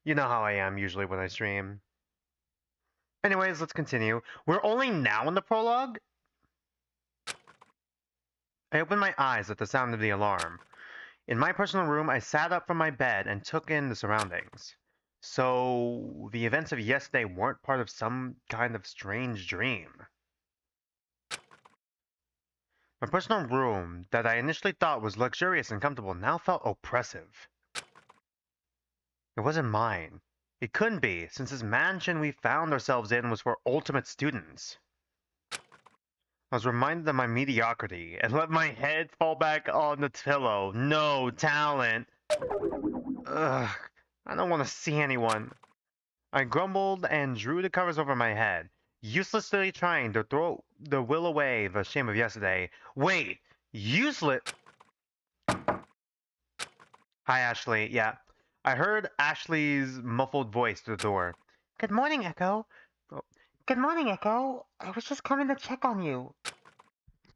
You know how I am usually when I stream. Anyways, let's continue. We're only now in the prologue. I opened my eyes at the sound of the alarm. In my personal room, I sat up from my bed and took in the surroundings. So, the events of yesterday weren't part of some kind of strange dream. My personal room, that I initially thought was luxurious and comfortable, now felt oppressive. It wasn't mine. It couldn't be, since this mansion we found ourselves in was for ultimate students. I was reminded of my mediocrity and let my head fall back on the pillow. No talent. Ugh, I don't want to see anyone. I grumbled and drew the covers over my head, uselessly trying to throw the will away the shame of yesterday. Wait, useless? Hi, Ashley. Yeah, I heard Ashley's muffled voice through the door. Good morning, Echo. Oh, Good morning, Echo. I was just coming to check on you.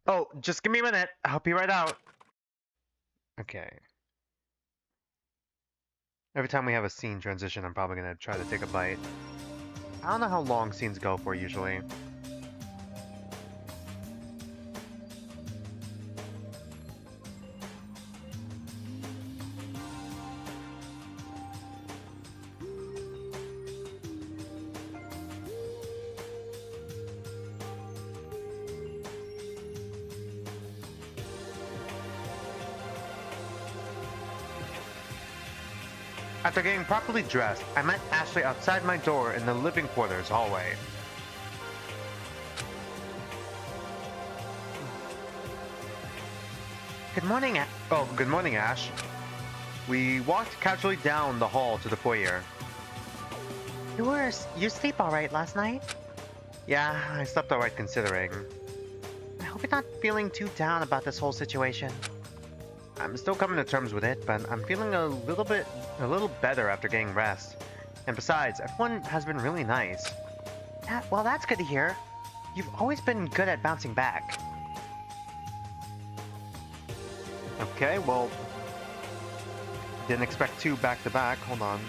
oh, just give me a minute. I'll be right out. Okay. Every time we have a scene transition, I'm probably gonna try to take a bite. I don't know how long scenes go for usually. After getting properly dressed, I met Ashley outside my door in the living quarters hallway. Good morning, Oh, good morning, Ash. We walked casually down the hall to the foyer. You sleep all right last night? Yeah, I slept alright considering. I hope you're not feeling too down about this whole situation. I'm still coming to terms with it, but I'm feeling a little better after getting rest. And besides, everyone has been really nice. Well, that's good to hear. You've always been good at bouncing back. Okay, well, didn't expect two back to back. Hold on.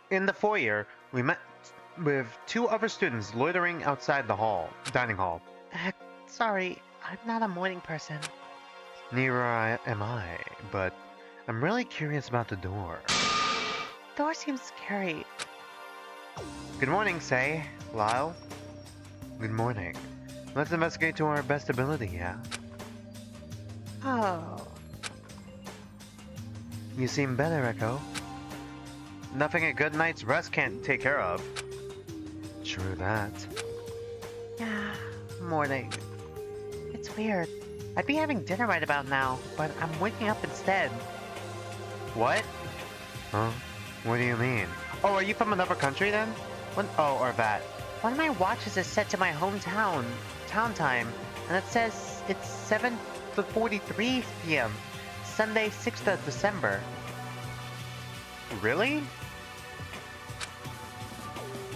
In the foyer, we met with two other students loitering outside the dining hall. Sorry, I'm not a morning person. Neither am I, but I'm really curious about the door. Door seems scary. Good morning, Say. Lyle. Good morning. Let's investigate to our best ability, yeah? Oh. You seem better, Echo. Nothing a good night's rest can't take care of. True that. Yeah, morning. It's weird. I'd be having dinner right about now, but I'm waking up instead. What? Huh? What do you mean? Oh, are you from another country then? Oh, or that. One of my watches is set to my hometown, town time, and it says it's 7:43 p.m., Sunday, 6th of December. Really?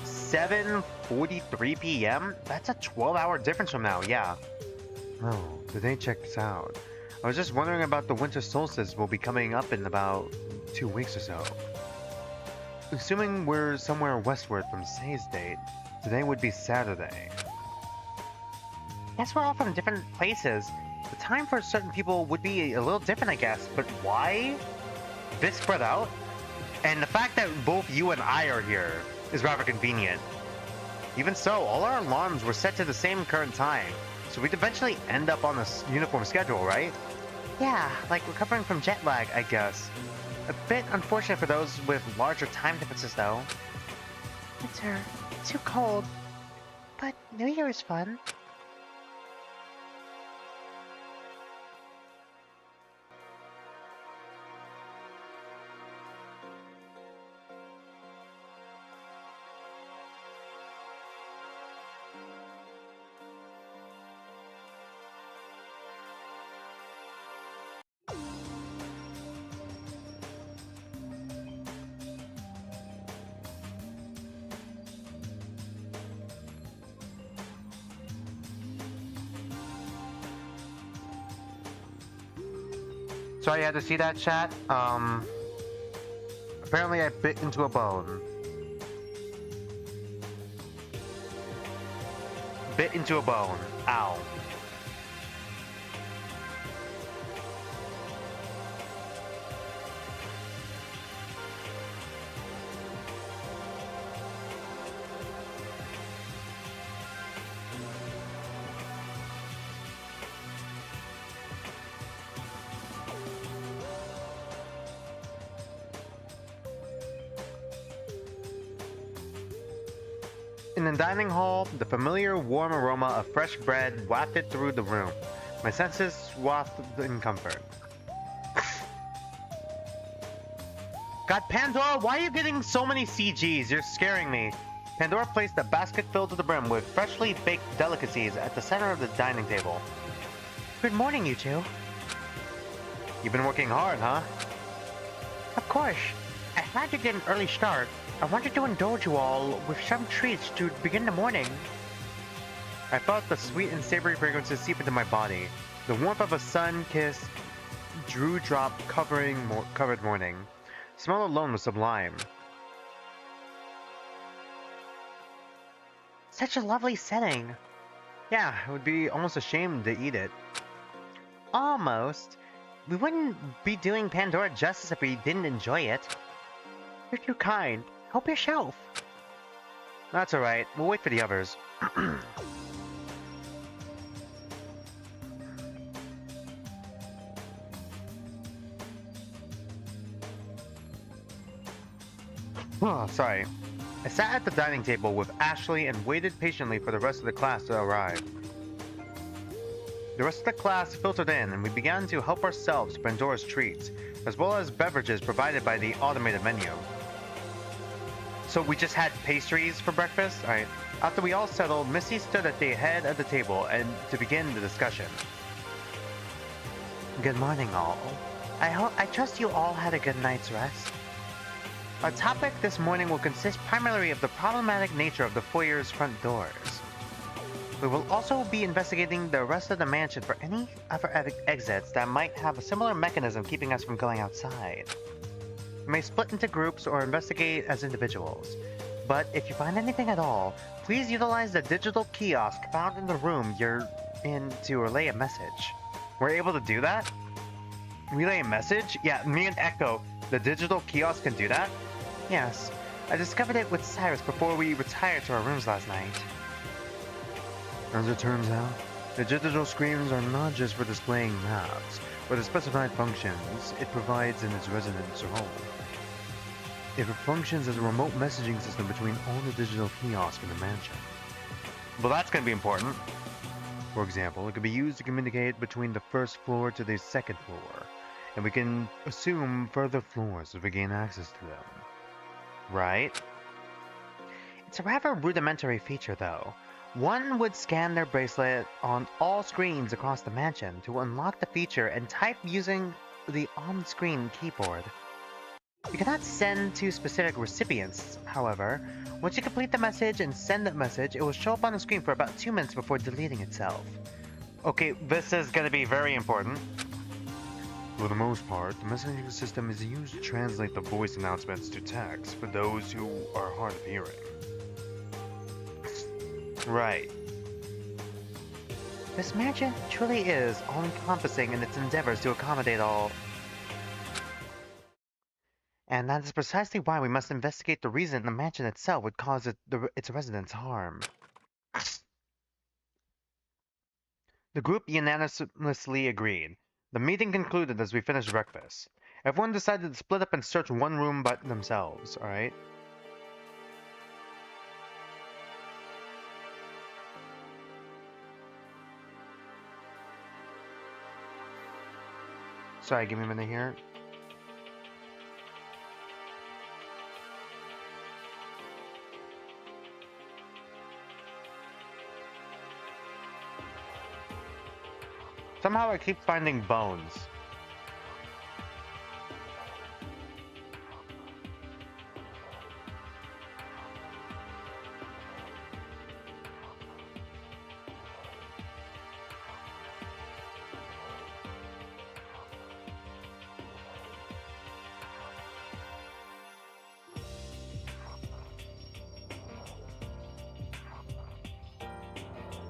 7:43 p.m.? That's a 12-hour difference from now, yeah. Oh, the day checks out. I was just wondering about the winter solstice will be coming up in about 2 weeks or so. Assuming we're somewhere westward from Say's date, today would be Saturday. Guess we're all from different places. The time for certain people would be a little different, I guess, but why? This spread out? And the fact that both you and I are here is rather convenient. Even so, all our alarms were set to the same current time, so we'd eventually end up on a uniform schedule, right? Yeah, like recovering from jet lag, I guess. A bit unfortunate for those with larger time differences, though. Winter, too cold. But New Year is fun. Sorry you had to see that, chat. Apparently I bit into a bone. Bit into a bone. Ow. In the dining hall, the familiar warm aroma of fresh bread wafted through the room. My senses swathed in comfort. God, Pandora, why are you getting so many CGs? You're scaring me. Pandora placed a basket filled to the brim with freshly baked delicacies at the center of the dining table. Good morning, you two. You've been working hard, huh? Of course. I had to get an early start. I wanted to indulge you all with some treats to begin the morning. I felt the sweet and savory fragrances seep into my body. The warmth of a sun-kissed, dew-drop covered morning. Smell alone was sublime. Such a lovely setting. Yeah, it would be almost a shame to eat it. Almost. We wouldn't be doing Pandora justice if we didn't enjoy it. You're too kind. Help yourself. That's alright, we'll wait for the others. Oh, sorry. I sat at the dining table with Ashley and waited patiently for the rest of the class to arrive. The rest of the class filtered in, and we began to help ourselves to Pandora's treats, as well as beverages provided by the automated menu. So we just had pastries for breakfast? Alright. After we all settled, Missy stood at the head of the table and to begin the discussion. Good morning, all. I trust you all had a good night's rest. Our topic this morning will consist primarily of the problematic nature of the foyer's front doors. We will also be investigating the rest of the mansion for any other exits that might have a similar mechanism keeping us from going outside. We may split into groups or investigate as individuals, but if you find anything at all, please utilize the digital kiosk found in the room you're in to relay a message. We're able to do that? Relay a message? Yeah, me and Echo, the digital kiosk can do that? Yes, I discovered it with Cyrus before we retired to our rooms last night. As it turns out, the digital screens are not just for displaying maps, but the specified functions it provides in its residence or home. It functions as a remote messaging system between all the digital kiosks in the mansion. Well, that's going to be important. For example, it can be used to communicate between the first floor to the second floor, and we can assume further floors if we gain access to them. Right? It's a rather rudimentary feature, though. One would scan their bracelet on all screens across the mansion to unlock the feature and type using the on-screen keyboard. You cannot send to specific recipients, however. Once you complete the message and send that message, it will show up on the screen for about 2 minutes before deleting itself. Okay, this is going to be very important. For the most part, the messaging system is used to translate the voice announcements to text for those who are hard of hearing. Right. This mansion truly is all-encompassing in its endeavors to accommodate all. And that is precisely why we must investigate the reason the mansion itself would cause its residents harm. The group unanimously agreed. The meeting concluded as we finished breakfast. Everyone decided to split up and search one room by themselves, alright? Sorry, give me a minute here. Somehow I keep finding bones.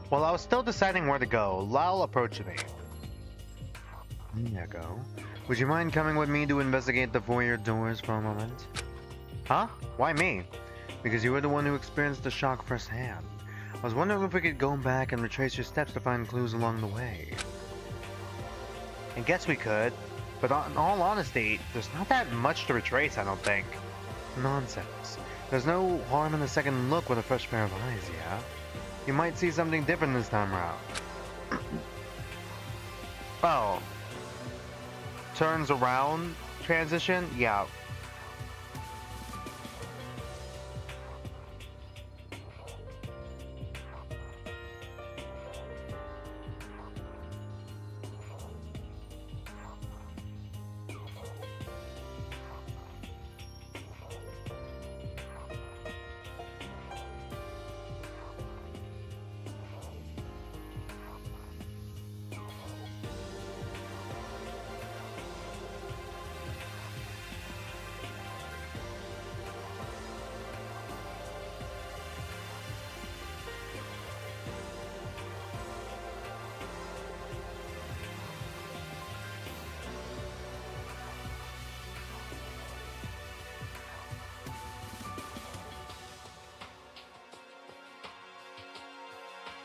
While I was still deciding where to go, Lyle approached me. Echo, would you mind coming with me to investigate the foyer doors for a moment? Huh? Why me? Because you were the one who experienced the shock firsthand. I was wondering if we could go back and retrace your steps to find clues along the way. I guess we could, but in all honesty, there's not that much to retrace, I don't think. Nonsense. There's no harm in a second look with a fresh pair of eyes, yeah? You might see something different this time around. Oh. Turns around transition? Yeah.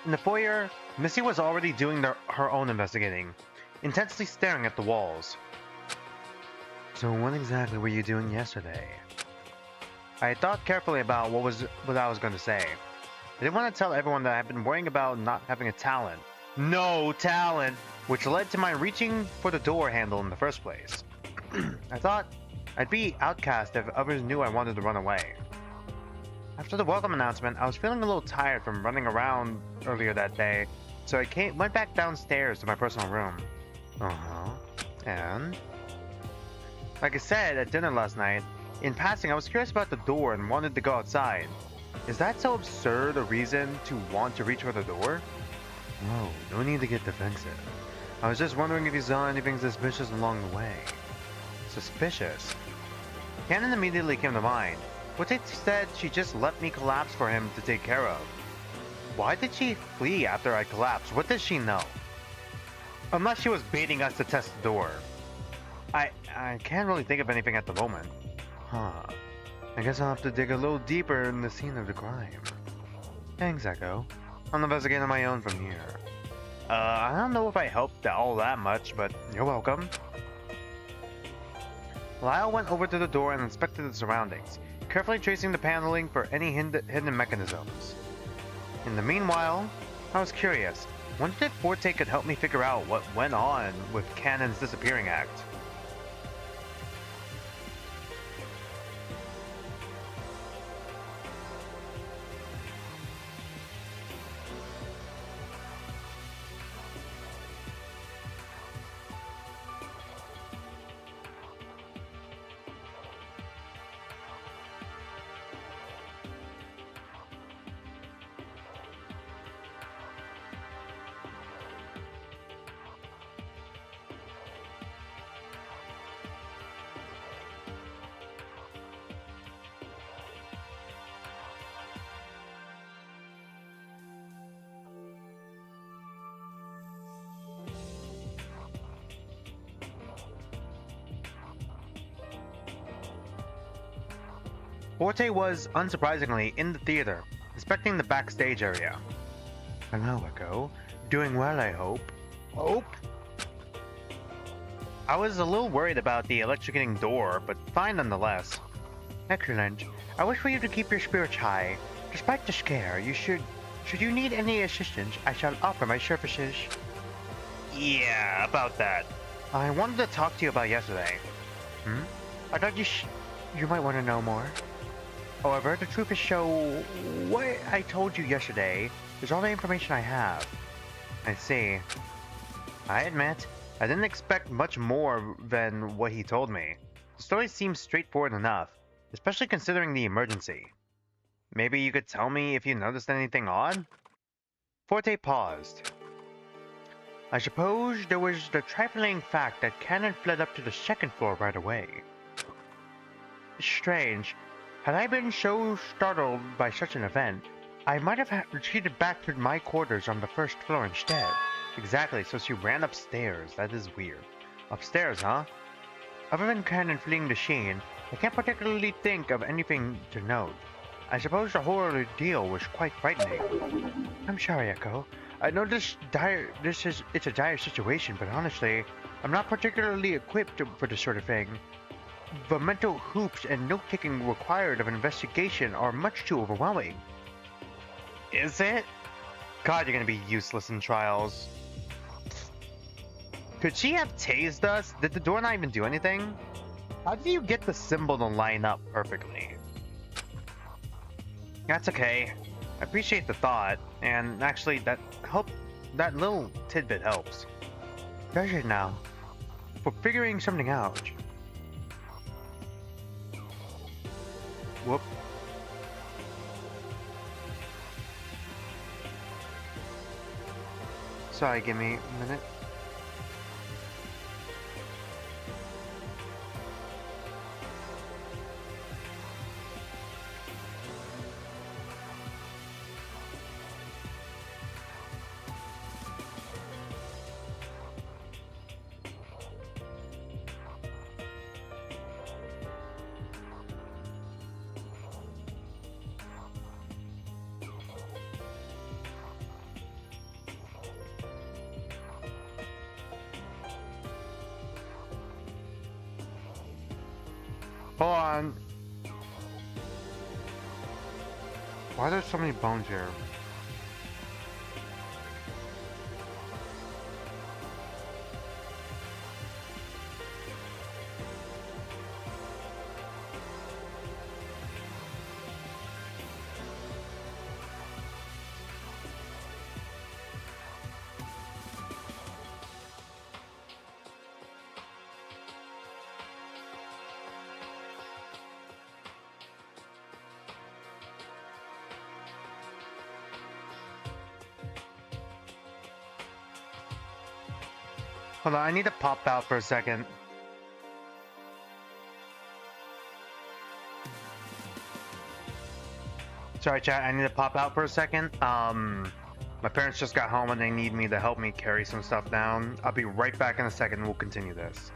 In the foyer, Missy was already doing her own investigating, intensely staring at the walls. So what exactly were you doing yesterday? I thought carefully about what I was going to say. I didn't want to tell everyone that I've been worrying about not having a talent. No talent! Which led to my reaching for the door handle in the first place. I thought I'd be outcast if others knew I wanted to run away. After the welcome announcement, I was feeling a little tired from running around earlier that day, so I went back downstairs to my personal room. And? Like I said at dinner last night, in passing I was curious about the door and wanted to go outside. Is that so absurd a reason to want to reach for the door? No, no need to get defensive. I was just wondering if you saw anything suspicious along the way. Suspicious? Cannon immediately came to mind. What if said she just let me collapse for him to take care of? Why did she flee after I collapsed? What does she know? Unless she was baiting us to test the door. I can't really think of anything at the moment. Huh. I guess I'll have to dig a little deeper in the scene of the crime. Thanks, Echo. I'll investigate on my own from here. I don't know if I helped all that much, but you're welcome. Lyle went over to the door and inspected the surroundings, carefully tracing the paneling for any hidden mechanisms. In the meanwhile, I was curious. Wondered if Forte could help me figure out what went on with Cannon's disappearing act. Forte was, unsurprisingly, in the theater, inspecting the backstage area. Hello, Echo. Doing well, I hope. Hope? I was a little worried about the electrocuting door, but fine nonetheless. Excellent. I wish for you to keep your spirits high. Despite the scare, should you need any assistance, I shall offer my services. Yeah, about that. I wanted to talk to you about yesterday. I thought you might want to know more. However, the truth is what I told you yesterday is all the information I have. I see. I admit, I didn't expect much more than what he told me. The story seems straightforward enough, especially considering the emergency. Maybe you could tell me if you noticed anything odd? Forte paused. I suppose there was the trifling fact that Cannon fled up to the second floor right away. It's strange. Had I been so startled by such an event, I might have retreated back to my quarters on the first floor instead. Exactly, so she ran upstairs. That is weird. Upstairs, huh? Other than Ken and fleeing the Sheen, I can't particularly think of anything to note. I suppose the whole ordeal was quite frightening. I'm sorry, Echo. I know it's a dire situation, but honestly, I'm not particularly equipped for this sort of thing. The mental hoops and note-taking required of an investigation are much too overwhelming. Is it? God, you're gonna be useless in trials. Could she have tased us? Did the door not even do anything? How do you get the symbol to line up perfectly? That's okay. I appreciate the thought, and actually that little tidbit helps. Does it now? For figuring something out. Whoop. Sorry, give me a minute. Hold on. Why are there so many bones here? Hold on, I need to pop out for a second. Sorry, chat, I need to pop out for a second. My parents just got home and they need me to help me carry some stuff down. I'll be right back in a second and we'll continue this.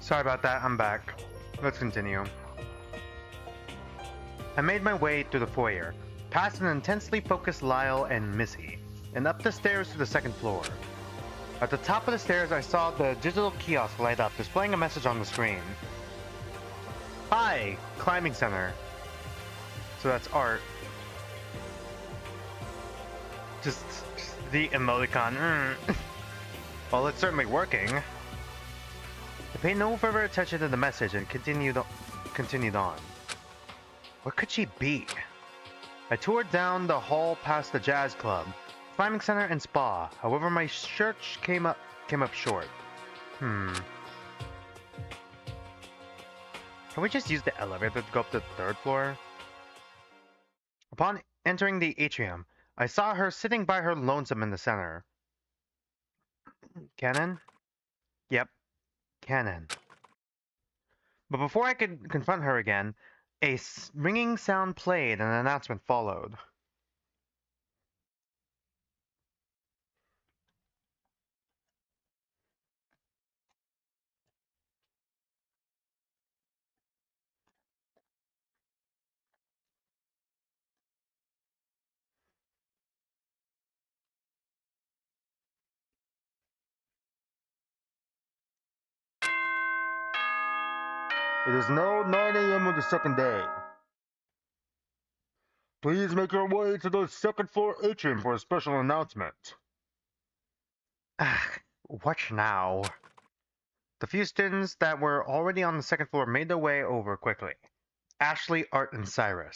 Sorry about that, I'm back. Let's continue. I made my way through the foyer, past an intensely focused Lyle and Missy, and up the stairs to the second floor. At the top of the stairs, I saw the digital kiosk light up, displaying a message on the screen. Hi, Climbing Center. So that's art. Just the emoticon. Well, it's certainly working. I paid no further attention to the message and continued on. What could she be? I toured down the hall past the jazz club, climbing center, and spa. However, my search came up short. Can we just use the elevator to go up to the third floor? Upon entering the atrium, I saw her sitting by her lonesome in the center. Cannon? Yep, Cannon. But before I could confront her again, a ringing sound played and an announcement followed. It is now 9 a.m. of the second day. Please make your way to the second floor atrium for a special announcement. What now? The few students that were already on the second floor made their way over quickly. Ashley, Art, and Cyrus.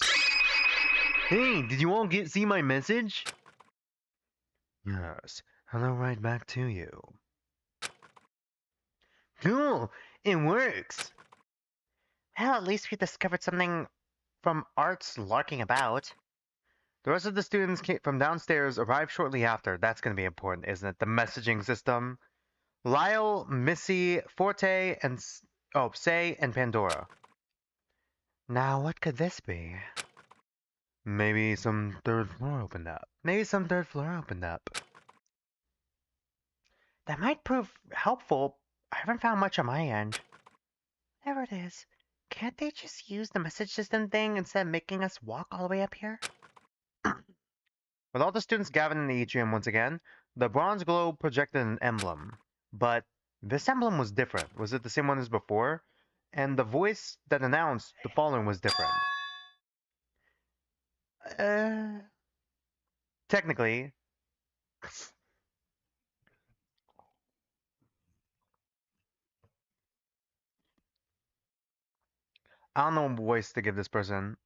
Hey, did you all see my message? Yes, hello right back to you. Cool, it works. Well, at least we discovered something from Art's larking about. The rest of the students from downstairs arrived shortly after. That's going to be important, isn't it? The messaging system. Lyle, Missy, Forte, and Say, and Pandora. Now, what could this be? Maybe some third floor opened up. That might prove helpful. I haven't found much on my end. Whatever it is, can't they just use the message system thing instead of making us walk all the way up here? With all the students gathered in the atrium once again, the bronze globe projected an emblem. But this emblem was different. Was it the same one as before? And the voice that announced the following was different. Technically, I don't know what voice to give this person.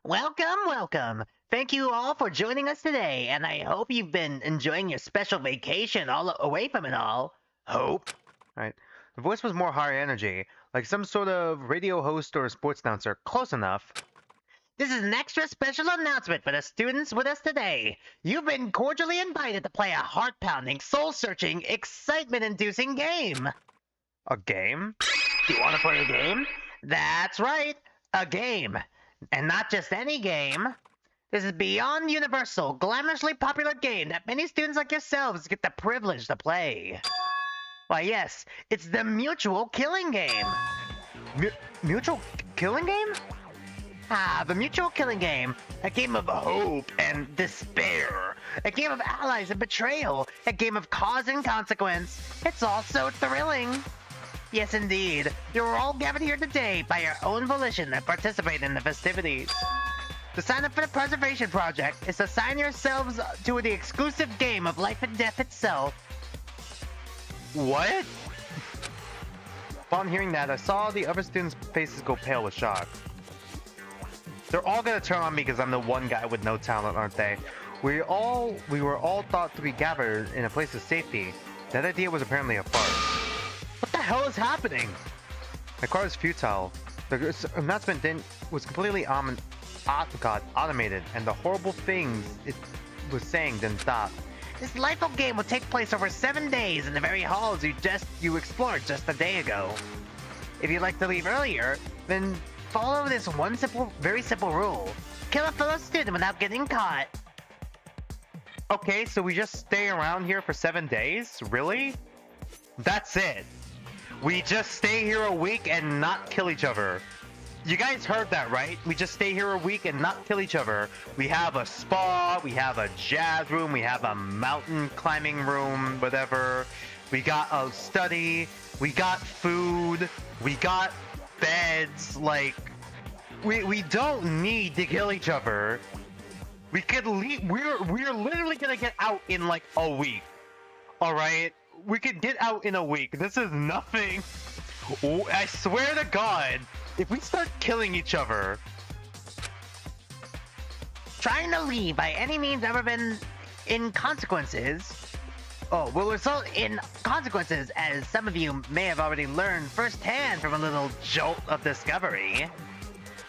Welcome. Thank you all for joining us today, and I hope you've been enjoying your special vacation all away from it all. Hope. Right. The voice was more high energy, like some sort of radio host or sports announcer. Close enough. This is an extra special announcement for the students with us today. You've been cordially invited to play a heart-pounding, soul-searching, excitement-inducing game. A game? Do you want to play a game? That's right, a game. And not just any game. This is beyond universal, glamorously popular game that many students like yourselves get the privilege to play. Why yes, it's the Mutual Killing Game. Mutual killing game? Ah, the Mutual Killing Game. A game of hope and despair. A game of allies and betrayal. A game of cause and consequence. It's all so thrilling. Yes, indeed. You're all gathered here today by your own volition and participate in the festivities. To sign up for the Preservation Project is to sign yourselves to the exclusive game of life and death itself. What? Upon hearing that, I saw the other students' faces go pale with shock. They're all gonna turn on me because I'm the one guy with no talent, aren't they? We were all thought to be gathered in a place of safety. That idea was apparently a farce. What the hell is happening? My cry was futile. The announcement was completely automated, and the horrible things it was saying didn't stop. This delightful game will take place over 7 days in the very halls you explored just a day ago. If you'd like to leave earlier, then follow this very simple rule. Kill a fellow student without getting caught. Okay, so we just stay around here for 7 days? Really? That's it. We just stay here a week and not kill each other. You guys heard that, right? We just stay here a week and not kill each other. We have a spa, we have a jazz room, we have a mountain climbing room, whatever. We got a study, we got food, we got beds. Like, we don't need to kill each other. We could leave. We're literally gonna get out in like a week. All right, we could get out in a week. This is nothing. I swear to God, if we start killing each other, Trying to leave by any means ever been in consequences. Oh, will result in consequences, as some of you may have already learned firsthand from a little jolt of discovery.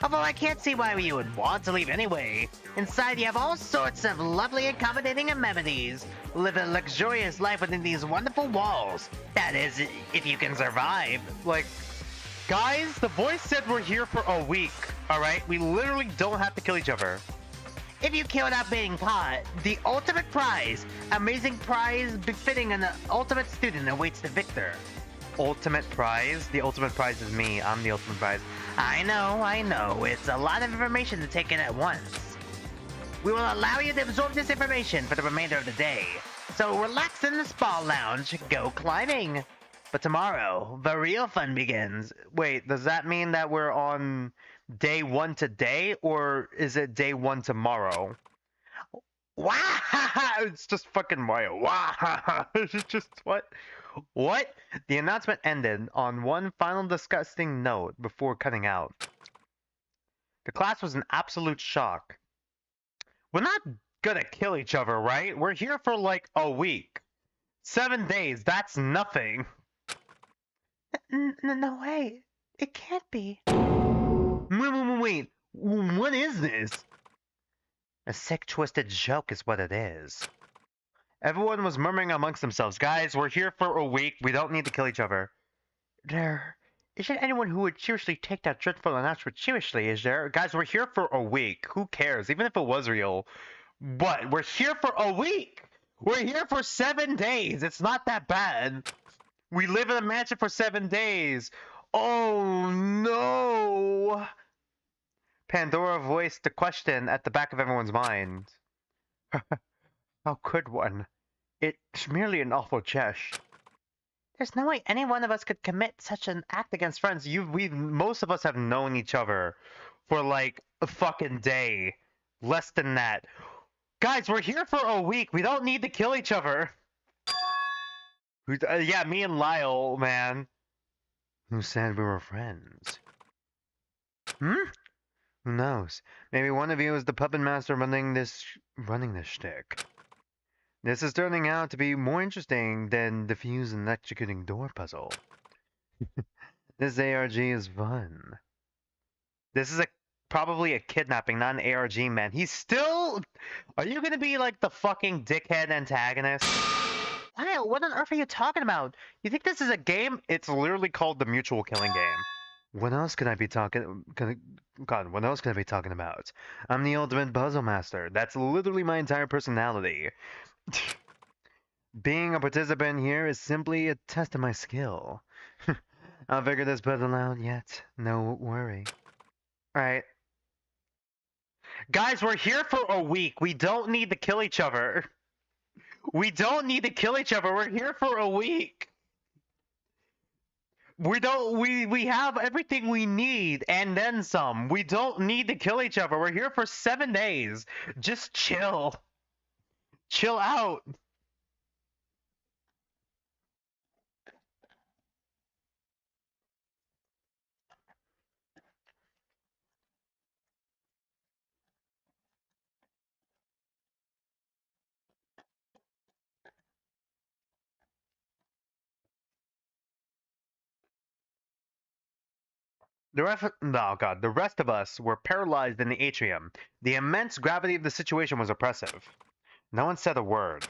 Although I can't see why you would want to leave anyway. Inside you have all sorts of lovely accommodating amenities. Live a luxurious life within these wonderful walls. That is, if you can survive. like, guys, the voice said we're here for a week. All right, we literally don't have to kill each other. If you kill without being caught, the ultimate prize, amazing prize befitting an ultimate student, awaits the victor. Ultimate prize? The ultimate prize is me. I'm the ultimate prize. I know. It's a lot of information to take in at once. We will allow you to absorb this information for the remainder of the day. So relax in the spa lounge, go climbing. But tomorrow, the real fun begins. Wait, does that mean that we're on day 1 today, or is it day 1 tomorrow? Wow! It's just fucking wild. Wow! It's just what? What? The announcement ended on one final disgusting note before cutting out. The class was in absolute shock. We're not gonna kill each other, right? We're here for like a week. 7 days, that's nothing. No way. It can't be. Wait, what is this? A sick, twisted joke is what it is. Everyone was murmuring amongst themselves. Guys, we're here for a week. We don't need to kill each other. There isn't anyone who would seriously take that dreadful announcement seriously, is there? Guys, we're here for a week. Who cares? Even if it was real. What? We're here for a week. We're here for 7 days. It's not that bad. We live in a mansion for 7 days. Oh no. Pandora voiced the question at the back of everyone's mind. How could one? It's merely an awful jest. There's no way any one of us could commit such an act against friends. Most of us have known each other for like a fucking day. Less than that. Guys, we're here for a week. We don't need to kill each other. Yeah, me and Lyle, man. Who said we were friends? Hmm? Who knows? Maybe one of you is the puppet master running this shtick. This is turning out to be more interesting than the fuse and executing door puzzle. This ARG is fun. This is probably a kidnapping, not an ARG, man. He's still... Are you gonna be like the fucking dickhead antagonist? Lyle, what on earth are you talking about? You think this is a game? It's literally called the mutual killing game. What else can I be talking... God, what else can I be talking about? I'm the ultimate puzzle master. That's literally my entire personality. Being a participant here is simply a test of my skill. I'll figure this puzzle out yet. No worry. Alright. Guys, we're here for a week. We don't need to kill each other. We don't need to kill each other. We're here for a week. We have everything we need and then some. We don't need to kill each other. We're here for 7 days. Just chill. Chill out. The rest of us were paralyzed in the atrium. The immense gravity of the situation was oppressive. No one said a word.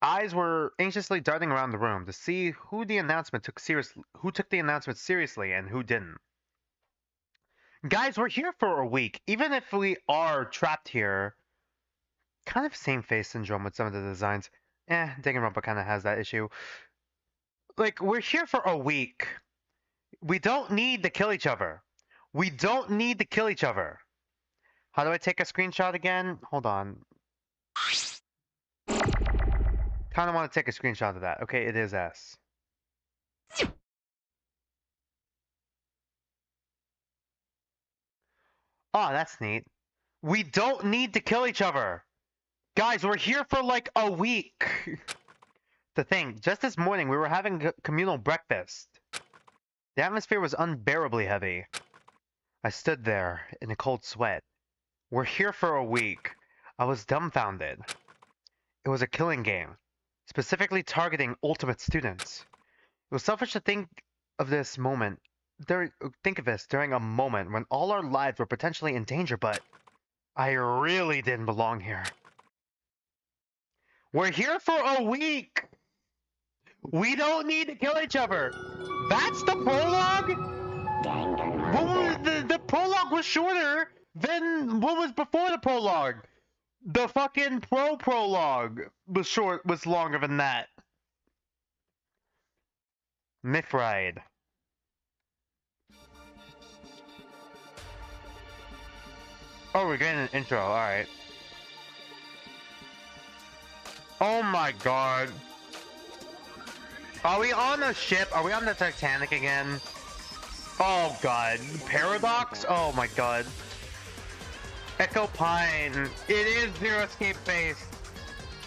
Eyes were anxiously darting around the room to see who took the announcement seriously and who didn't. Guys, we're here for a week. Even if we are trapped here, kind of same face syndrome with some of the designs. Danganronpa kind of has that issue. Like, we're here for a week. We don't need to kill each other. We don't need to kill each other. How do I take a screenshot again? Hold on. Kind of want to take a screenshot of that. Okay, it is S. Oh, that's neat. We don't need to kill each other. Guys, we're here for like a week. The thing, just this morning we were having communal breakfast. The atmosphere was unbearably heavy. I stood there in a cold sweat. We're here for a week. I was dumbfounded. It was a killing game, specifically targeting ultimate students. It was selfish to think of this during a moment when all our lives were potentially in danger, but I really didn't belong here. We're here for a week! We don't need to kill each other! That's the prologue? What was the prologue was shorter than what was before the prologue. The fucking prologue was longer than that. Mythridate. Oh, we're getting an intro, alright. Oh my god. Are we on a ship? Are we on the Titanic again? Oh god. Paradox? Oh my god. Echo Pine. It is Zero Escape Base.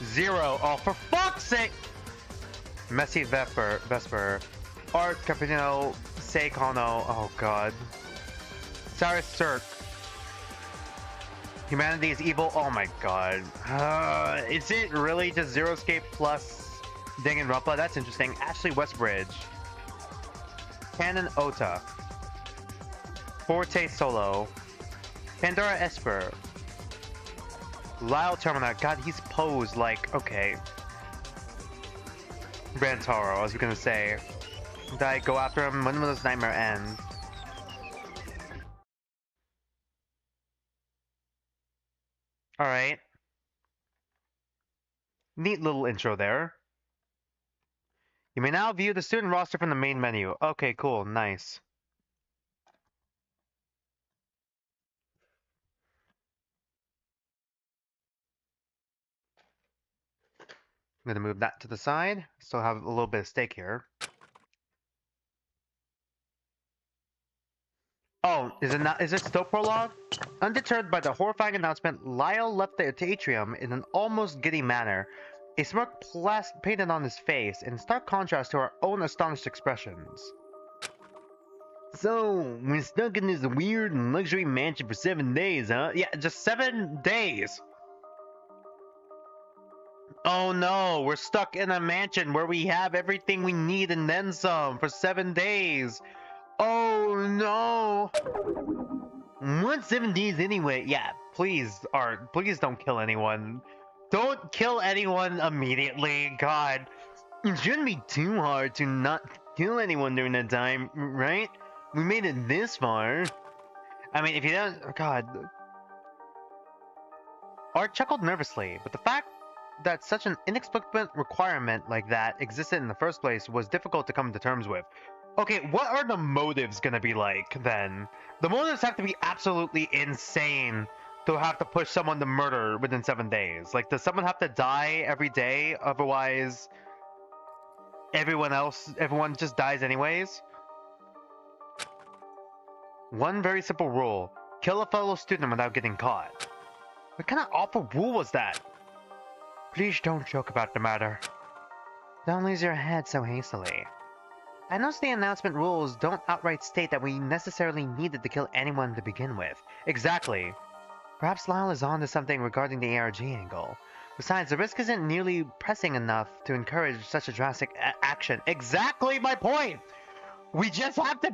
Zero. Oh, for fuck's sake! Messy Vesper. Art Capitano. Seikono. Oh god. Cyrus Cirque. Humanity is evil. Oh my god. Is it really just Zero Escape plus Danganronpa? That's interesting. Ashley Westbridge. Canon Ota. Forte Solo. Pandora Esper. Lyle Termina. God, he's posed like, okay. Rantaro, I was gonna say. Did I go after him? When will this nightmare end? Alright. Neat little intro there. You may now view the student roster from the main menu. Okay, cool, nice. I'm gonna move that to the side. Still have a little bit of stake here. Oh, is it not? Is it still prologue? Undeterred by the horrifying announcement, Lyle left the atrium in an almost giddy manner, a smirk painted on his face, in stark contrast to our own astonished expressions. So, we're stuck in this weird luxury mansion for 7 days, huh? Yeah, just 7 days! Oh no, we're stuck in a mansion where we have everything we need and then some for 7 days! Oh no! What's 7 days anyway? Yeah, please, Art, please don't kill anyone. Don't kill anyone immediately, God. It shouldn't be too hard to not kill anyone during that time, right? We made it this far. I mean, if you don't... Oh God. Art chuckled nervously, but the fact that such an inexplicable requirement like that existed in the first place was difficult to come to terms with. Okay, what are the motives gonna be like, then? The motives have to be absolutely insane to have to push someone to murder within 7 days. Like, does someone have to die every day? Otherwise, everyone just dies anyways? One very simple rule. Kill a fellow student without getting caught. What kind of awful rule was that? Please don't joke about the matter. Don't lose your head so hastily. I noticed the announcement rules don't outright state that we necessarily needed to kill anyone to begin with. Exactly. Perhaps Lyle is on to something regarding the ARG angle. Besides, the risk isn't nearly pressing enough to encourage such a drastic action. Exactly my point! We just have to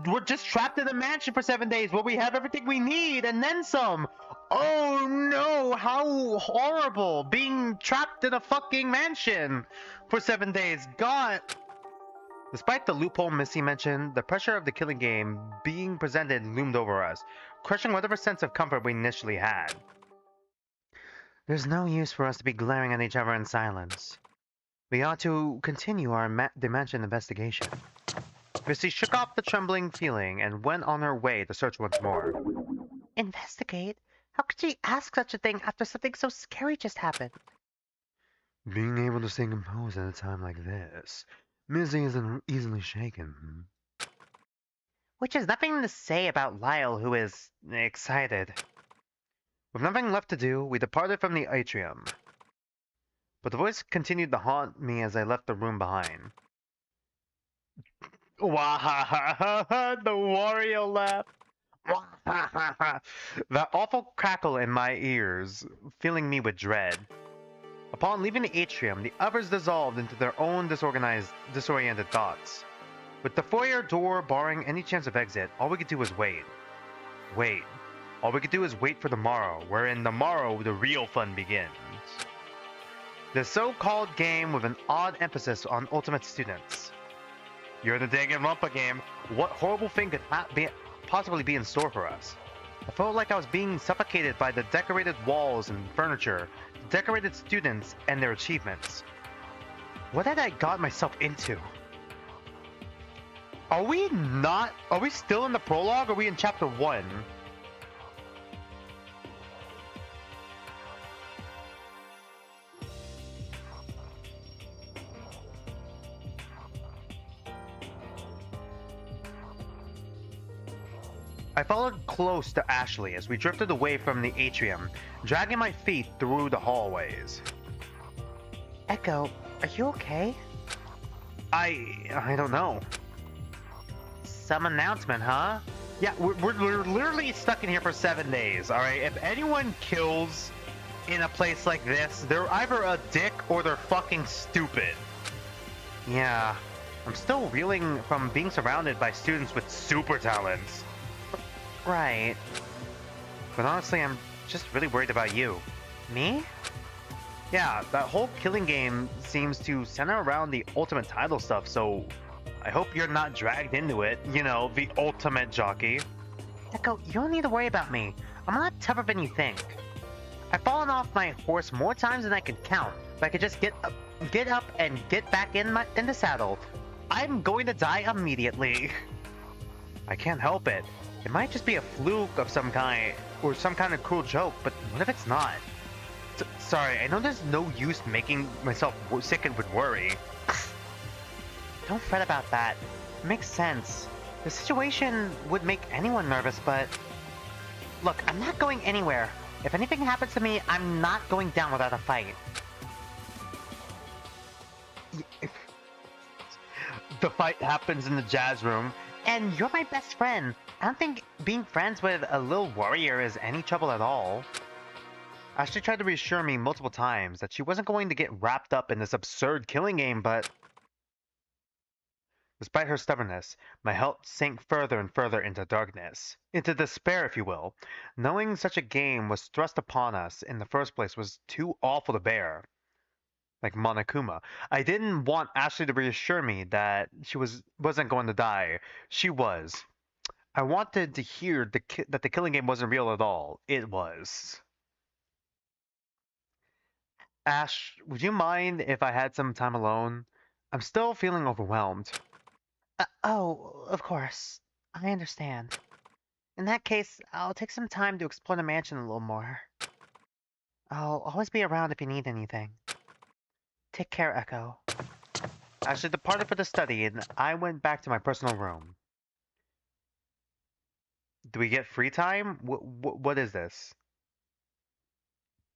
we're just trapped in a mansion for 7 days where we have everything we need and then some! Oh no, how horrible! Being trapped in a fucking mansion for 7 days. God! Despite the loophole Missy mentioned, the pressure of the killing game being presented loomed over us, crushing whatever sense of comfort we initially had. There's no use for us to be glaring at each other in silence. We ought to continue our dimension investigation. Misty shook off the trembling feeling and went on her way to search once more. Investigate? How could she ask such a thing after something so scary just happened? Being able to stay composed at a time like this, Mizzy isn't easily shaken. Which is nothing to say about Lyle, who is excited. With nothing left to do, we departed from the atrium. But the voice continued to haunt me as I left the room behind. Wahahaha, the Wario laugh. Wahahaha. That awful crackle in my ears, filling me with dread. Upon leaving the atrium, the others dissolved into their own disoriented thoughts. With the foyer door barring any chance of exit, all we could do was wait. Wait. All we could do is wait for tomorrow, wherein tomorrow the real fun begins. The so-called game with an odd emphasis on ultimate students. You're in the Danganronpa game. What horrible thing could possibly be in store for us? I felt like I was being suffocated by the decorated walls and furniture, the decorated students and their achievements. What had I got myself into? Are we still in the prologue or are we in chapter 1? I followed close to Ashley as we drifted away from the atrium, dragging my feet through the hallways. Echo, are you okay? I don't know. Some announcement, huh? Yeah, we're literally stuck in here for 7 days, alright? If anyone kills in a place like this, they're either a dick or they're fucking stupid. Yeah, I'm still reeling from being surrounded by students with super talents. Right. But honestly, I'm just really worried about you. Me? Yeah, that whole killing game seems to center around the ultimate title stuff, so I hope you're not dragged into it. You know, the ultimate jockey. Echo, you don't need to worry about me. I'm a lot tougher than you think. I've fallen off my horse more times than I can count. If I could just get up and get back in the saddle, I'm going to die immediately. I can't help it. It might just be a fluke of some kind, or some kind of cruel joke, but what if it's not? Sorry, I know there's no use making myself sickened with worry. Don't fret about that. It makes sense. The situation would make anyone nervous, but... Look, I'm not going anywhere. If anything happens to me, I'm not going down without a fight. The fight happens in the jazz room. And you're my best friend. I don't think being friends with a little warrior is any trouble at all. Ashley tried to reassure me multiple times that she wasn't going to get wrapped up in this absurd killing game, but... Despite her stubbornness, my health sank further and further into darkness. Into despair, if you will. Knowing such a game was thrust upon us in the first place was too awful to bear. Like Monokuma. I didn't want Ashley to reassure me that she wasn't going to die. She was. I wanted to hear that the killing game wasn't real at all. It was. Ash, would you mind if I had some time alone? I'm still feeling overwhelmed. Oh, of course. I understand. In that case, I'll take some time to explore the mansion a little more. I'll always be around if you need anything. Take care, Echo. Ashley departed for the study, and I went back to my personal room. Do we get free time? What is this?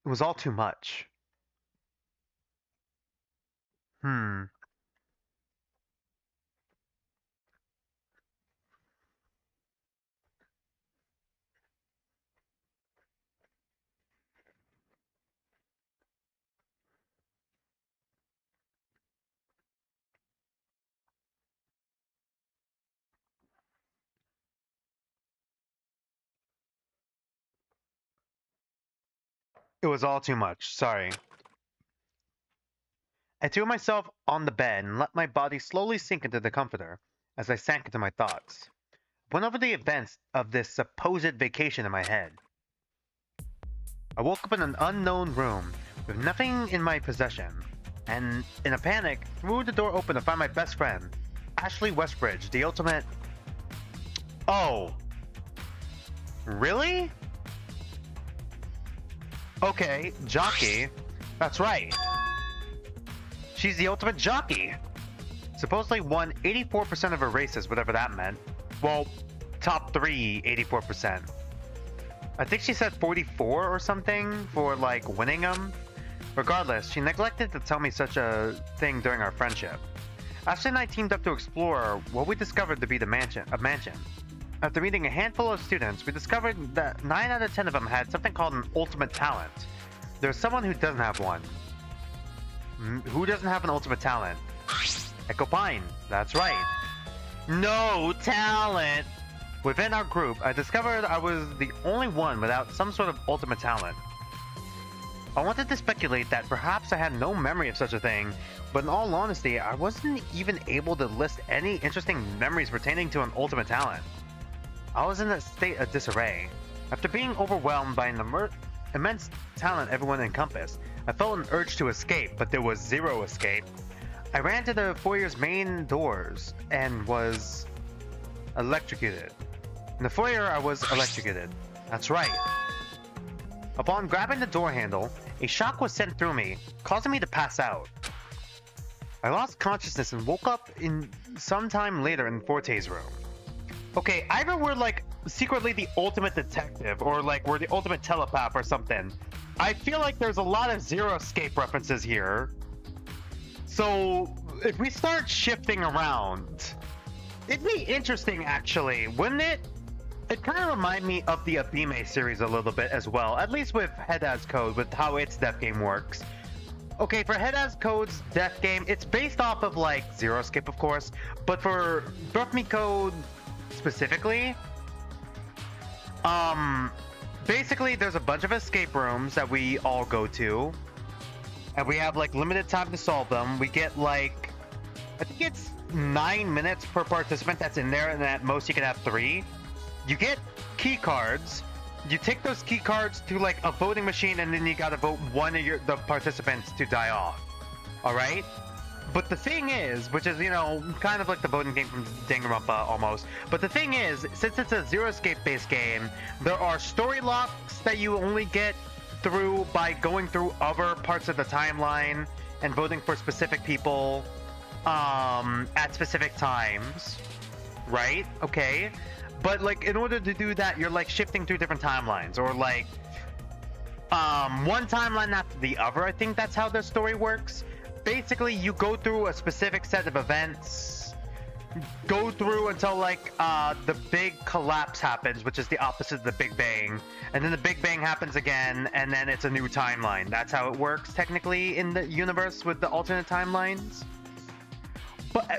It was all too much. It was all too much. Sorry. I threw myself on the bed and let my body slowly sink into the comforter as I sank into my thoughts. Went over the events of this supposed vacation in my head. I woke up in an unknown room with nothing in my possession. and in a panic, threw the door open to find my best friend, Ashley Westbridge, the ultimate. Oh. Really? Okay, jockey. That's right. She's the ultimate jockey. Supposedly won 84% of her races, whatever that meant. Well, top 3, 84%. I think she said 44 or something for, like, winning them. Regardless, she neglected to tell me such a thing during our friendship. Ashley and I teamed up to explore what we discovered to be a mansion. After meeting a handful of students, we discovered that 9 out of 10 of them had something called an ultimate talent. There's someone who doesn't have one. Who doesn't have an ultimate talent? Echo Pine, that's right. No talent! Within our group, I discovered I was the only one without some sort of ultimate talent. I wanted to speculate that perhaps I had no memory of such a thing, but in all honesty, I wasn't even able to list any interesting memories pertaining to an ultimate talent. I was in a state of disarray. After being overwhelmed by an immense talent everyone encompassed, I felt an urge to escape, but there was zero escape. I ran to the foyer's main doors and was electrocuted. In the foyer, I was electrocuted. That's right. Upon grabbing the door handle, a shock was sent through me, causing me to pass out. I lost consciousness and woke up in some time later in Forte's room. Okay, either we're like secretly the ultimate detective or like we're the ultimate telepath or something. I feel like there's a lot of Zero Escape references here. So if we start shifting around, it'd be interesting actually, wouldn't it? It kind of reminds me of the Abime series a little bit as well, at least with Head As Code, with how its death game works. Okay, for Head As Code's death game, it's based off of like Zero Escape, of course, but for Birth Me Code specifically, basically there's a bunch of escape rooms that we all go to, and we have like limited time to solve them. We get like, I think it's 9 minutes per participant that's in there, and at most you can have 3. You get key cards. You take those key cards to like a voting machine, and then you gotta vote one of the participants to die off. All right. But the thing is, which is, you know, kind of like the voting game from Danganronpa almost. But the thing is, since it's a Zero Escape based game, there are story locks that you only get through by going through other parts of the timeline and voting for specific people at specific times. Right? Okay. But like in order to do that, you're like shifting through different timelines, or like one timeline after the other. I think that's how the story works. Basically, you go through a specific set of events, go through until like the big collapse happens, which is the opposite of the Big Bang, and then the Big Bang happens again, and then it's a new timeline. That's how it works technically in the universe with the alternate timelines.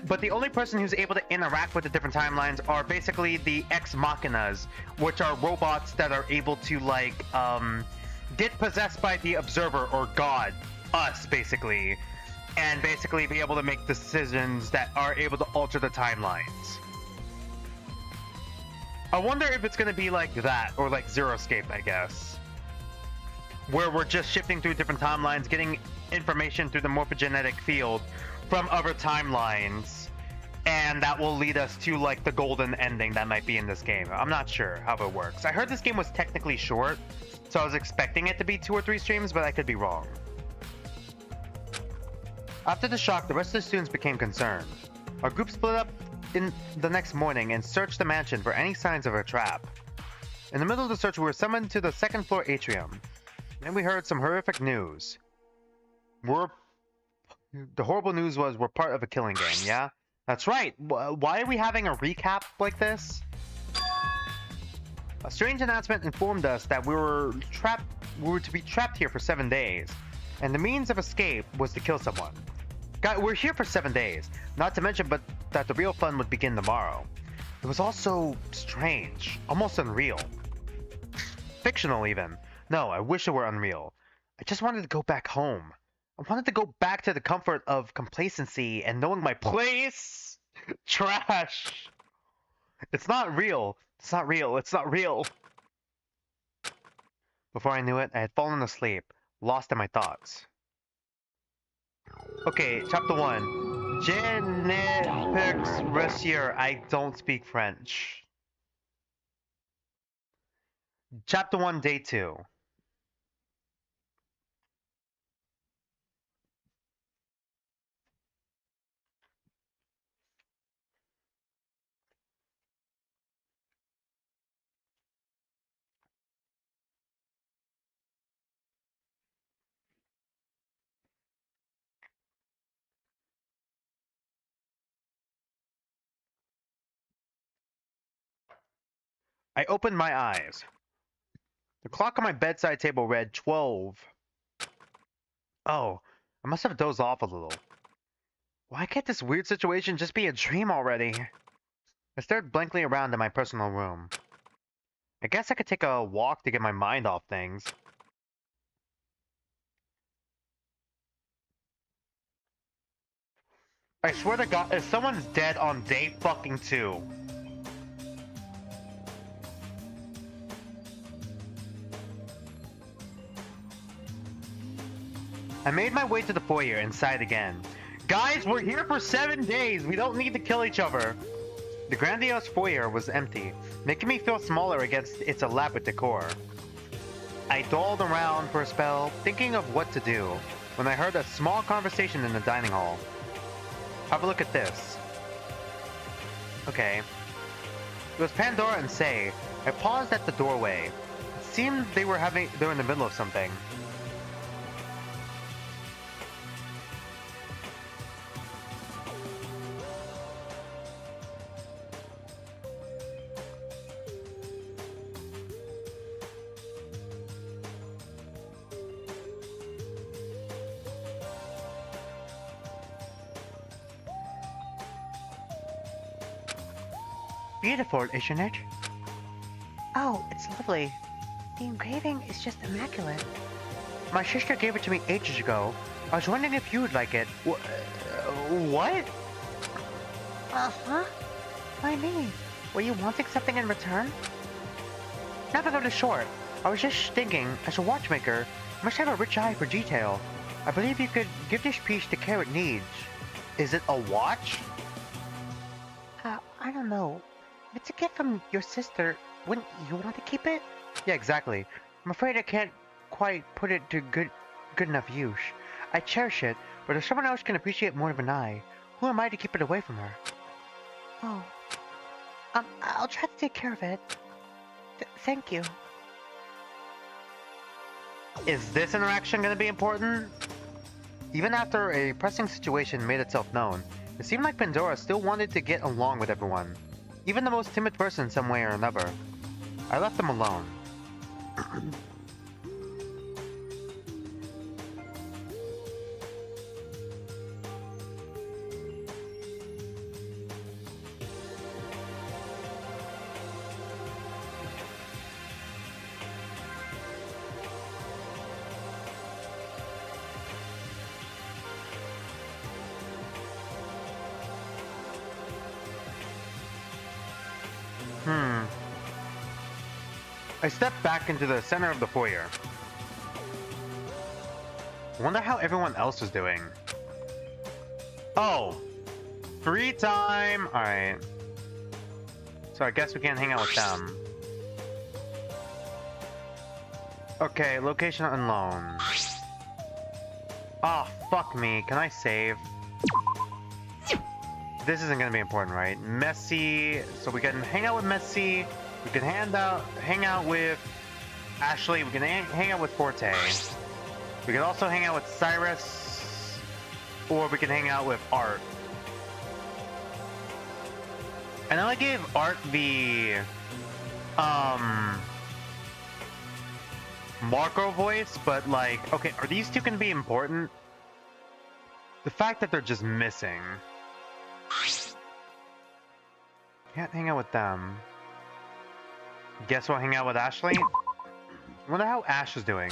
But the only person who's able to interact with the different timelines are basically the ex machinas, which are robots that are able to like get possessed by the observer or God, us basically, and basically be able to make decisions that are able to alter the timelines. I wonder if it's going to be like that, or like Zero Escape, I guess, where we're just shifting through different timelines, getting information through the morphogenetic field from other timelines, and that will lead us to like the golden ending that might be in this game. I'm not sure how it works. I heard this game was technically short, so I was expecting it to be 2 or 3 streams, but I could be wrong. After the shock, the rest of the students became concerned. Our group split up in the next morning and searched the mansion for any signs of a trap. In the middle of the search, we were summoned to the 2nd floor atrium. Then we heard some horrific news. The horrible news was we're part of a killing gang, yeah? That's right. Why are we having a recap like this? A strange announcement informed us that we were to be trapped here for 7 days, and the means of escape was to kill someone. God, we're here for 7 days, not to mention but that the real fun would begin tomorrow. It was all so strange, almost unreal. Fictional even. No, I wish it were unreal. I just wanted to go back home. I wanted to go back to the comfort of complacency and knowing my place. Trash. It's not real. It's not real. It's not real. Before I knew it, I had fallen asleep, lost in my thoughts. Okay, chapter 1. Je ne peux réussir. I don't speak French. Chapter 1, day 2. I opened my eyes. The clock on my bedside table read 12. Oh, I must have dozed off a little. Why can't this weird situation just be a dream already? I stared blankly around in my personal room. I guess I could take a walk to get my mind off things. I swear to God, if someone's dead on day fucking 2. I made my way to the foyer and sighed again. Guys, we're here for 7 days. We don't need to kill each other. The grandiose foyer was empty, making me feel smaller against its elaborate decor. I dawdled around for a spell, thinking of what to do, when I heard a small conversation in the dining hall. Have a look at this. Okay. It was Pandora and Say. I paused at the doorway. It seemed they were in the middle of something. Beautiful, isn't it? Oh, it's lovely. The engraving is just immaculate. My sister gave it to me ages ago. I was wondering if you would like it. What? Uh-huh. Why me? Were you wanting something in return? Not to go too short. I was just thinking, as a watchmaker, you must have a rich eye for detail. I believe you could give this piece the care it needs. Is it a watch? I don't know. If it's a gift from your sister, wouldn't you want to keep it? Yeah, exactly. I'm afraid I can't quite put it to good enough use. I cherish it, but if someone else can appreciate more than I, who am I to keep it away from her? Oh. I'll try to take care of it. Thank you. Is this interaction going to be important? Even after a pressing situation made itself known, it seemed like Pandora still wanted to get along with everyone, even the most timid person some way or another. I left them alone. I stepped back into the center of the foyer. I wonder how everyone else is doing. Oh! Free time! Alright. So I guess we can't hang out with them. Okay, location unknown. Oh, fuck me. Can I save? This isn't gonna be important, right? Messi. So we can hang out with Messi. We can hang out with Ashley. We can hang out with Forte. We can also hang out with Cyrus. Or we can hang out with Art. I know I gave Art the Marco voice, but like, okay, are these two gonna be important? The fact that they're just missing. Can't hang out with them. Guess we'll hang out with Ashley? I wonder how Ash is doing.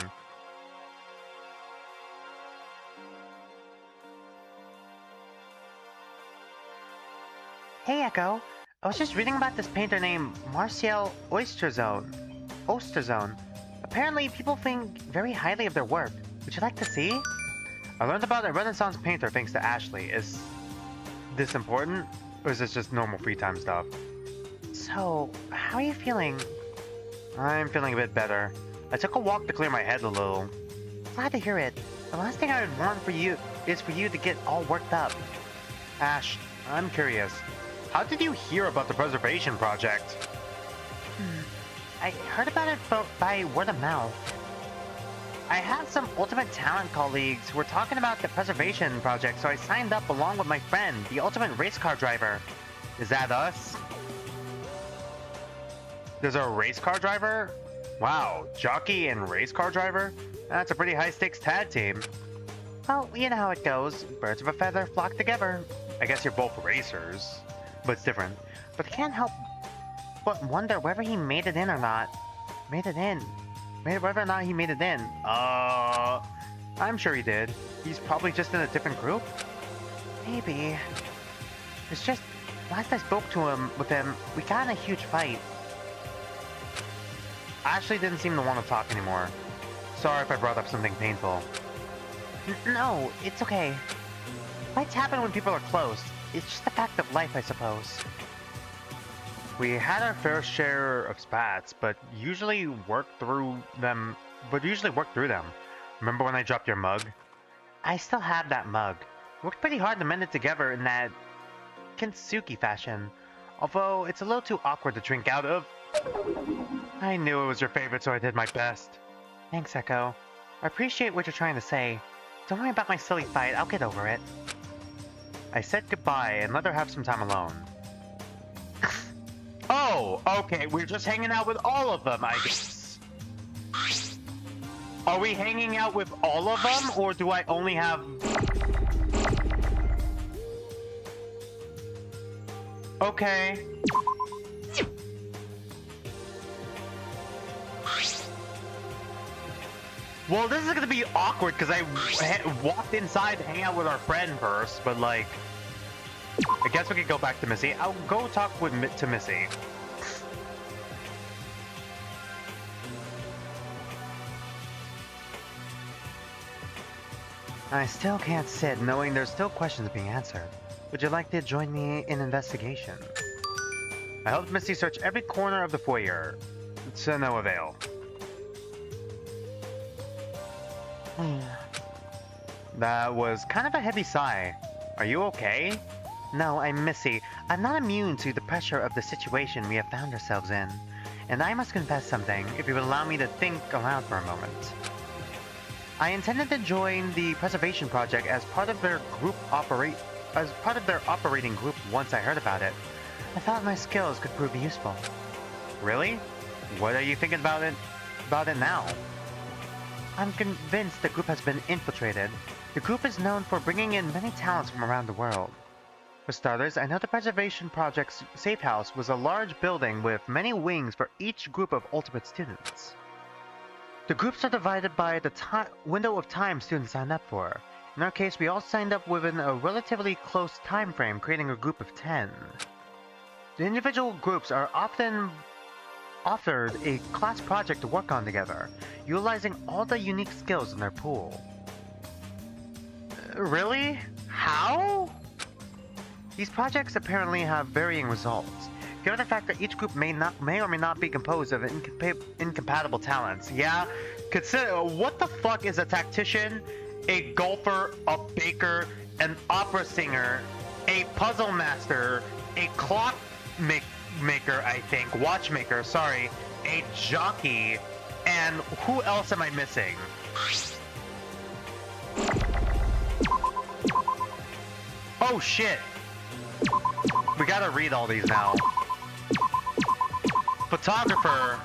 Hey, Echo. I was just reading about this painter named Martial Oysterzone. Apparently, people think very highly of their work. Would you like to see? I learned about a Renaissance painter thanks to Ashley. Is this important? Or is this just normal free time stuff? So, how are you feeling? I'm feeling a bit better. I took a walk to clear my head a little. Glad to hear it. The last thing I would want for you is for you to get all worked up. Ash, I'm curious. How did you hear about the preservation project? I heard about it by word of mouth. I had some Ultimate Talent colleagues who were talking about the preservation project, so I signed up along with my friend, the Ultimate Race Car Driver. Is that us? There's a race car driver? Wow, jockey and race car driver? That's a pretty high-stakes tag team. Well, you know how it goes. Birds of a feather flock together. I guess you're both racers, but it's different. But I can't help but wonder whether he made it in or not. Whether or not he made it in. I'm sure he did. He's probably just in a different group. Maybe. It's just, last I spoke to him, we got in a huge fight. Ashley didn't seem to want to talk anymore. Sorry if I brought up something painful. No, it's okay. Fights happen when people are close. It's just a fact of life, I suppose. We had our fair share of spats, but usually work through them. Remember when I dropped your mug? I still have that mug. Worked pretty hard to mend it together in that kintsugi fashion. Although it's a little too awkward to drink out of. I knew it was your favorite, so I did my best. Thanks, Echo. I appreciate what you're trying to say. Don't worry about my silly fight, I'll get over it. I said goodbye and let her have some time alone. Oh, okay, we're just hanging out with all of them, I guess. Are we hanging out with all of them, or do I only have... Okay. Well, this is gonna be awkward because I walked inside to hang out with our friend first, but like, I guess we could go back to Missy. I'll go talk to Missy. I still can't sit knowing there's still questions being answered. Would you like to join me in investigation? I helped Missy search every corner of the foyer. To no avail. That was kind of a heavy sigh. Are you okay? No, I'm Missy. I'm not immune to the pressure of the situation we have found ourselves in. And I must confess something, if you would allow me to think aloud for a moment. I intended to join the preservation project as part of their operating group once I heard about it. I thought my skills could prove useful. Really? What are you thinking about it now? I'm convinced the group has been infiltrated. The group is known for bringing in many talents from around the world. For starters, I know the Preservation Project's safe house was a large building with many wings for each group of Ultimate students. The groups are divided by the window of time students signed up for. In our case, we all signed up within a relatively close time frame, creating a group of 10. The individual groups are often offered a class project to work on together, utilizing all the unique skills in their pool. Really? How? These projects apparently have varying results, given the fact that each group may or may not be composed of incompatible talents. Yeah, consider what the fuck is a tactician, a golfer, a baker, an opera singer, a puzzle master, a clock maker, I think, watchmaker, sorry, a jockey, and who else am I missing? Oh shit! We gotta read all these now. Photographer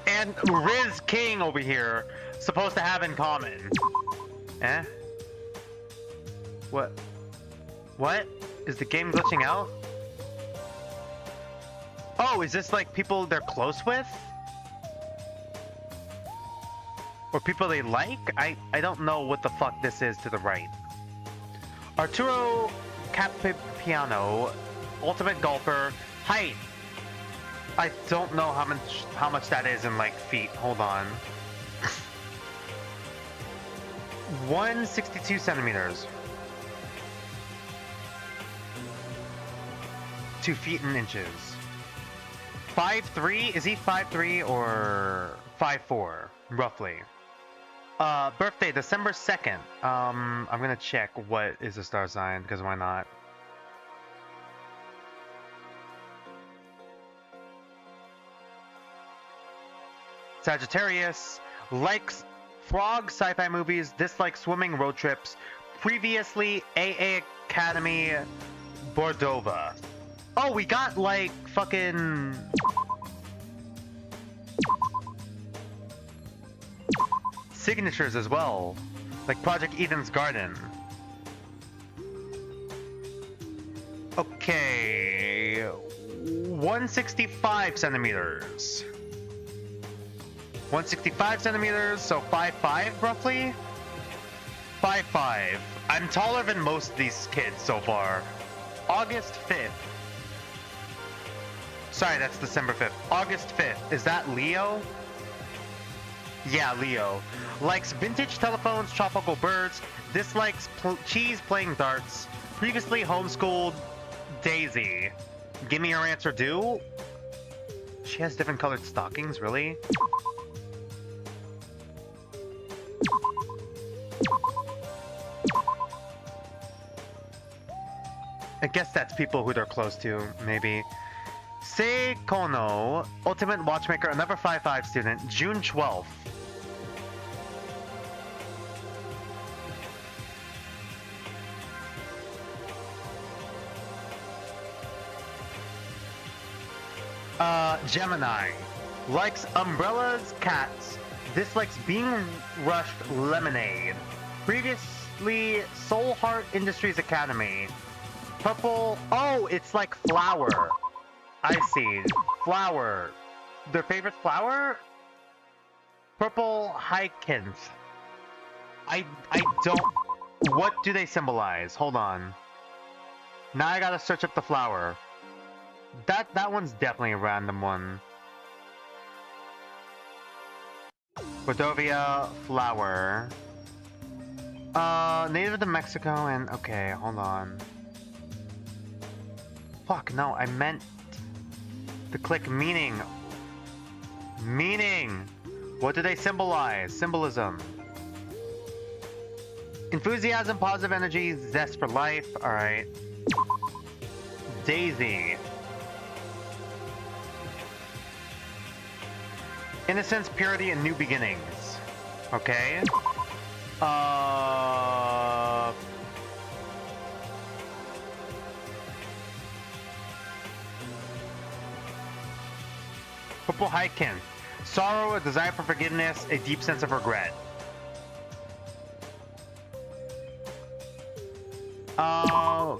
and Riz King over here supposed to have in common. Eh? What? What? Is the game glitching out? Oh, is this like people they're close with? Or people they like? I don't know what the fuck this is to the right. Arturo Capipiano, ultimate golfer, height. I don't know how much that is in like feet. Hold on. 162 centimeters. 2 feet and inches. 5'3"? Is he 5'3" or 5'4"? Roughly. Birthday, December 2nd. I'm gonna check what is the star sign, because why not? Sagittarius. Likes frog sci-fi movies, dislikes swimming road trips. Previously, AA Academy Bordova. Oh, we got like fucking signatures as well. Like Project Eden's Garden. Okay. 165 centimeters. 165 centimeters, so 5'5" roughly? 5'5". I'm taller than most of these kids so far. August 5th. Sorry, that's December 5th. August 5th. Is that Leo? Yeah, Leo. Likes vintage telephones, tropical birds. Dislikes cheese playing darts. Previously homeschooled Daisy. Give me your answer, do? She has different colored stockings, really? I guess that's people who they're close to, maybe. Seikono, Ultimate Watchmaker, another 5'5" student, June 12th. Gemini. Likes umbrellas, cats. Dislikes being rushed lemonade. Previously, Soul Heart Industries Academy. Purple. Oh, it's like flower. I see. Flower. Their favorite flower? Purple hyacinth. I don't... What do they symbolize? Hold on. Now I gotta search up the flower. That one's definitely a random one. Cordovia flower. Native to Mexico and... Okay, hold on. Fuck, no, I meant to click meaning. Meaning! What do they symbolize? Symbolism. Enthusiasm, positive energy, zest for life. Alright. Daisy. Innocence, purity, and new beginnings. Okay. Purple hyacinth. Sorrow, a desire for forgiveness, a deep sense of regret. How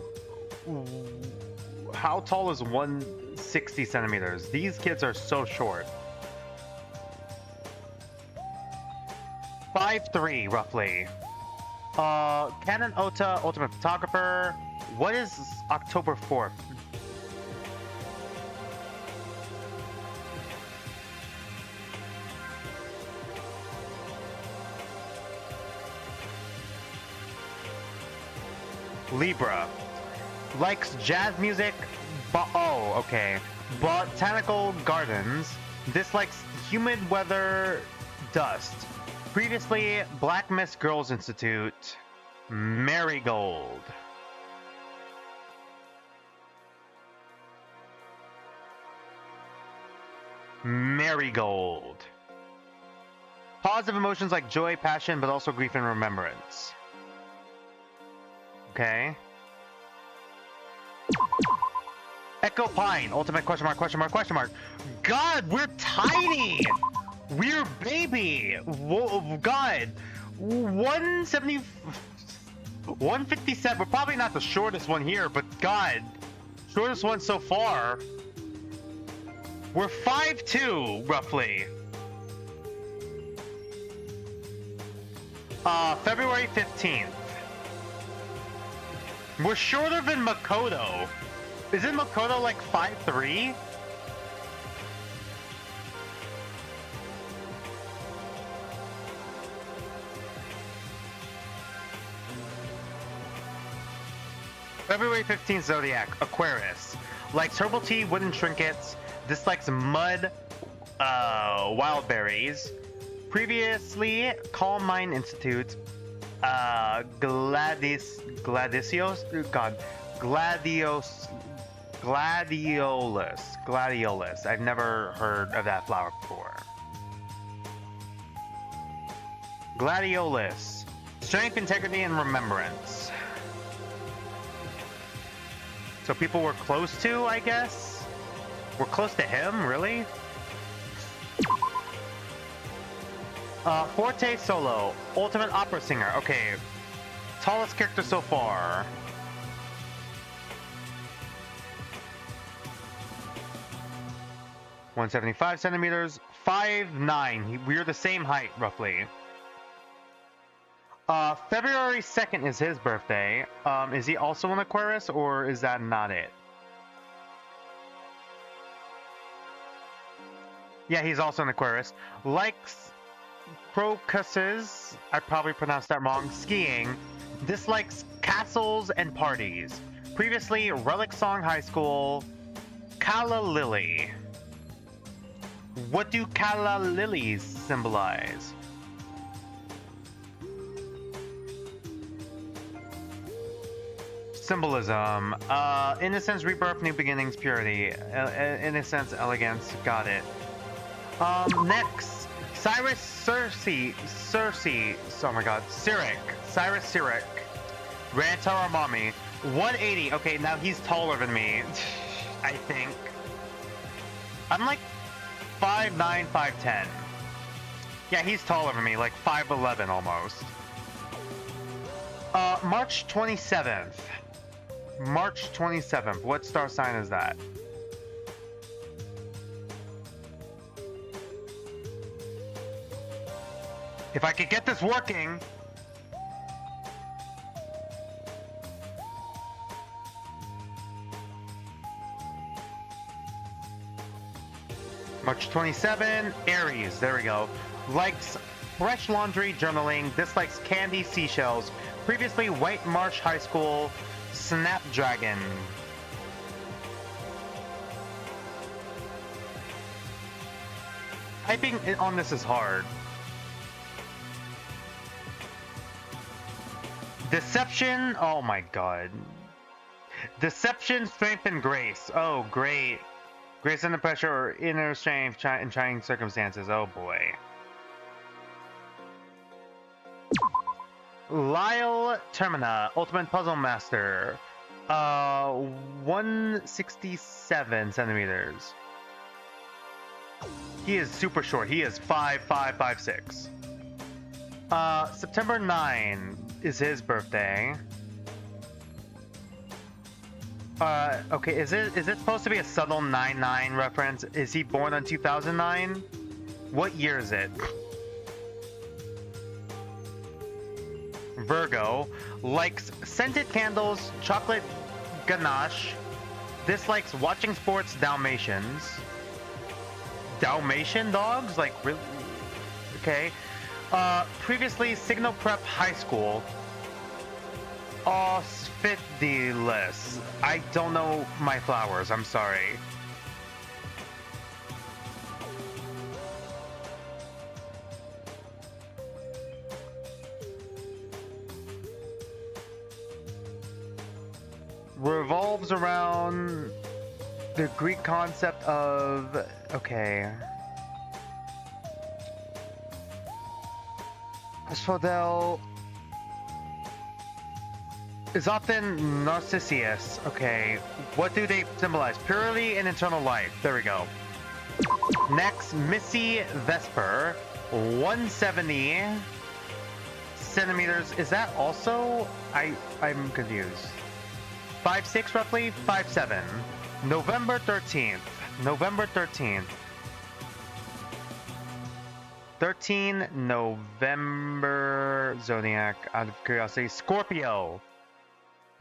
tall is 160 centimeters? These kids are so short. 5'3", roughly. Canon Ota, Ultimate Photographer. What is October 4th? Libra. Likes jazz music. Oh, okay. Botanical gardens. Dislikes humid weather, dust. Previously, Black Mist Girls Institute. Marigold. Marigold. Positive emotions like joy, passion, but also grief and remembrance. Okay. Echo Pine. Ultimate question mark, question mark, question mark. God, we're tiny! We're baby! Whoa, God. 170... 157. We're probably not the shortest one here, but God. Shortest one so far. We're 5'2", roughly. February 15th. We're shorter than Makoto. Isn't Makoto like 5'3"? February 15th Zodiac, Aquarius. Likes herbal tea, wooden trinkets. Dislikes mud, wild berries. Previously, Calm Mind Institute. Gladiolus. I've never heard of that flower before. Gladiolus. Strength, integrity, and remembrance. So people we're close to, I guess? We're close to him, really? Forte Solo. Ultimate opera singer. Okay. Tallest character so far. (175 centimeters), 5'9". We're the same height, roughly. February 2nd is his birthday. Is he also an Aquarius, or is that not it? Yeah, he's also an Aquarius. Likes crocuses, I probably pronounced that wrong, skiing. Dislikes castles and parties. Previously, Relic Song High School. Calla Lily. What do calla lilies symbolize? Symbolism. Innocence, rebirth, new beginnings, purity. Innocence, elegance. Got it. Next. Cyrus Circe. Oh my god. Cyrus Cyric. Rantaro Mommy. 180. Okay, now he's taller than me. I think. I'm like 5'9", 5'10". Yeah, he's taller than me, like 5'11" almost. March 27th. March 27th. What star sign is that? If I could get this working. March 27, Aries. There we go. Likes fresh laundry, journaling. Dislikes candy, seashells. Previously, White Marsh High School. Snapdragon. Typing on this is hard. Deception. Oh my god. Deception, strength, and grace. Oh, great. Grace under pressure or inner strength in trying circumstances. Oh boy. Lyle Termina, Ultimate Puzzle Master. 167 centimeters. He is super short. He is 5'5", 5'6". September 9 is his birthday. Okay, is it supposed to be a subtle 9-9 reference? Is he born on 2009? What year is it? Virgo. Likes scented candles, chocolate ganache. Dislikes watching sports, Dalmatians. Dalmatian dogs? Like, really? Okay. Previously, Signal Prep High School. Ausphidilis. I don't know my flowers, I'm sorry. Revolves around the Greek concept of... Okay. Asphodel is often Narcissus. Okay, what do they symbolize? Purity and eternal life. There we go. Next, Missy Vesper, 170 centimeters. Is that also? I'm confused. 5'6" roughly, 5'7". November 13th. November 13th. 13 November Zodiac, out of curiosity. Scorpio.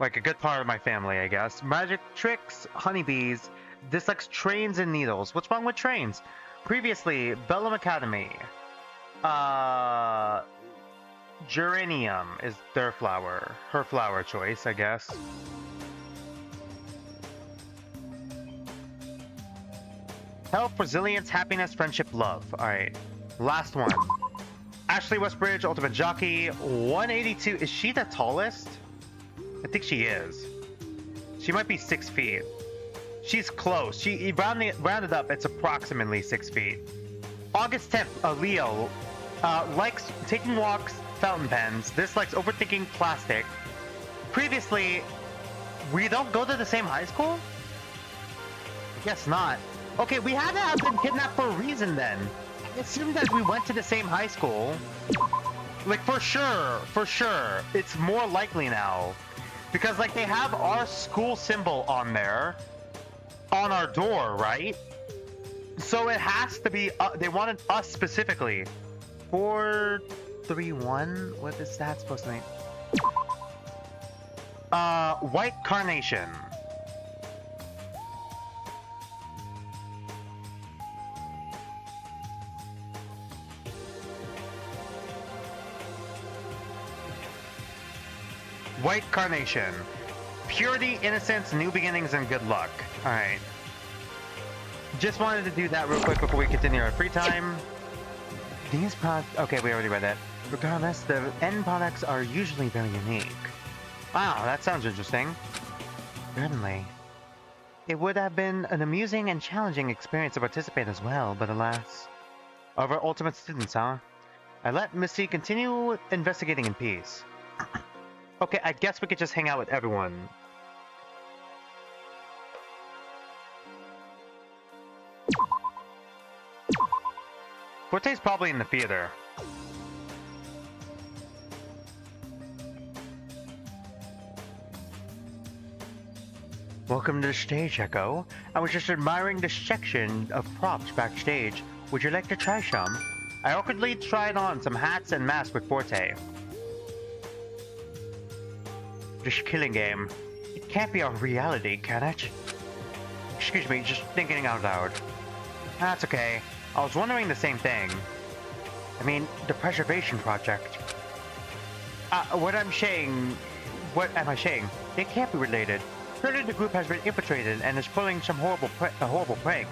Like a good part of my family, I guess. Magic tricks, honeybees. Dislikes trains and needles. What's wrong with trains? Previously, Bellum Academy. Geranium is their flower. Her flower choice, I guess. Health, resilience, happiness, friendship, love. Alright. Last one. Ashley Westbridge, Ultimate Jockey, 182. Is she the tallest? I think she is. She might be 6 feet. She's close. She rounded up, it's approximately 6 feet. August 10th, Leo. Likes taking walks, fountain pens. Dislikes overthinking plastic. Previously, we don't go to the same high school? Guess not. Okay, we had to have been kidnapped for a reason then. I assumed that we went to the same high school. Like, for sure. It's more likely now. Because, like, they have our school symbol on there. On our door, right? So it has to be, they wanted us specifically. 431? What is that supposed to mean? White Carnation. White Carnation. Purity, innocence, new beginnings, and good luck. Alright. Just wanted to do that real quick before we continue our free time. These products... Okay, we already read that. Regardless, the end products are usually very unique. Wow, that sounds interesting. Certainly. It would have been an amusing and challenging experience to participate as well, but alas. Of our ultimate students, huh? I let Missy continue investigating in peace. Okay, I guess we could just hang out with everyone. Forte's probably in the theater. Welcome to the stage, Echo. I was just admiring the section of props backstage. Would you like to try some? I awkwardly tried on some hats and masks with Forte. This killing game. It can't be a reality, can it? Excuse me, just thinking out loud. That's okay. I was wondering the same thing. I mean, the preservation project. What am I saying? They can't be related. Clearly the group has been infiltrated and is pulling some horrible prank.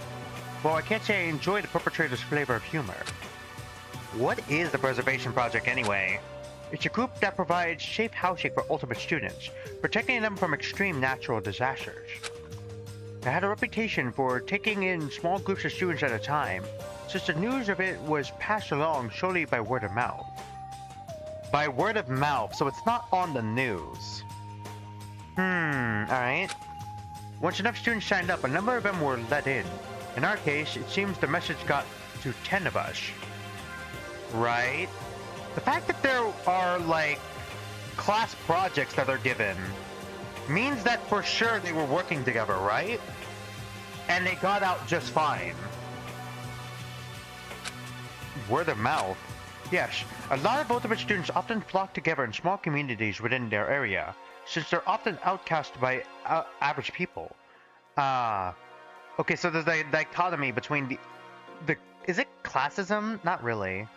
Well, I can't say I enjoy the perpetrator's flavor of humor. What is the preservation project anyway? It's a group that provides safe housing for ultimate students, protecting them from extreme natural disasters. They had a reputation for taking in small groups of students at a time, since the news of it was passed along solely by word of mouth. By word of mouth, so it's not on the news. Alright. Once enough students signed up, a number of them were let in. In our case, it seems the message got to 10 of us. Right? The fact that there are, like, class projects that are given means that for sure they were working together, right? And they got out just fine. Word of mouth. Yes, a lot of ultimate students often flock together in small communities within their area, since they're often outcast by average people. Okay, so there's a dichotomy between the is it classism? Not really.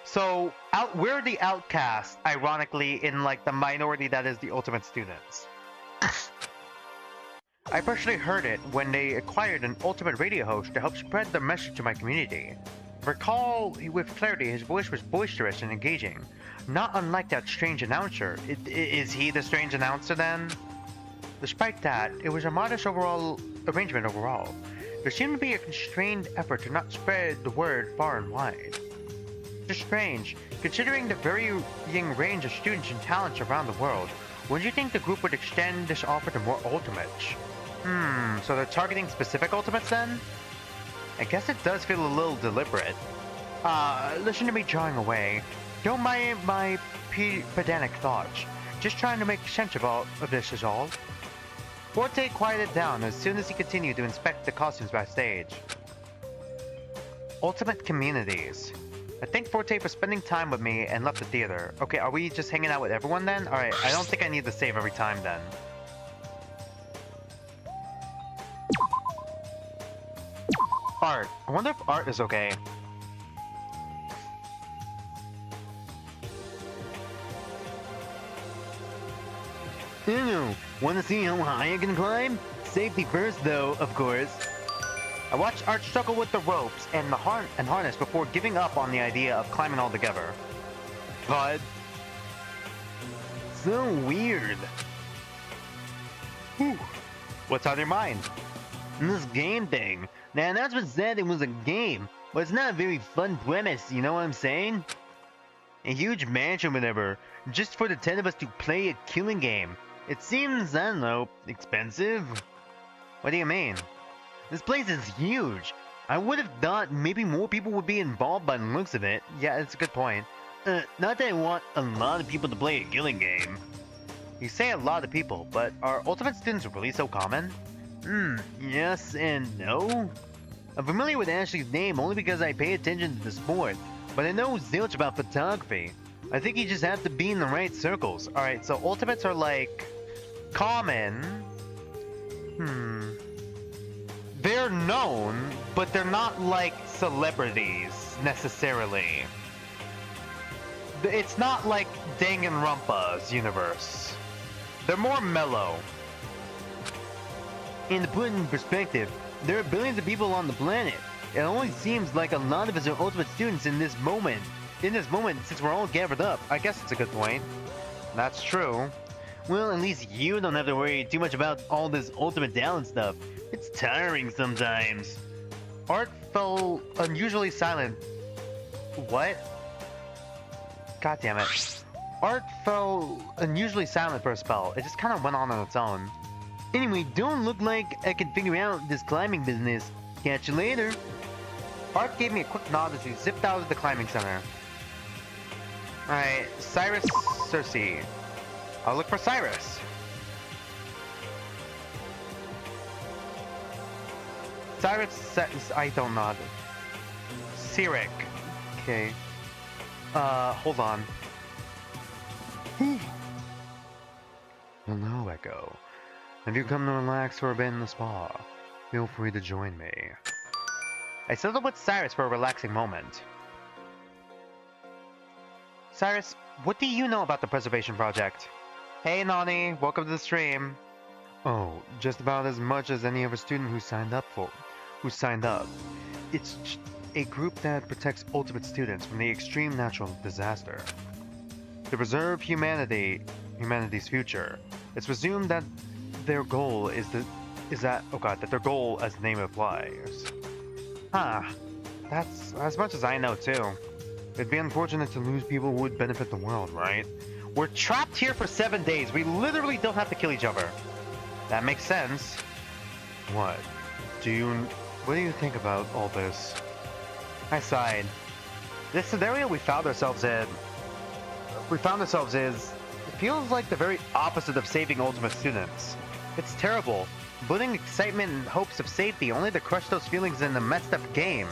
So, we're the outcast, ironically, in, like, the minority that is the ultimate students. I personally heard it when they acquired an ultimate radio host to help spread the message to my community. Recall with clarity, his voice was boisterous and engaging, not unlike that strange announcer. Is he the strange announcer then? Despite that, it was a modest arrangement overall. There seemed to be a constrained effort to not spread the word far and wide. Just strange, considering the varying range of students and talents around the world. Wouldn't you think the group would extend this offer to more ultimates? So they're targeting specific ultimates then? I guess it does feel a little deliberate. Listen to me drawing away. Don't mind my pedantic thoughts. Just trying to make sense of all of this is all. Forte quieted down as soon as he continued to inspect the costumes backstage. Ultimate communities. I thank Forte for spending time with me and left the theater. Okay, are we just hanging out with everyone then? Alright, I don't think I need to save every time then. Art. I wonder if art is okay. Wanna see how high I can climb? Safety first though, of course. I watched Art struggle with the ropes and the harness before giving up on the idea of climbing all together. But so weird. Whew. What's on your mind? This game thing. The announcement said it was a game, but it's not a very fun premise, you know what I'm saying? A huge mansion, whatever, just for the 10 of us to play a killing game. It seems, I don't know, expensive? What do you mean? This place is huge. I would have thought maybe more people would be involved by the looks of it. Yeah, that's a good point. Not that I want a lot of people to play a killing game. You say a lot of people, but are Ultimate students really so common? Yes and no. I'm familiar with Ashley's name only because I pay attention to the sport, but I know zilch about photography. I think you just have to be in the right circles. Alright, so Ultimates are like... common. They're known, but they're not like celebrities, necessarily. It's not like Danganronpa's universe. They're more mellow. And to put it in perspective, there are billions of people on the planet. It only seems like a lot of us are Ultimate students in this moment. Since we're all gathered up. I guess it's a good point. That's true. Well, at least you don't have to worry too much about all this Ultimate Talent stuff. It's tiring sometimes. Art fell unusually silent. What? God damn it. Art fell unusually silent for a spell. It just kind of went on its own. Anyway, don't look like I can figure out this climbing business. Catch you later. Art gave me a quick nod as he zipped out of the climbing center. Alright, Cyrus Cersei. I'll look for Cyrus. Cyrus says, I don't know. Cyric. Okay. Hold on. Hello, Echo. Have you come to relax or been in the spa? Feel free to join me. I settled with Cyrus for a relaxing moment. Cyrus, what do you know about the Preservation Project? Hey, Nani, welcome to the stream. Oh, just about as much as any other student who signed up. It's a group that protects Ultimate students from the extreme natural disaster. To preserve humanity's future, it's presumed that their goal that their goal, as the name implies. That's as much as I know too. It'd be unfortunate to lose people who would benefit the world, right? We're trapped here for 7 days. We literally don't have to kill each other. That makes sense. What do you think about all this? I sighed. This scenario we found ourselves in, it feels like the very opposite of saving Ultimate students. It's terrible. Building excitement and hopes of safety only to crush those feelings in a messed up game.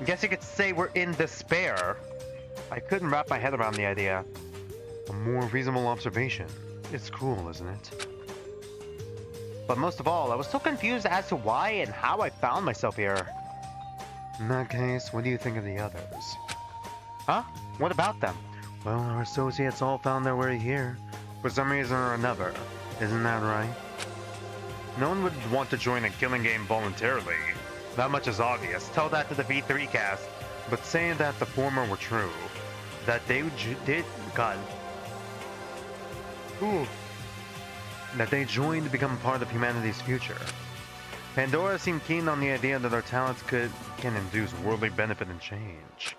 I guess you could say we're in despair. I couldn't wrap my head around the idea. A more reasonable observation. It's cruel, isn't it? But most of all, I was so confused as to why and how I found myself here. In that case, what do you think of the others? Huh? What about them? Well, our associates all found their way here, for some reason or another. Isn't that right? No one would want to join a killing game voluntarily. That much is obvious. Tell that to the V3 cast. But saying that the former were true, that they that they joined to become part of humanity's future. Pandora seemed keen on the idea that our talents can induce worldly benefit and change.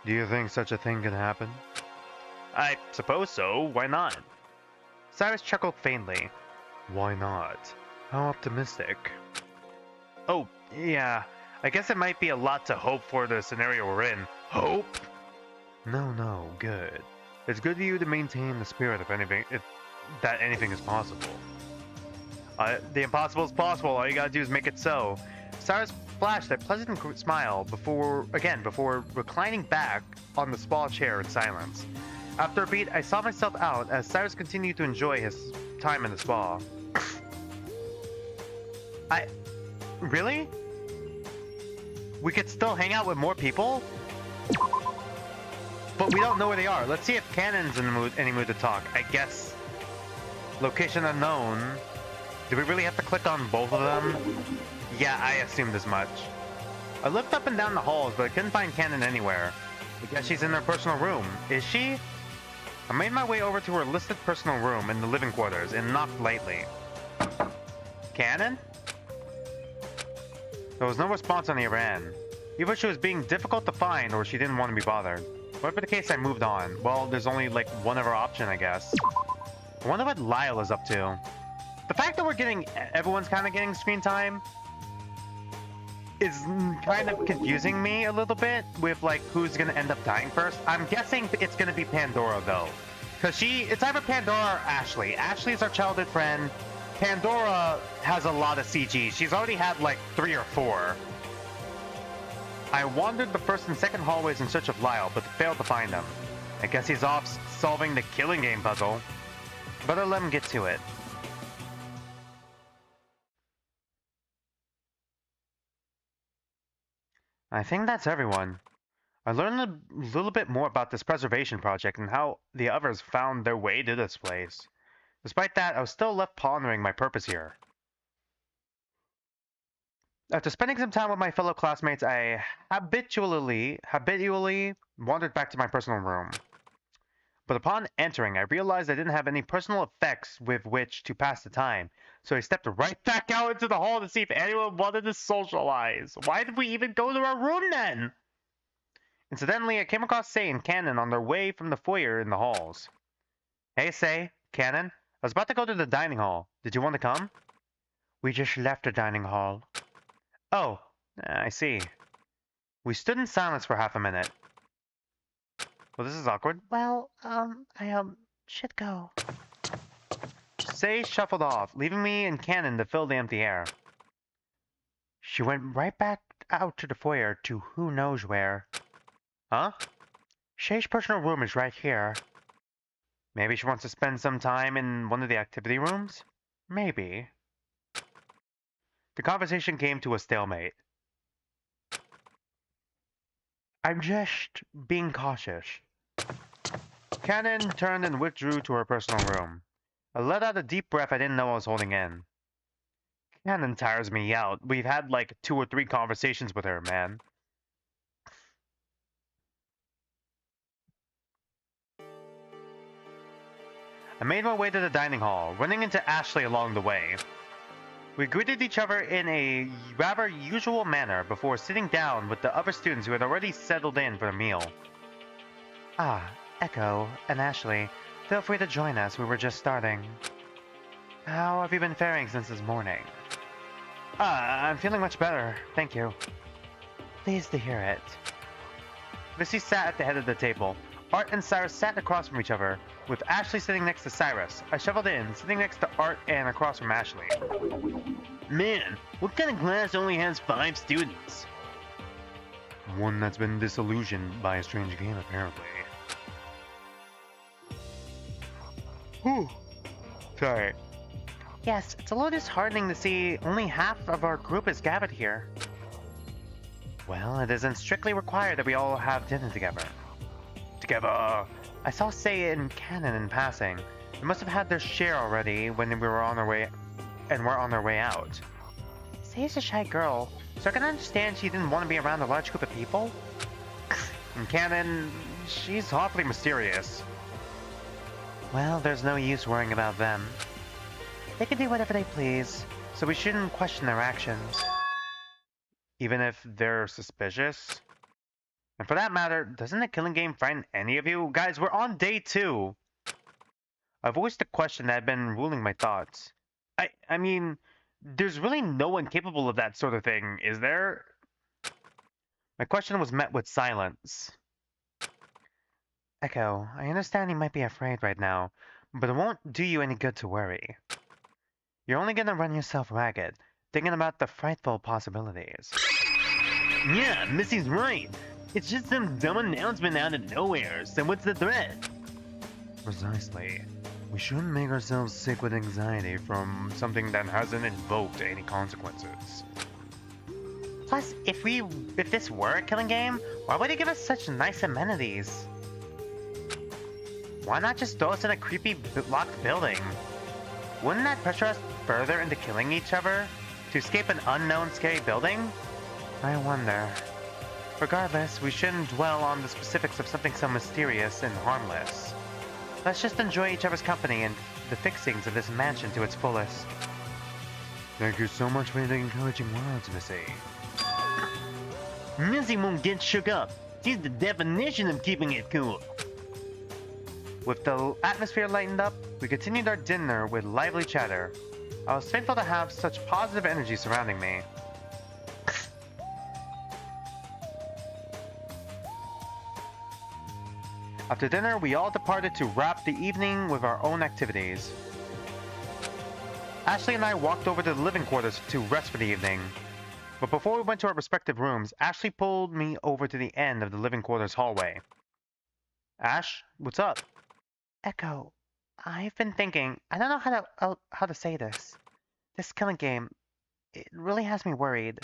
Do you think such a thing could happen? I suppose so. Why not? Cyrus chuckled faintly. Why not? How optimistic. Oh, yeah. I guess it might be a lot to hope for the scenario we're in. Hope? No, good. It's good for you to maintain the spirit of anything, that anything is possible. The impossible is possible. All you gotta do is make it so. Cyrus flashed a pleasant smile before reclining back on the spa chair in silence. After a beat, I saw myself out as Cyrus continued to enjoy his time in the spa. Really? We could still hang out with more people? But we don't know where they are. Let's see if Cannon's in any mood to talk. I guess. Location unknown. Do we really have to click on both of them? Yeah, I assumed as much. I looked up and down the halls, but I couldn't find Cannon anywhere. I guess she's in her personal room. Is she? I made my way over to her listed personal room in the living quarters and knocked lightly. Cannon? There was no response on the other end. Either she was being difficult to find or she didn't want to be bothered. Whatever the case, I moved on. Well, there's only like one other option, I guess. I wonder what Lyle is up to. The fact that everyone's kind of getting screen time is kind of confusing me a little bit with like who's gonna end up dying first. I'm guessing it's gonna be Pandora though. Cause it's either Pandora or Ashley. Ashley's our childhood friend. Pandora has a lot of CG. She's already had like 3 or 4. I wandered the first and second hallways in search of Lyle, but failed to find him. I guess he's off solving the killing game puzzle. Better let him get to it. I think that's everyone. I learned a little bit more about this preservation project and how the others found their way to this place. Despite that, I was still left pondering my purpose here. After spending some time with my fellow classmates, I habitually wandered back to my personal room. But upon entering, I realized I didn't have any personal effects with which to pass the time, so I stepped right back out into the hall to see if anyone wanted to socialize. Why did we even go to our room then? Incidentally, I came across Sei and Cannon on their way from the foyer in the halls. Hey, Sei, Cannon, I was about to go to the dining hall. Did you want to come? We just left the dining hall. Oh, I see. We stood in silence for half a minute. Well, this is awkward. Well, I should go. Sei shuffled off, leaving me and Cannon to fill the empty air. She went right back out to the foyer to who knows where. Huh? Sei's personal room is right here. Maybe she wants to spend some time in one of the activity rooms? Maybe. The conversation came to a stalemate. I'm just being cautious. Cannon turned and withdrew to her personal room. I let out a deep breath I didn't know I was holding in. Cannon tires me out. We've had like 2 or 3 conversations with her, man. I made my way to the dining hall, running into Ashley along the way. We greeted each other in a rather usual manner before sitting down with the other students who had already settled in for the meal. Ah, Echo and Ashley, feel free to join us. We were just starting. How have you been faring since this morning? I'm feeling much better, thank you. Pleased to hear it. Missy sat at the head of the table. Art and Cyrus sat across from each other, with Ashley sitting next to Cyrus. I shuffled in, sitting next to Art and across from Ashley. Man, what kind of class only has 5 students? One that's been disillusioned by a strange game, apparently. Whew. Sorry. Yes, it's a little disheartening to see only half of our group is gathered here. Well, it isn't strictly required that we all have dinner together. Together! I saw Sei and Cannon in passing. They must have had their share already when we were on their way, and were on their way out. Sei's a shy girl, so I can understand she didn't want to be around a large group of people. And Cannon, she's awfully mysterious. Well, there's no use worrying about them. They can do whatever they please, so we shouldn't question their actions. Even if they're suspicious? And for that matter, doesn't the killing game frighten any of you? Guys, we're on day 2. I've voiced a question that had been ruling my thoughts. I mean, there's really no one capable of that sort of thing, is there? My question was met with silence. Echo, I understand you might be afraid right now, but it won't do you any good to worry. You're only gonna run yourself ragged, thinking about the frightful possibilities. Yeah, Missy's right. It's just some dumb announcement out of nowhere, so what's the threat? Precisely. We shouldn't make ourselves sick with anxiety from something that hasn't invoked any consequences. Plus, if this were a killing game, why would they give us such nice amenities? Why not just throw us in a creepy locked building? Wouldn't that pressure us further into killing each other? To escape an unknown scary building? I wonder. Regardless, we shouldn't dwell on the specifics of something so mysterious and harmless. Let's just enjoy each other's company and the fixings of this mansion to its fullest. Thank you so much for the encouraging words, Missy. Missy won't get shook up. She's the definition of keeping it cool. With the atmosphere lightened up, we continued our dinner with lively chatter. I was thankful to have such positive energy surrounding me. After dinner, we all departed to wrap the evening with our own activities. Ashley and I walked over to the living quarters to rest for the evening. But before we went to our respective rooms, Ashley pulled me over to the end of the living quarters hallway. Ash, what's up? Echo, I've been thinking. I don't know how to say this. This killing game, it really has me worried.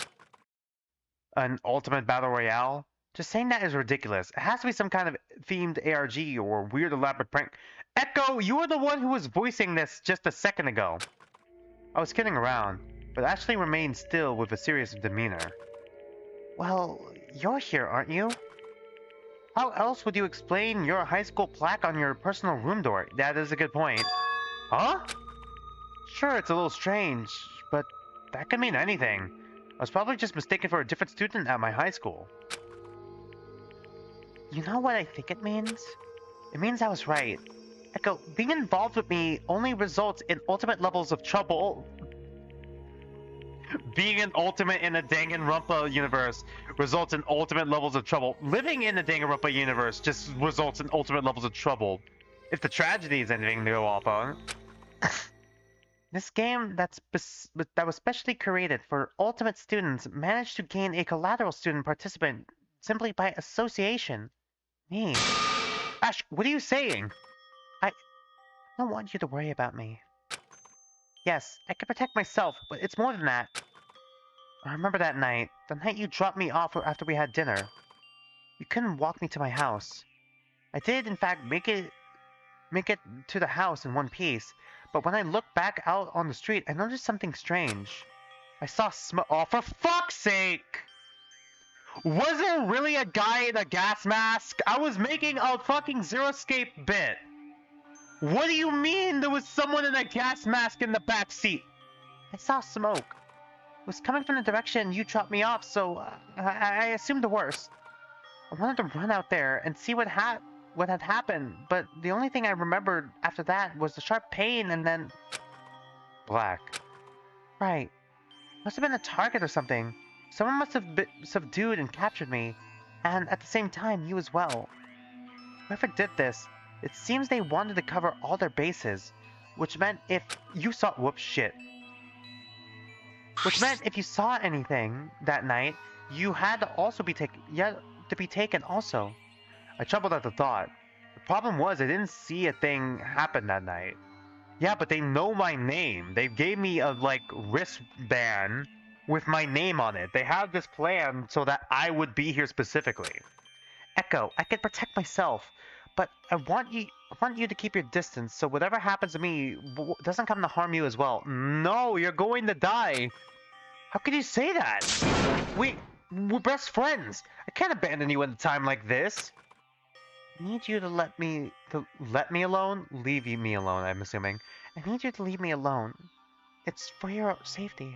An ultimate battle royale? Just saying that is ridiculous. It has to be some kind of themed ARG or weird elaborate prank. Echo, you were the one who was voicing this just a second ago. I was kidding around, but Ashley remained still with a serious demeanor. Well, you're here, aren't you? How else would you explain your high school plaque on your personal room door? That is a good point. Huh? Sure, it's a little strange, but that could mean anything. I was probably just mistaken for a different student at my high school. You know what I think it means? It means I was right. Echo, being involved with me only results in ultimate levels of trouble. Being an ultimate in the Danganronpa universe results in ultimate levels of trouble. Living in the Danganronpa universe just results in ultimate levels of trouble. If the tragedy is anything to go off on. This game that was specially created for ultimate students managed to gain a collateral student participant simply by association. Me. Ash, what are you saying? I don't want you to worry about me. Yes, I can protect myself, but it's more than that. I remember that night, the night you dropped me off after we had dinner. You couldn't walk me to my house. I did, in fact, make it to the house in one piece, but when I looked back out on the street, I noticed something strange. I saw smoke. Oh, for fuck's sake! Was there really a guy in a gas mask? I was making a fucking Zero Escape bit. What do you mean there was someone in a gas mask in the back seat? I saw smoke. It was coming from the direction you dropped me off, so I assumed the worst. I wanted to run out there and see what had happened, but the only thing I remembered after that was the sharp pain and then... Black. Right. Must have been a target or something. Someone must have been subdued and captured me, and at the same time, you as well. Whoever did this, it seems they wanted to cover all their bases, which meant if you saw anything that night, you had to also be taken also. I chuckled at the thought. The problem was I didn't see a thing happen that night. Yeah, but they know my name. They gave me a wristband with my name on it. They had this plan so that I would be here specifically. Echo, I can protect myself, but I want you to keep your distance so whatever happens to me doesn't come to harm you as well. No, you're going to die. How can you say that? We're best friends. I can't abandon you at a time like this. I need you to let me alone? Leave me alone, I'm assuming. I need you to leave me alone. It's for your safety.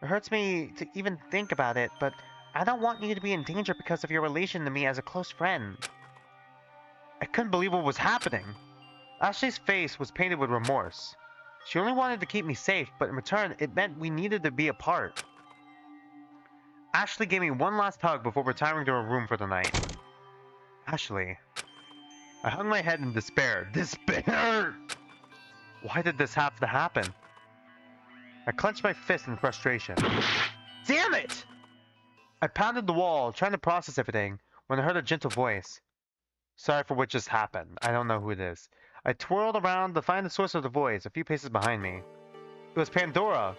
It hurts me to even think about it, but I don't want you to be in danger because of your relation to me as a close friend. I couldn't believe what was happening. Ashley's face was painted with remorse. She only wanted to keep me safe, but in return, it meant we needed to be apart. Ashley gave me one last hug before retiring to her room for the night. Ashley. I hung my head in despair. Despair! Why did this have to happen? I clenched my fist in frustration. Damn it! I pounded the wall, trying to process everything, when I heard a gentle voice. Sorry for what just happened. I don't know who it is. I twirled around to find the source of the voice, a few paces behind me. It was Pandora.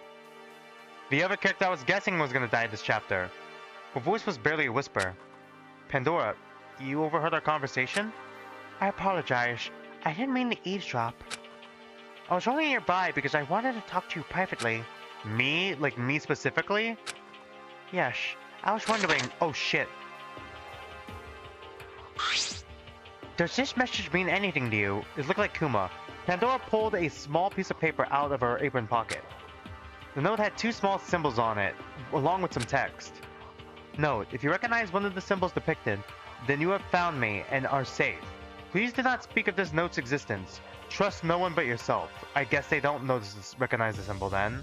The other character I was guessing was going to die this chapter. Her voice was barely a whisper. Pandora, you overheard our conversation? I apologize. I didn't mean to eavesdrop. I was only nearby because I wanted to talk to you privately. Me? Like me specifically? Yes. I was wondering. Oh shit. Does this message mean anything to you? It looked like Kuma. Pandora pulled a small piece of paper out of her apron pocket. The note had two small symbols on it, along with some text. Note, if you recognize one of the symbols depicted, then you have found me and are safe. Please do not speak of this note's existence. Trust no one but yourself. I guess they don't recognize the symbol then.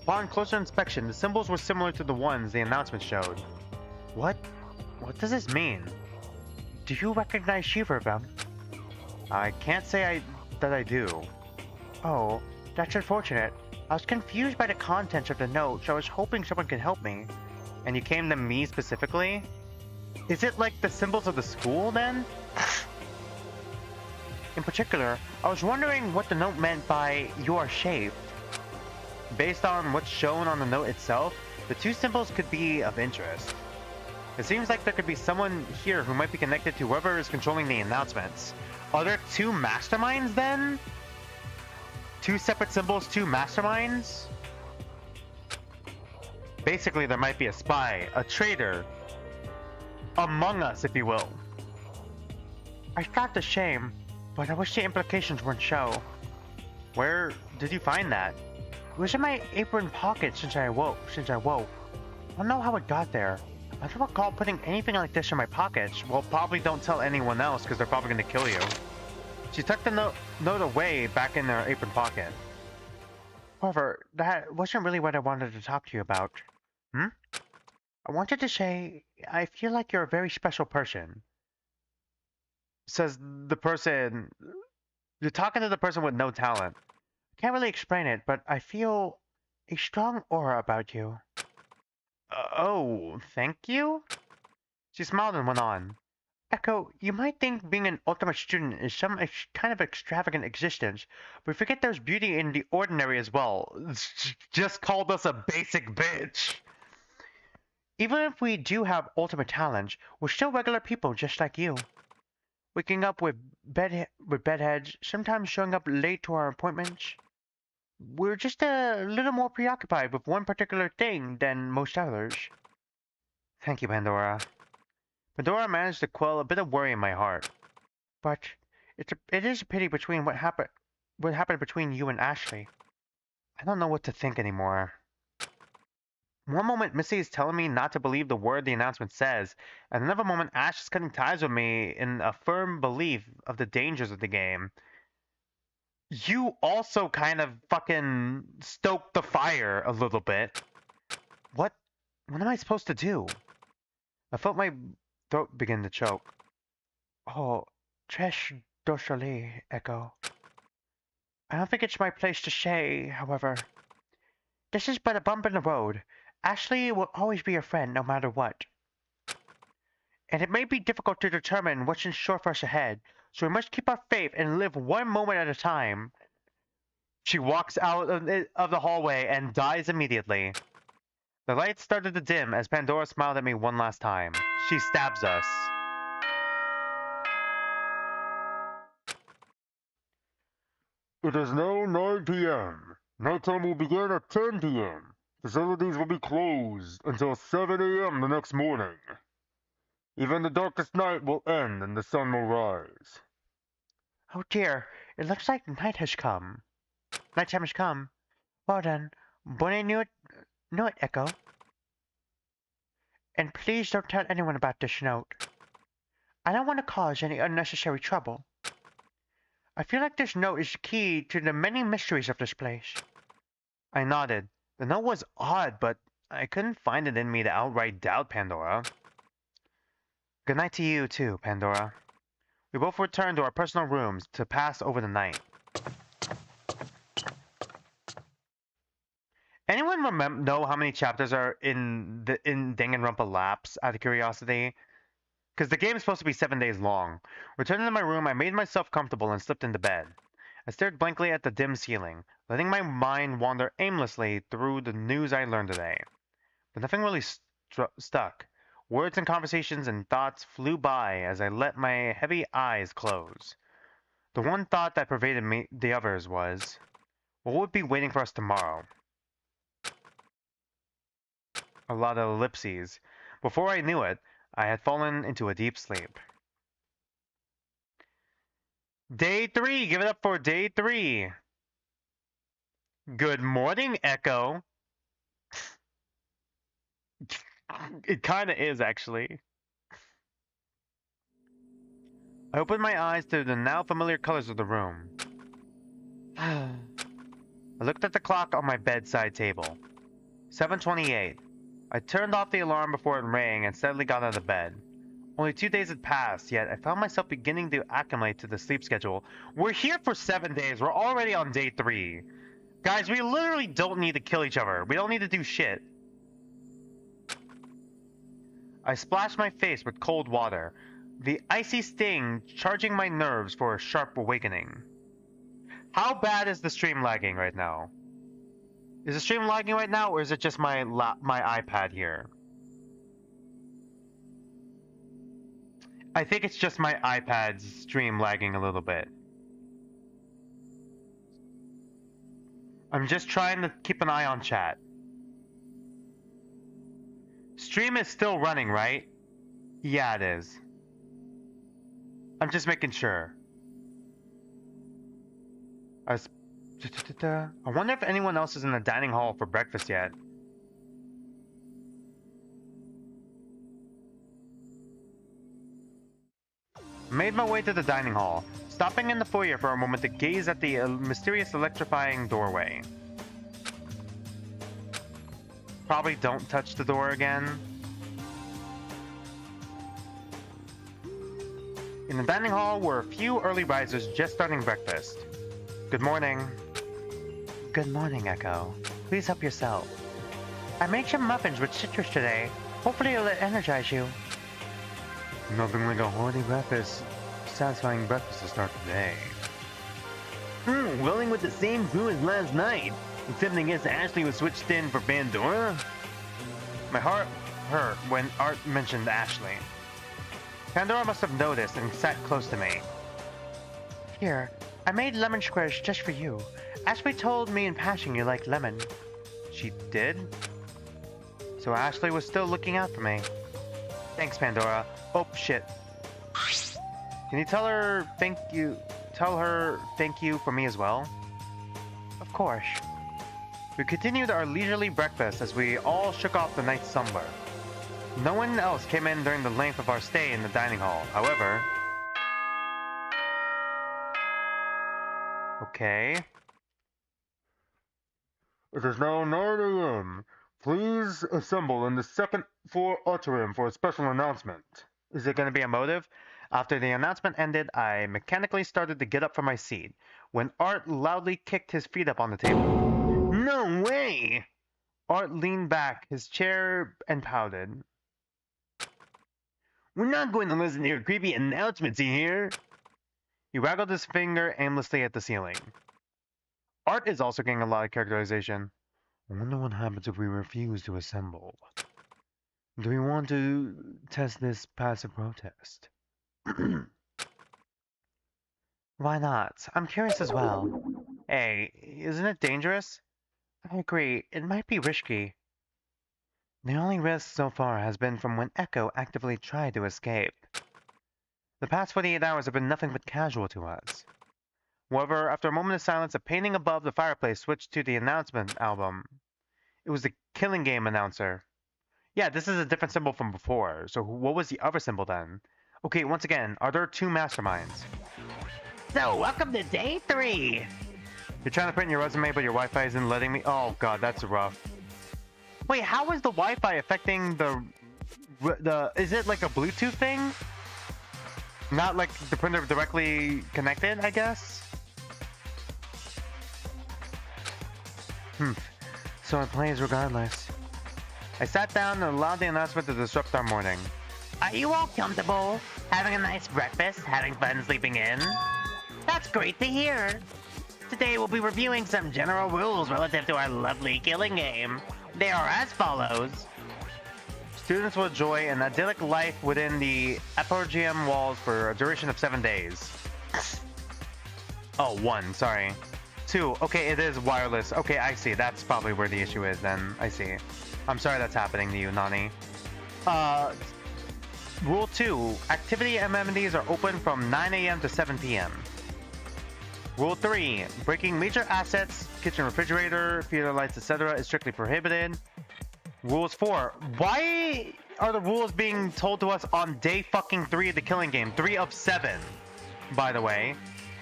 Upon closer inspection, the symbols were similar to the ones the announcement showed. What? What does this mean? Do you recognize either of them? I can't say that I do. Oh, that's unfortunate. I was confused by the contents of the note, so I was hoping someone could help me. And you came to me specifically? Is it like the symbols of the school, then? In particular, I was wondering what the note meant by "you are shaped." Based on what's shown on the note itself, the two symbols could be of interest. It seems like there could be someone here who might be connected to whoever is controlling the announcements. Are there two masterminds then? Two separate symbols, two masterminds? Basically, there might be a spy, a traitor, among us, if you will. I thought the shame, but I wish the implications weren't so. Where did you find that? It was in my apron pocket since I woke. I don't know how it got there. I don't recall putting anything like this in my pockets. Well, probably don't tell anyone else because they're probably going to kill you. She tucked the note away back in her apron pocket. However, that wasn't really what I wanted to talk to you about. I wanted to say, I feel like you're a very special person. Says the person... You're talking to the person with no talent. I can't really explain it, but I feel a strong aura about you. Oh, thank you? She smiled and went on. Echo, you might think being an ultimate student is some kind of extravagant existence, but forget there's beauty in the ordinary as well. Just called us a basic bitch. Even if we do have ultimate talents, we're still regular people just like you. Waking up with bedheads, sometimes showing up late to our appointments. We're just a little more preoccupied with one particular thing than most others. Thank you, Pandora. Pandora managed to quell a bit of worry in my heart. But it is a pity between what happened between you and Ashley. I don't know what to think anymore. One moment Missy is telling me not to believe the word the announcement says, and another moment Ash is cutting ties with me in a firm belief of the dangers of the game. You also kind of fucking stoked the fire a little bit. What am I supposed to do? I felt my throat begin to choke. Oh, très désolé, Echo. I don't think it's my place to say, however. This is but a bump in the road. Ashley will always be your friend, no matter what. And it may be difficult to determine what's in store for us ahead, so we must keep our faith and live one moment at a time. She walks out of the hallway and dies immediately. The lights started to dim as Pandora smiled at me one last time. She stabs us. It is now 9 p.m. Nighttime will begin at 10 p.m. Facilities will be closed until 7 a.m. the next morning. Even the darkest night will end and the sun will rise. Oh dear, it looks like nighttime has come. Well then, bonne nuit, Echo. And please don't tell anyone about this note. I don't want to cause any unnecessary trouble. I feel like this note is the key to the many mysteries of this place. I nodded. The note was odd, but I couldn't find it in me to outright doubt Pandora. Good night to you too, Pandora. We both returned to our personal rooms to pass over the night. Anyone know how many chapters are in Danganronpa Lapse, out of curiosity? Because the game is supposed to be 7 days long. Returning to my room, I made myself comfortable and slipped into bed. I stared blankly at the dim ceiling, letting my mind wander aimlessly through the news I learned today. But nothing really stuck. Words and conversations and thoughts flew by as I let my heavy eyes close. The one thought that pervaded the others was, what would be waiting for us tomorrow? A lot of ellipses. Before I knew it, I had fallen into a deep sleep. Day 3! Give it up for day 3! Good morning, Echo! It kinda is, actually. I opened my eyes to the now familiar colors of the room. I looked at the clock on my bedside table. 7:28. I turned off the alarm before it rang and steadily got out of bed. Only 2 days had passed, yet I found myself beginning to acclimate to the sleep schedule. We're here for 7 days. We're already on day 3. Guys, we literally don't need to kill each other. We don't need to do shit. I splashed my face with cold water, the icy sting charging my nerves for a sharp awakening. How bad is the stream lagging right now? Is the stream lagging right now, or is it just my iPad here? I think it's just my iPad's stream lagging a little bit. I'm just trying to keep an eye on chat. Stream is still running, right? Yeah, it is. I'm just making sure. I wonder if anyone else is in the dining hall for breakfast yet. Made my way to the dining hall, stopping in the foyer for a moment to gaze at the mysterious electrifying doorway. Probably don't touch the door again. In the dining hall were a few early risers just starting breakfast. Good morning. Good morning, Echo. Please help yourself. I made some muffins with citrus today. Hopefully it'll energize you. Nothing like a hearty breakfast. Satisfying breakfast to start the day. Rolling with the same crew as last night. Except I guess Ashley was switched in for Pandora. My heart hurt when Art mentioned Ashley. Pandora must have noticed and sat close to me. Here, I made lemon squares just for you. Ashley told me in passing you like lemon. She did? So Ashley was still looking out for me. Thanks, Pandora. Oh, shit. Can you tell her thank you for me as well? Of course. We continued our leisurely breakfast as we all shook off the night's slumber. No one else came in during the length of our stay in the dining hall. However... Okay. It is now 9 a.m. Please assemble in the second floor atrium for a special announcement. Is it going to be a motive? After the announcement ended, I mechanically started to get up from my seat, when Art loudly kicked his feet up on the table. No way! Art leaned back his chair and pouted. We're not going to listen to your creepy announcements here. He waggled his finger aimlessly at the ceiling. Art is also getting a lot of characterization. I wonder what happens if we refuse to assemble. Do we want to test this passive protest? Why not? I'm curious as well. Hey, isn't it dangerous? I agree, it might be risky. The only risk so far has been from when Echo actively tried to escape. The past 48 hours have been nothing but casual to us. However, after a moment of silence, a painting above the fireplace switched to the announcement album. It was the Killing Game announcer. Yeah, this is a different symbol from before, so what was the other symbol then? Okay, once again, are there two masterminds? So, welcome to day 3. You're trying to print your resume, but your Wi-Fi isn't letting me? Oh god, that's rough. Wait, how is the Wi-Fi affecting the... Is it like a Bluetooth thing? Not like the printer directly connected, I guess? So it plays regardless. I sat down and allowed the announcement to disrupt our morning. Are you all comfortable? Having a nice breakfast? Having fun sleeping in? That's great to hear. Today we'll be reviewing some general rules relative to our lovely killing game. They are as follows. Students will enjoy an idyllic life within the Apogeium walls for a duration of 7 days. Oh, 1, sorry. 2. Okay, it is wireless. Okay, I see. That's probably where the issue is then. I see. I'm sorry that's happening to you, Nani. Rule 2. Activity amenities are open from 9 a.m. to 7 p.m. Rule 3. Breaking major assets, kitchen refrigerator, theater lights, etc. is strictly prohibited. Rules 4. Why are the rules being told to us on day fucking 3 of the killing game? 3 of 7, by the way.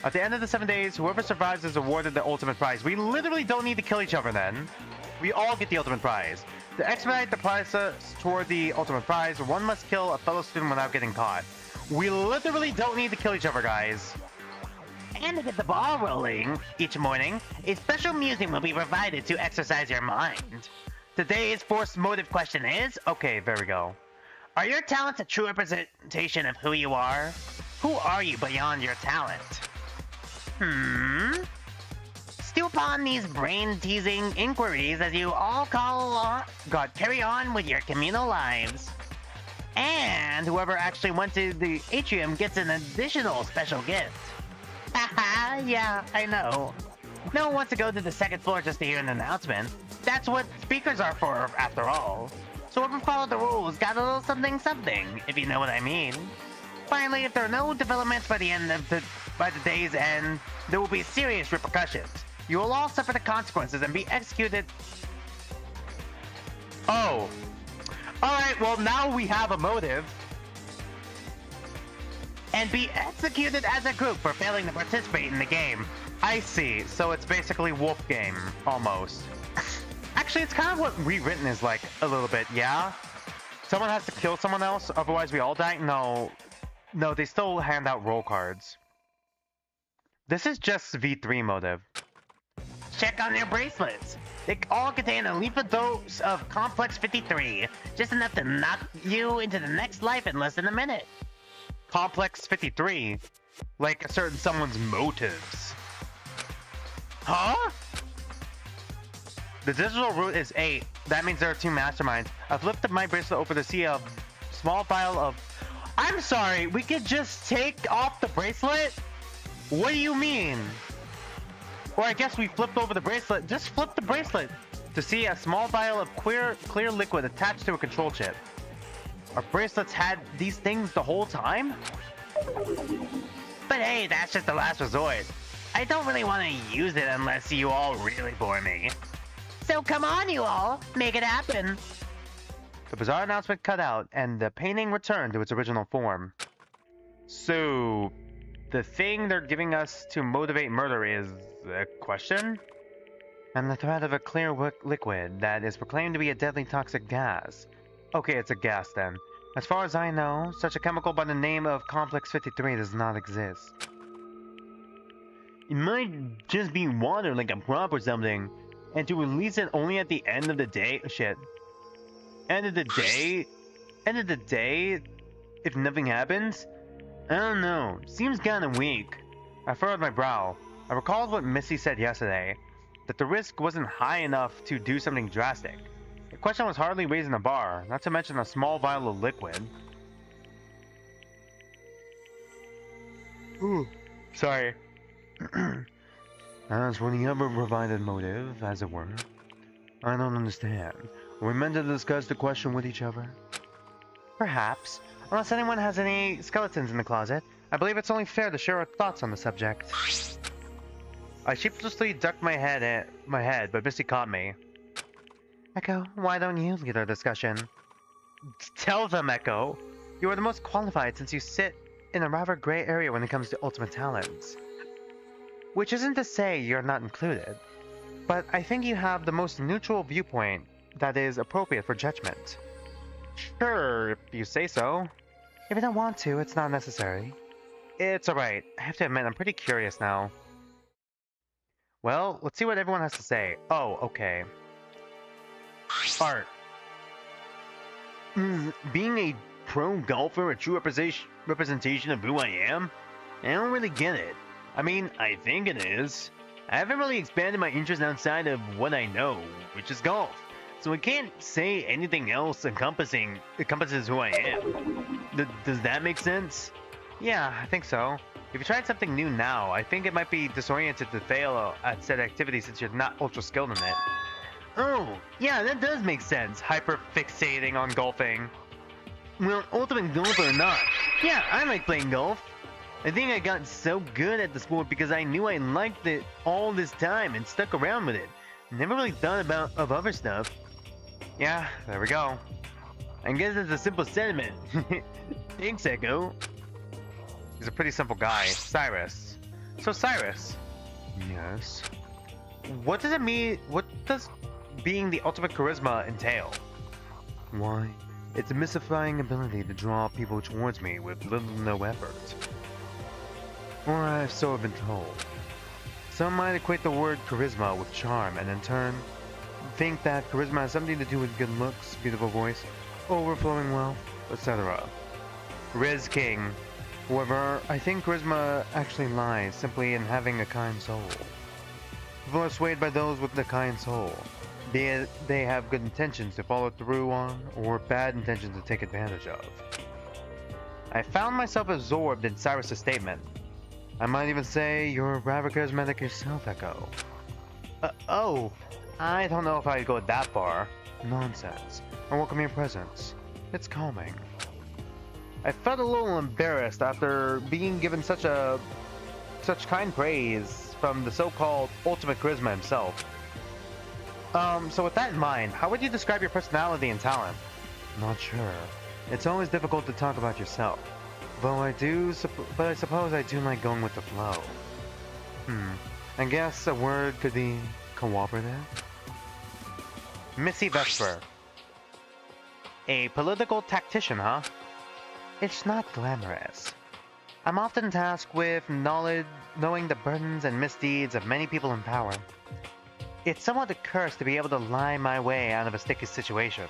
At the end of the 7 days, whoever survives is awarded the ultimate prize. We literally don't need to kill each other then. We all get the ultimate prize. To expedite the process toward the ultimate prize, one must kill a fellow student without getting caught. We literally don't need to kill each other, guys. And to get the ball rolling, each morning, a special music will be provided to exercise your mind. Today's forced motive question is... Okay, there we go. Are your talents a true representation of who you are? Who are you beyond your talent? Stew upon these brain-teasing inquiries as you all carry on with your communal lives. And whoever actually went to the atrium gets an additional special gift. Haha, yeah, I know. No one wants to go to the second floor just to hear an announcement. That's what speakers are for, after all. So whoever followed the rules got a little something something, if you know what I mean. Finally, if there are no developments by the day's end, there will be serious repercussions. You will all suffer the consequences and be executed. Oh. Alright, well now we have a motive. And be executed as a group for failing to participate in the game. I see. So it's basically Wolf Game, almost. Actually, it's kind of what Rewritten is like, a little bit, yeah? Someone has to kill someone else, otherwise we all die? No. No, they still hand out roll cards. This is just V3 motive. Check on your bracelets. They all contain a lethal dose of Complex 53, just enough to knock you into the next life in less than a minute. Complex 53? Like a certain someone's motives. Huh? The digital root is 8. That means there are 2 masterminds. I've lifted my bracelet over to see a small vial of... I'm sorry, we could just take off the bracelet? What do you mean? Or I guess we flipped over the bracelet. Just flip the bracelet to see a small vial of clear liquid attached to a control chip. Our bracelets had these things the whole time? But hey, that's just the last resort. I don't really want to use it unless you all really bore me. So come on, you all, make it happen. The bizarre announcement cut out, and the painting returned to its original form. So, the thing they're giving us to motivate murder is a question? And the threat of a clear liquid that is proclaimed to be a deadly toxic gas. Okay, it's a gas then. As far as I know, such a chemical by the name of Complex 53 does not exist. It might just be water like a prop or something. And to release it only at the end of the day? Shit. End of the day? End of the day? If nothing happens? I don't know. Seems kinda weak. I furrowed my brow. I recalled what Missy said yesterday. That the risk wasn't high enough to do something drastic. The question was hardly raising the bar, not to mention a small vial of liquid. Ooh. Sorry. As for the other provided motive, as it were, I don't understand. Are we meant to discuss the question with each other? Perhaps. Unless anyone has any skeletons in the closet, I believe it's only fair to share our thoughts on the subject. I sheepishly ducked my head, but Missy caught me. Echo, why don't you lead our discussion? Tell them, Echo. You are the most qualified since you sit in a rather gray area when it comes to ultimate talents. Which isn't to say you're not included, but I think you have the most neutral viewpoint that is appropriate for judgment. Sure, if you say so. If you don't want to, it's not necessary. It's alright. I have to admit, I'm pretty curious now. Well, let's see what everyone has to say. Oh, okay. Art. Being a pro golfer a true representation of who I am? I don't really get it. I mean, I think it is. I haven't really expanded my interest outside of what I know, which is golf. So I can't say anything else encompasses who I am. Does that make sense? Yeah, I think so. If you tried something new now, I think it might be disoriented to fail at said activity since you're not ultra skilled in it. Oh, yeah, that does make sense. Hyper fixating on golfing. Well, ultimate golfer or not, yeah, I like playing golf. I think I got so good at the sport because I knew I liked it all this time and stuck around with it. Never really thought of other stuff. Yeah, there we go. I guess it's a simple sentiment. Thanks, Echo. He's a pretty simple guy. Cyrus. So Cyrus. Yes. What does it mean? What does being the ultimate charisma entail? Why, it's a mystifying ability to draw people towards me with little to no effort. Or I've so been told. Some might equate the word charisma with charm, and in turn, think that charisma has something to do with good looks, beautiful voice, overflowing wealth, etc. Riz King. However, I think charisma actually lies simply in having a kind soul. People are swayed by those with a kind soul, be it they have good intentions to follow through on, or bad intentions to take advantage of. I found myself absorbed in Cyrus' statement. I might even say you're rather charismatic yourself, Echo. Oh, I don't know if I'd go that far. Nonsense. I welcome your presence. It's calming. I felt a little embarrassed after being given such kind praise from the so-called ultimate charisma himself. So with that in mind, how would you describe your personality and talent? Not sure. It's always difficult to talk about yourself. Though I suppose I do like going with the flow. I guess a word could be cooperative? Missy Vesper. A political tactician, huh? It's not glamorous. I'm often tasked with knowing the burdens and misdeeds of many people in power. It's somewhat a curse to be able to lie my way out of a sticky situation.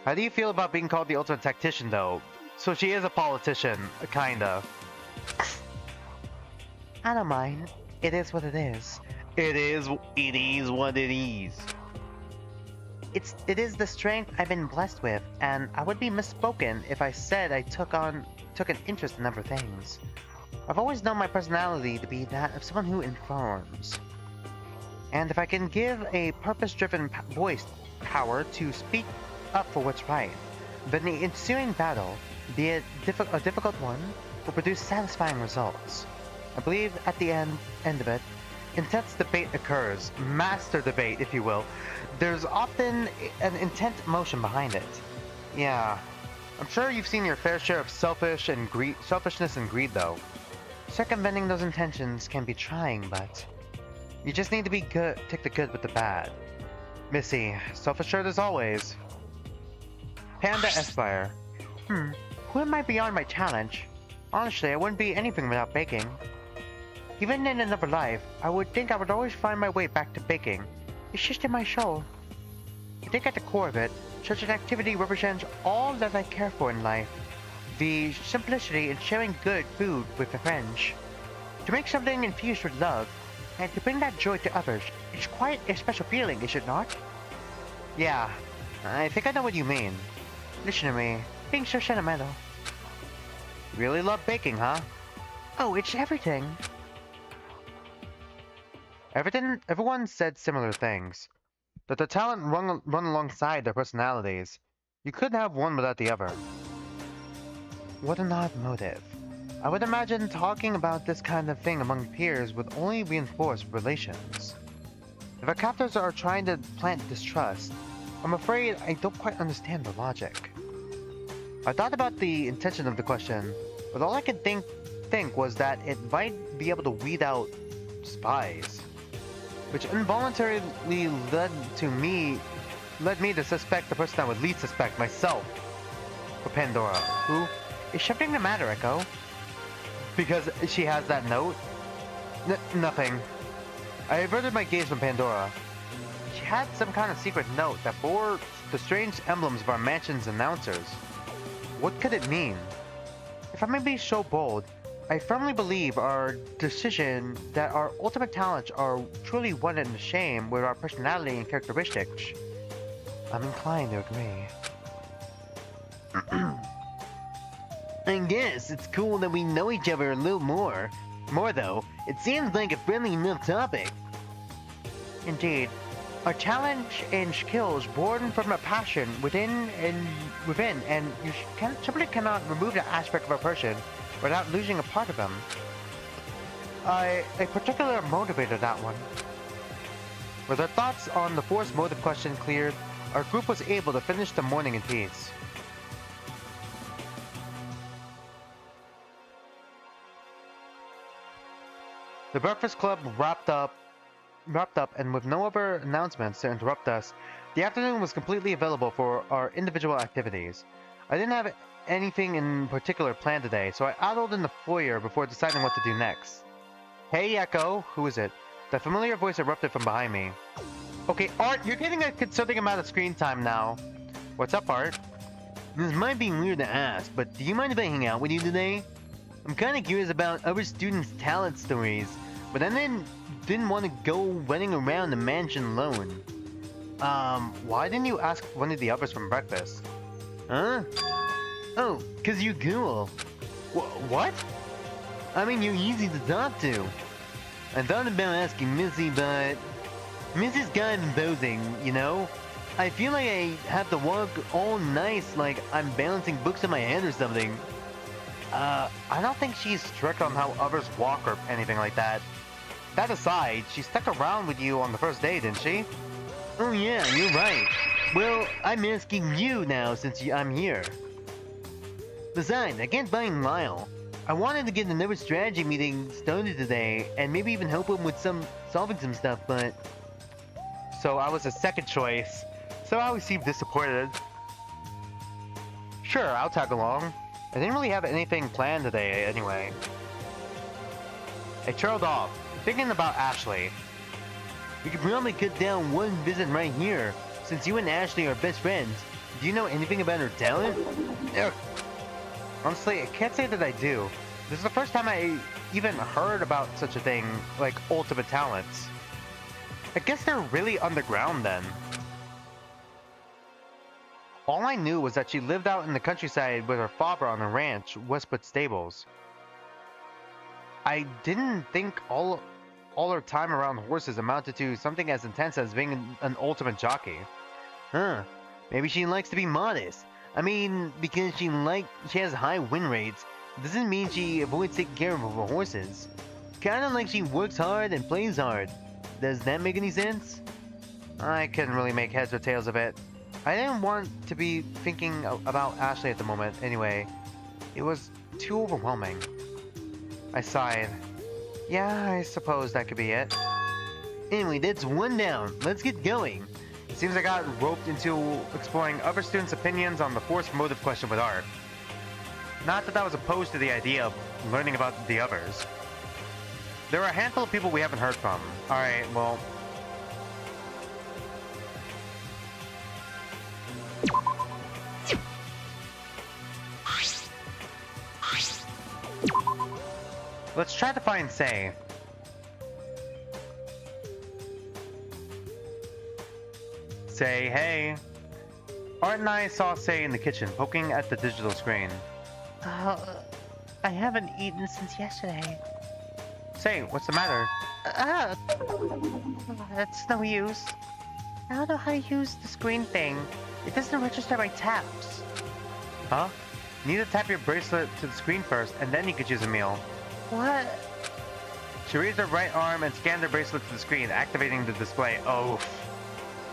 How do you feel about being called the ultimate tactician, though? So she is a politician, kinda. I don't mind. It is what it is. It is what it is. It is the strength I've been blessed with, and I would be misspoken if I said I took an interest in other things. I've always known my personality to be that of someone who informs. And if I can give a purpose-driven voice power to speak up for what's right, then the ensuing battle, be it a difficult one, will produce satisfying results. I believe at the end of it, intense debate occurs, master debate if you will. There's often an intent motion behind it. Yeah, I'm sure you've seen your fair share of selfishness and greed though. Circumventing those intentions can be trying, but you just need to be good, take the good with the bad. Missy, self-assured as always. Panda Espire. Who am I beyond my challenge? Honestly, I wouldn't be anything without baking. Even in another life, I would think I would always find my way back to baking. It's just in my soul. I think at the core of it, such an activity represents all that I care for in life. The simplicity in sharing good food with a friends. To make something infused with love, and to bring that joy to others, it's quite a special feeling, is it not? Yeah, I think I know what you mean. Listen to me, being so sentimental. Really love baking, huh? Oh, it's everything. Everyone said similar things. That the talent run alongside their personalities. You couldn't have one without the other. What an odd motive. I would imagine talking about this kind of thing among peers would only reinforce relations. If our captors are trying to plant distrust, I'm afraid I don't quite understand the logic. I thought about the intention of the question, but all I could think was that it might be able to weed out spies, which involuntarily led me to suspect the person I would least suspect, myself, for Pandora, who is something the matter, Echo? Because she has that note? Nothing. I averted my gaze from Pandora. She had some kind of secret note that bore the strange emblems of our mansion's announcers. What could it mean? If I may be so bold, I firmly believe our decision that our ultimate talents are truly one and the same with our personality and characteristics. I'm inclined to agree. I guess it's cool that we know each other a little more. More though, it seems like a friendly enough topic. Indeed. Our challenge and skills born from a passion within, and you simply cannot remove the aspect of a person without losing a part of them. A particular motivator, that one. With our thoughts on the forced motive question cleared, our group was able to finish the morning in peace. The Breakfast Club wrapped up, and with no other announcements to interrupt us, the afternoon was completely available for our individual activities. I didn't have anything in particular planned today, so I idled in the foyer before deciding what to do next. Hey, Echo! Who is it? That familiar voice erupted from behind me. Okay, Art, you're getting a concerning amount of screen time now. What's up, Art? This might be weird to ask, but do you mind if I hang out with you today? I'm kinda curious about other students' talent stories, but I didn't want to go running around the mansion alone. Why didn't you ask one of the others from breakfast? Huh? Oh, 'cause you're cool. What? I mean, you're easy to talk to. I thought about asking Missy, but Missy's kind of imposing, you know? I feel like I have to walk all nice like I'm balancing books in my hand or something. I don't think she's strict on how others walk or anything like that. That aside, she stuck around with you on the first day, didn't she? Oh yeah, you're right. Well, I'm asking you now since I'm here. Besides, I can't find Lyle. I wanted to get another strategy meeting started today, and maybe even help him with solving some stuff, but... So I was a second choice, so I always seemed disappointed. Sure, I'll tag along. I didn't really have anything planned today, anyway. I trailed off, thinking about Ashley. We could probably cut down one visit right here, since you and Ashley are best friends. Do you know anything about her talent? Ugh. Honestly, I can't say that I do. This is the first time I even heard about such a thing, like ultimate talents. I guess they're really underground then. All I knew was that she lived out in the countryside with her father on a ranch, Westwood Stables. I didn't think all her time around horses amounted to something as intense as being an ultimate jockey. Huh, maybe she likes to be modest. I mean, because she has high win rates, doesn't mean she avoids taking care of her horses. Kinda like she works hard and plays hard. Does that make any sense? I couldn't really make heads or tails of it. I didn't want to be thinking about Ashley at the moment anyway. It was too overwhelming. I sighed. Yeah, I suppose that could be it. Anyway, that's one down. Let's get going. Seems I got roped into exploring other students' opinions on the forced motive question with Art. Not that I was opposed to the idea of learning about the others. There are a handful of people we haven't heard from. Alright, well... Let's try to find Sei. Sei, hey. Art and I saw Sei in the kitchen, poking at the digital screen. I haven't eaten since yesterday. Sei, what's the matter? That's no use. I don't know how to use the screen thing. It doesn't register my taps. Huh? You need to tap your bracelet to the screen first, and then you could choose a meal. What? She raised her right arm and scanned her bracelet to the screen, activating the display. Oh.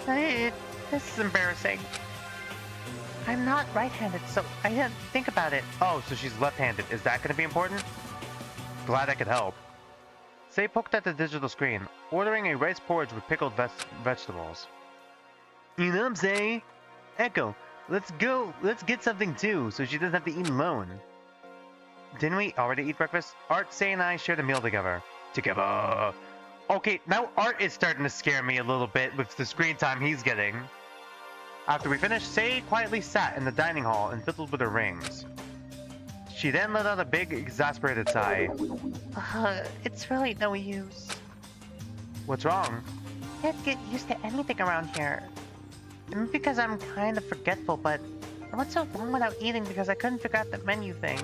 This is embarrassing. I'm not right-handed, so I didn't think about it. Oh, so she's left-handed. Is that going to be important? Glad I could help. Sei poked at the digital screen, ordering a rice porridge with pickled vegetables. You know what I'm saying? Echo, let's go. Let's get something too, so she doesn't have to eat alone. Didn't we already eat breakfast? Art, Sei, and I shared a meal together. Okay, now Art is starting to scare me a little bit with the screen time he's getting. After we finished, Sei quietly sat in the dining hall and fiddled with her rings. She then let out a big, exasperated sigh. It's really no use. What's wrong? Can't get used to anything around here. Maybe because I'm kind of forgetful, but I went so long without eating because I couldn't figure out the menu thing.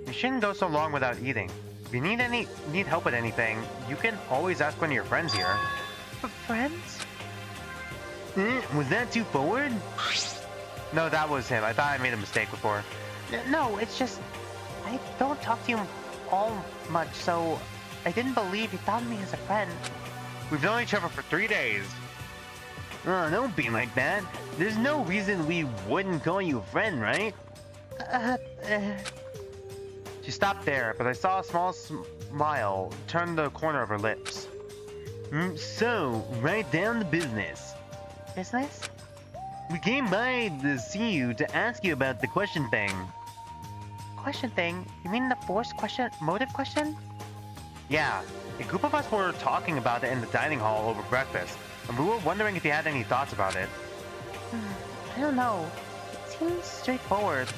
You shouldn't go so long without eating. If you need help with anything, you can always ask one of your friends here. Friends? Was that too forward? No, that was him. I thought I made a mistake before. No, it's just I don't talk to you all much, so I didn't believe you thought of me as a friend. We've known each other for 3 days. Oh, don't be like that. There's no reason we wouldn't call you a friend, right? She stopped there, but I saw a small smile turn the corner of her lips. So, right down to business. Business? We came by to see you to ask you about the question thing. Question thing? You mean the force question? Motive question? Yeah, a group of us were talking about it in the dining hall over breakfast, and we were wondering if you had any thoughts about it. I don't know. It seems straightforward.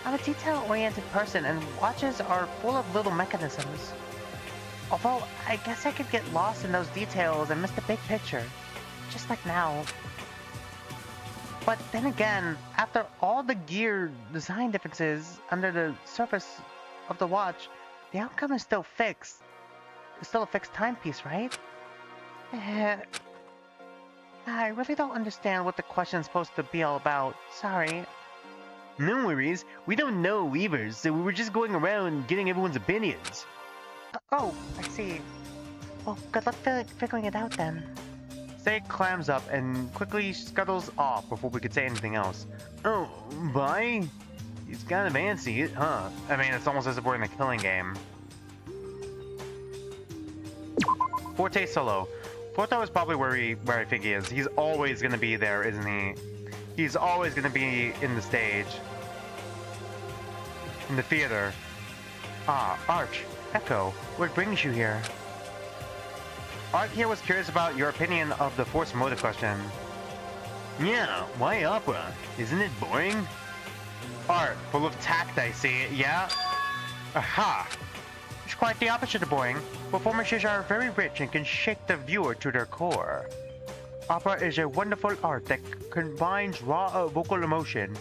I'm a detail-oriented person, and watches are full of little mechanisms. Although, I guess I could get lost in those details and miss the big picture. Just like now. But then again, after all the gear design differences under the surface of the watch, the outcome is still fixed. It's still a fixed timepiece, right? I really don't understand what the question's supposed to be all about. Sorry. No worries, we don't know either, so we were just going around getting everyone's opinions. Oh, I see. Well, good luck figuring it out then. Say clams up and quickly scuttles off before we could say anything else. Oh, bye? He's kind of antsy, huh? I mean, it's almost as if we're in a killing game. Forte solo. Forte is probably where I think he is. He's always gonna be there, isn't he? He's always gonna be in the stage. In the theater. Ah, Arch, Echo, what brings you here? Art here was curious about your opinion of the force motive question. Yeah, why opera? Isn't it boring? Art, full of tact, I see. Yeah? Aha! It's quite the opposite of boring. Performances are very rich and can shake the viewer to their core. Opera is a wonderful art that combines raw vocal emotion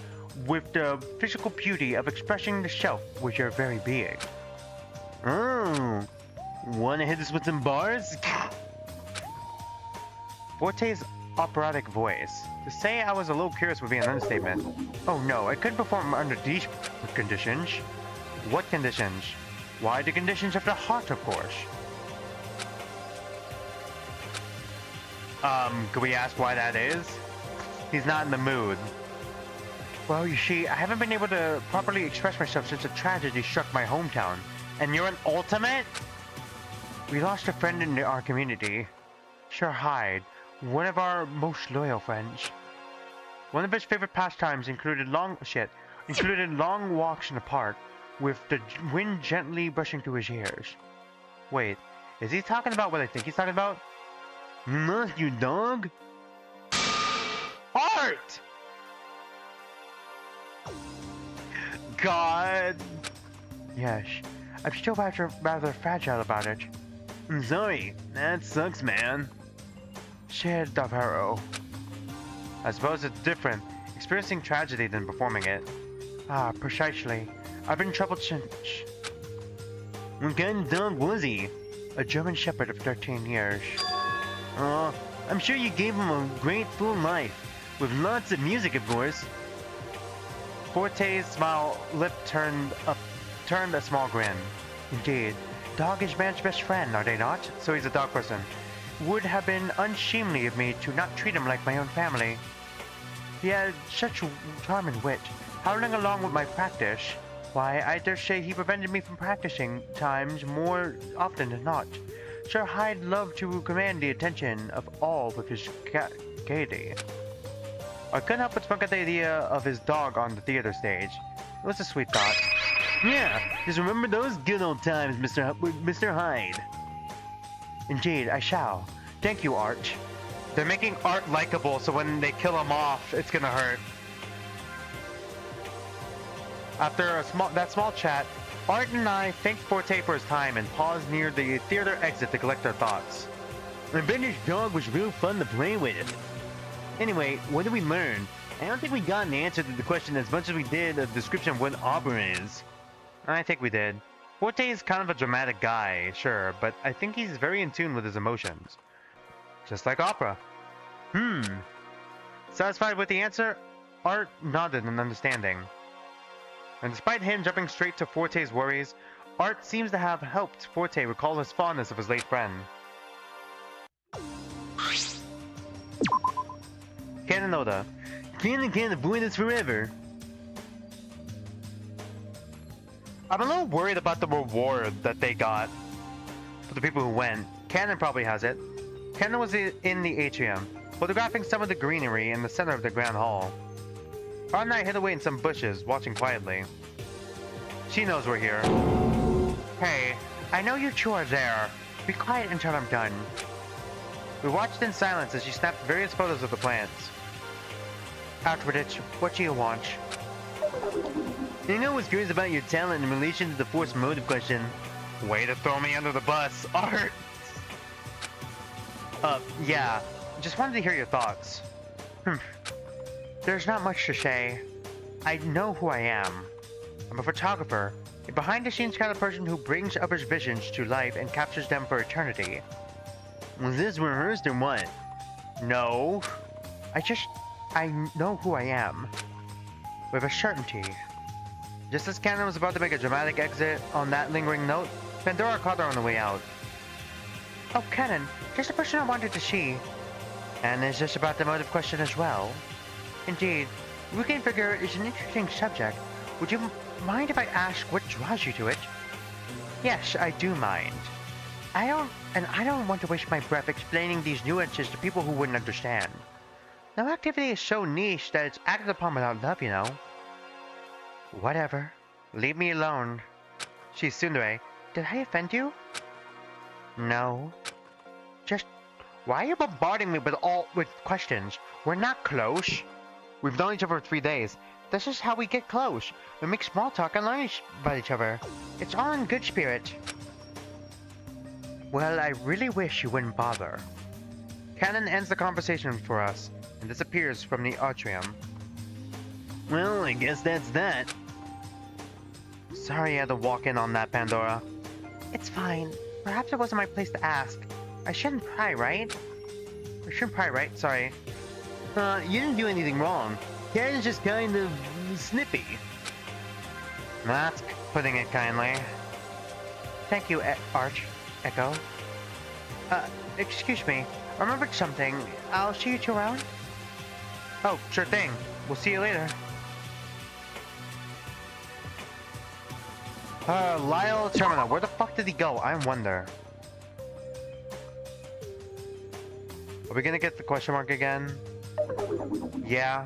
with the physical beauty of expressing the self with your very being. Oh, wanna hit us with some bars? Forte's operatic voice. To say I was a little curious would be an understatement. Oh no, I couldn't perform under these conditions. What conditions? Why, the conditions of the heart, of course. Could we ask why that is? He's not in the mood. Well, you see, I haven't been able to properly express myself since a tragedy struck my hometown. And you're an ultimate? We lost a friend in our community. Sir Hyde, one of our most loyal friends. One of his favorite pastimes included long walks in the park, with the wind gently brushing through his ears. Wait, is he talking about what I think he's talking about? Not you, dog? Art! God! Yes, I'm still rather fragile about it. I'm sorry, that sucks, man. Said Davaro. I suppose it's different, experiencing tragedy than performing it. Ah, precisely. I've been troubled since. What kind of dog was he? A German Shepherd of 13 years. Oh, I'm sure you gave him a great full life, with lots of music, of course. Forte's smile lip turned a small grin. Indeed, dog is man's best friend, are they not? So he's a dog person. Would have been unseemly of me to not treat him like my own family. He had such charm and wit, howling along with my practice. Why, I dare say he prevented me from practicing times more often than not. Sir Hyde loved to command the attention of all with his gaiety. I couldn't help but spark at the idea of his dog on the theater stage. It was a sweet thought. Yeah, just remember those good old times, Mr. Hyde. Indeed, I shall. Thank you, Art. They're making Art likable, so when they kill him off, it's gonna hurt. After that small chat, Art and I thanked Forte for his time and paused near the theater exit to collect our thoughts. I bet his dog was real fun to play with. Anyway, what did we learn? I don't think we got an answer to the question as much as we did a description of what opera is. I think we did. Forte is kind of a dramatic guy, sure, but I think he's very in tune with his emotions. Just like opera. Satisfied with the answer, Art nodded in understanding. And despite him jumping straight to Forte's worries, Art seems to have helped Forte recall his fondness of his late friend. Kananoda. Canon can't avoid us forever. I'm a little worried about the reward that they got for the people who went. Canon probably has it. Canon was in the atrium, photographing some of the greenery in the center of the grand hall. Art and I hid away in some bushes, watching quietly. She knows we're here. Hey, I know you two are there. Be quiet until I'm done. We watched in silence as she snapped various photos of the plants. Out with it. What do you want? You know what's curious about your talent in relation to the force motive question? Way to throw me under the bus, Art! Yeah. Just wanted to hear your thoughts. There's not much to say. I know who I am. I'm a photographer, a behind-the-scenes kind of person who brings others' visions to life and captures them for eternity. Was this rehearsed or what? No. I know who I am. With a certainty. Just as Canon was about to make a dramatic exit on that lingering note, Pandora caught her on the way out. Oh, Canon, just the person I wanted to see. And is this about the motive question as well? Indeed, looking figure is an interesting subject. Would you mind if I ask what draws you to it? Yes, I do mind. I don't want to waste my breath explaining these nuances to people who wouldn't understand. No activity is so niche that it's acted upon without love, you know. Whatever. Leave me alone. She's Tsundere. Did I offend you? No. Just, why are you bombarding me with questions? We're not close. We've known each other for 3 days. This is how we get close. We make small talk and learn about each other. It's all in good spirit. Well, I really wish you wouldn't bother. Canon ends the conversation for us and disappears from the atrium. Well, I guess that's that. Sorry I had to walk in on that, Pandora. It's fine. Perhaps it wasn't my place to ask. I shouldn't pry, right? Sorry. You didn't do anything wrong. Karen's just kind of snippy. That's putting it kindly. Thank you, Arch. Echo. Excuse me. I remembered something. I'll see you two around. Oh, sure thing. We'll see you later. Lyle Terminal. Where the fuck did he go? I wonder. Are we gonna get the question mark again? Yeah.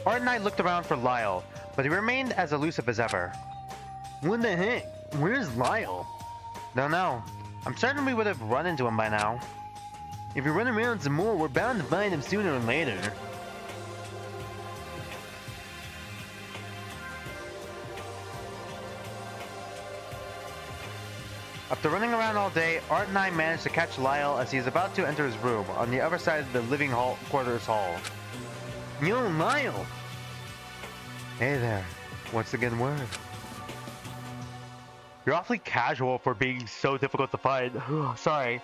Art and I looked around for Lyle, but he remained as elusive as ever. What the heck? Where's Lyle? Don't know. I'm certain we would have run into him by now. If we run around some more, we're bound to find him sooner or later. After running around all day, Art and I managed to catch Lyle as he is about to enter his room on the other side of the living quarters hall. Yo, Lyle! Hey there. What's the good word? You're awfully casual for being so difficult to find. Sorry.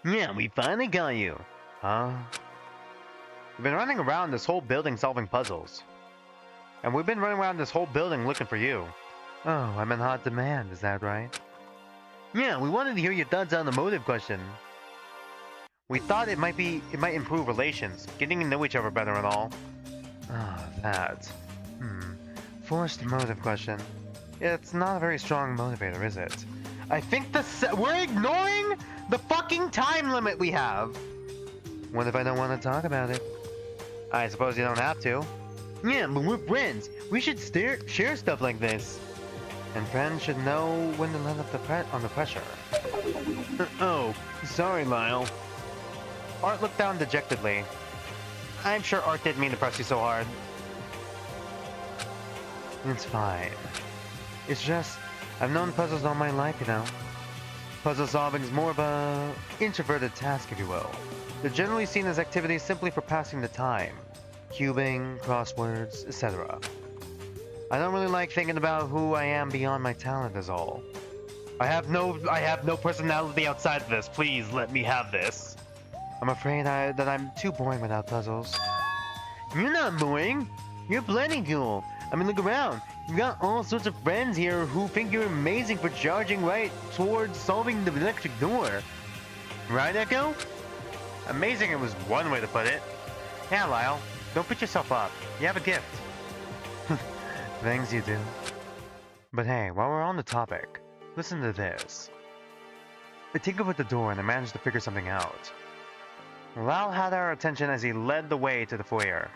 Yeah, we finally got you. Huh? We've been running around this whole building solving puzzles. And we've been running around this whole building looking for you. Oh, I'm in hot demand, is that right? Yeah, we wanted to hear your thoughts on the motive question. We thought it might improve relations, getting to know each other better and all. Ah, that. Forced motive question. It's not a very strong motivator, is it? I think we're ignoring the fucking time limit we have! What if I don't want to talk about it? I suppose you don't have to. Yeah, but we're friends. We should share stuff like this. And friends should know when to let up on the pressure. Oh, sorry, Lyle. Art looked down dejectedly. I'm sure Art didn't mean to press you so hard. It's fine. It's just, I've known puzzles all my life, you know. Puzzle solving is more of a introverted task, if you will. They're generally seen as activities simply for passing the time. Cubing, crosswords, etc. I don't really like thinking about who I am beyond my talent is all. I have no personality outside of this. Please let me have this. I'm afraid that I'm too boring without puzzles. You're not boring. You're plenty cool. I mean, look around. You've got all sorts of friends here who think you're amazing for charging right towards solving the electric door. Right, Echo? Amazing was one way to put it. Yeah, Lyle. Don't put yourself up. You have a gift. Things you do. But hey, while we're on the topic, listen to this. I tinkered with the door and I managed to figure something out. Lyle had our attention as he led the way to the foyer.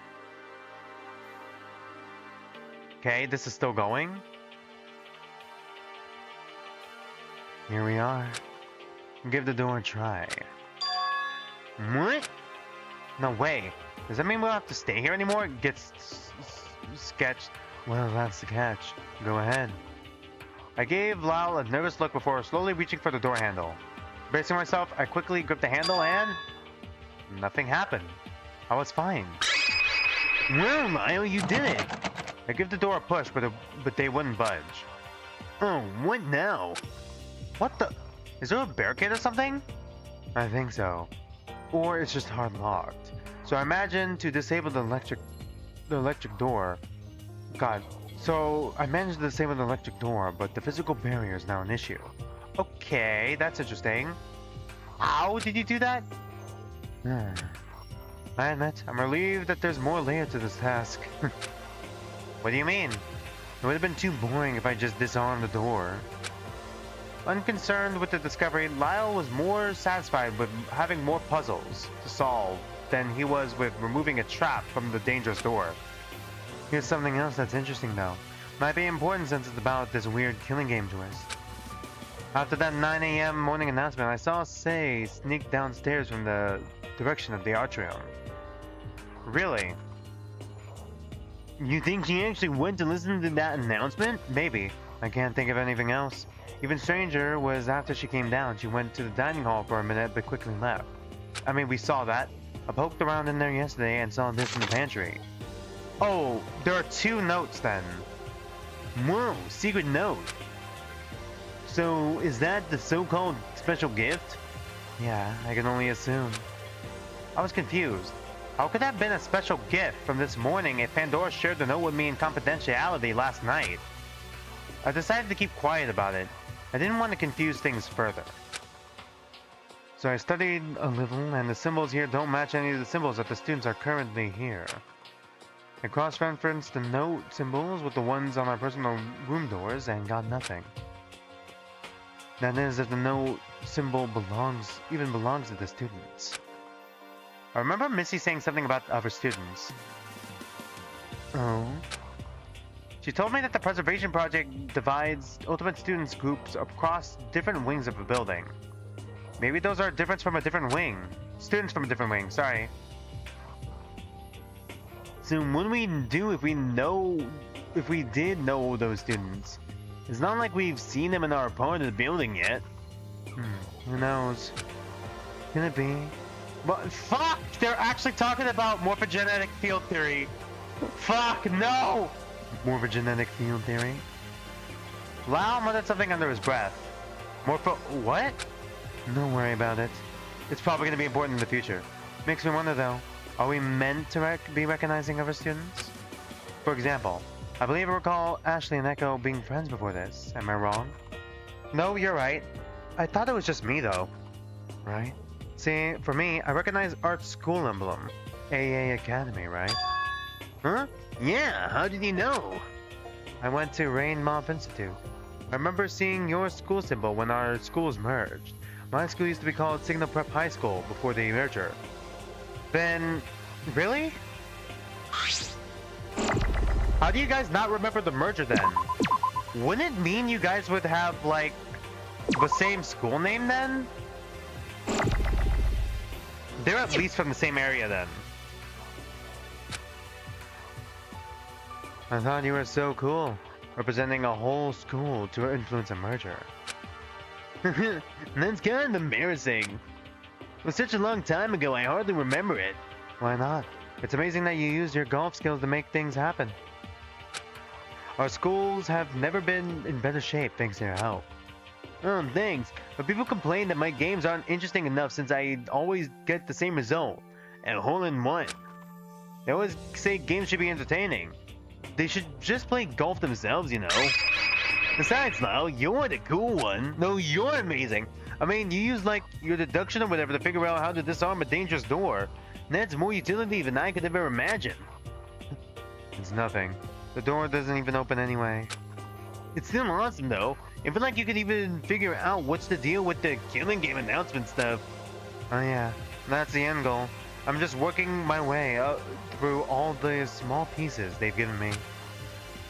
Okay, this is still going. Here we are. Give the door a try. What? No way. Does that mean we'll have to stay here anymore? Get sketched. Well, that's the catch. Go ahead. I gave Lyle a nervous look before slowly reaching for the door handle. Bracing myself, I quickly gripped the handle and... nothing happened. I was fine. Well, Lyle, you did it! I gave the door a push, but they wouldn't budge. Oh, what now? What the... Is there a barricade or something? I think so. Or it's just hard locked. So I imagine to disable the electric door. God. So I managed to disable the electric door, but the physical barrier is now an issue. Okay, that's interesting. How did you do that? I admit, I'm relieved that there's more layer to this task. What do you mean? It would have been too boring if I just disarmed the door. Unconcerned with the discovery, Lyle was more satisfied with having more puzzles to solve than he was with removing a trap from the dangerous door. Here's something else that's interesting though. Might be important since it's about this weird killing game twist. After that 9 a.m. morning announcement, I saw Sei sneak downstairs from the direction of the atrium. Really? You think she actually went to listen to that announcement? Maybe. I can't think of anything else. Even stranger was after she came down, she went to the dining hall for a minute but quickly left. I mean, we saw that. I poked around in there yesterday and saw this in the pantry. Oh, there are 2 notes then. Whoa, secret note. So, is that the so-called special gift? Yeah, I can only assume. I was confused. How could that have been a special gift from this morning if Pandora shared the note with me in confidentiality last night? I decided to keep quiet about it. I didn't want to confuse things further. So I studied a little, and the symbols here don't match any of the symbols that the students are currently here. I cross-referenced the note symbols with the ones on our personal room doors and got nothing. That is, if the note symbol even belongs to the students. I remember Missy saying something about other students. Oh? She told me that the preservation project divides Ultimate Students groups across different wings of a building. Maybe those are different from a different wing. Students from a different wing, sorry. So what do we do if we did know those students? It's not like we've seen them in our part of the building yet. Who knows? Can it be? But fuck! They're actually talking about morphogenetic field theory. Fuck, no! Morphogenetic field theory? Lau muttered something under his breath. What? Don't worry about it. It's probably going to be important in the future. Makes me wonder though, are we meant to be recognizing other students? For example, I believe I recall Ashley and Echo being friends before this. Am I wrong? No, you're right. I thought it was just me though. Right? See, for me, I recognize Art's school emblem. AA Academy, right? Huh? Yeah, how did you know? I went to Rain Mob Institute. I remember seeing your school symbol when our schools merged. My school used to be called Signal Prep High School before the merger. Then... really? How do you guys not remember the merger then? Wouldn't it mean you guys would have, like, the same school name then? They're at least from the same area then. I thought you were so cool, representing a whole school to influence a merger. That's kind of embarrassing. It was such a long time ago, I hardly remember it. Why not? It's amazing that you used your golf skills to make things happen. Our schools have never been in better shape thanks to your help. Thanks. But people complain that my games aren't interesting enough since I always get the same result. A hole in one. They always say games should be entertaining. They should just play golf themselves, you know. Besides, Lyle, you're the cool one. No, you're amazing. I mean, you use, like, your deduction or whatever to figure out how to disarm a dangerous door. That's more utility than I could ever imagine. It's nothing. The door doesn't even open anyway. It's still awesome, though. It felt like you could even figure out what's the deal with the killing game announcement stuff. Oh yeah, that's the end goal. I'm just working my way through all the small pieces they've given me.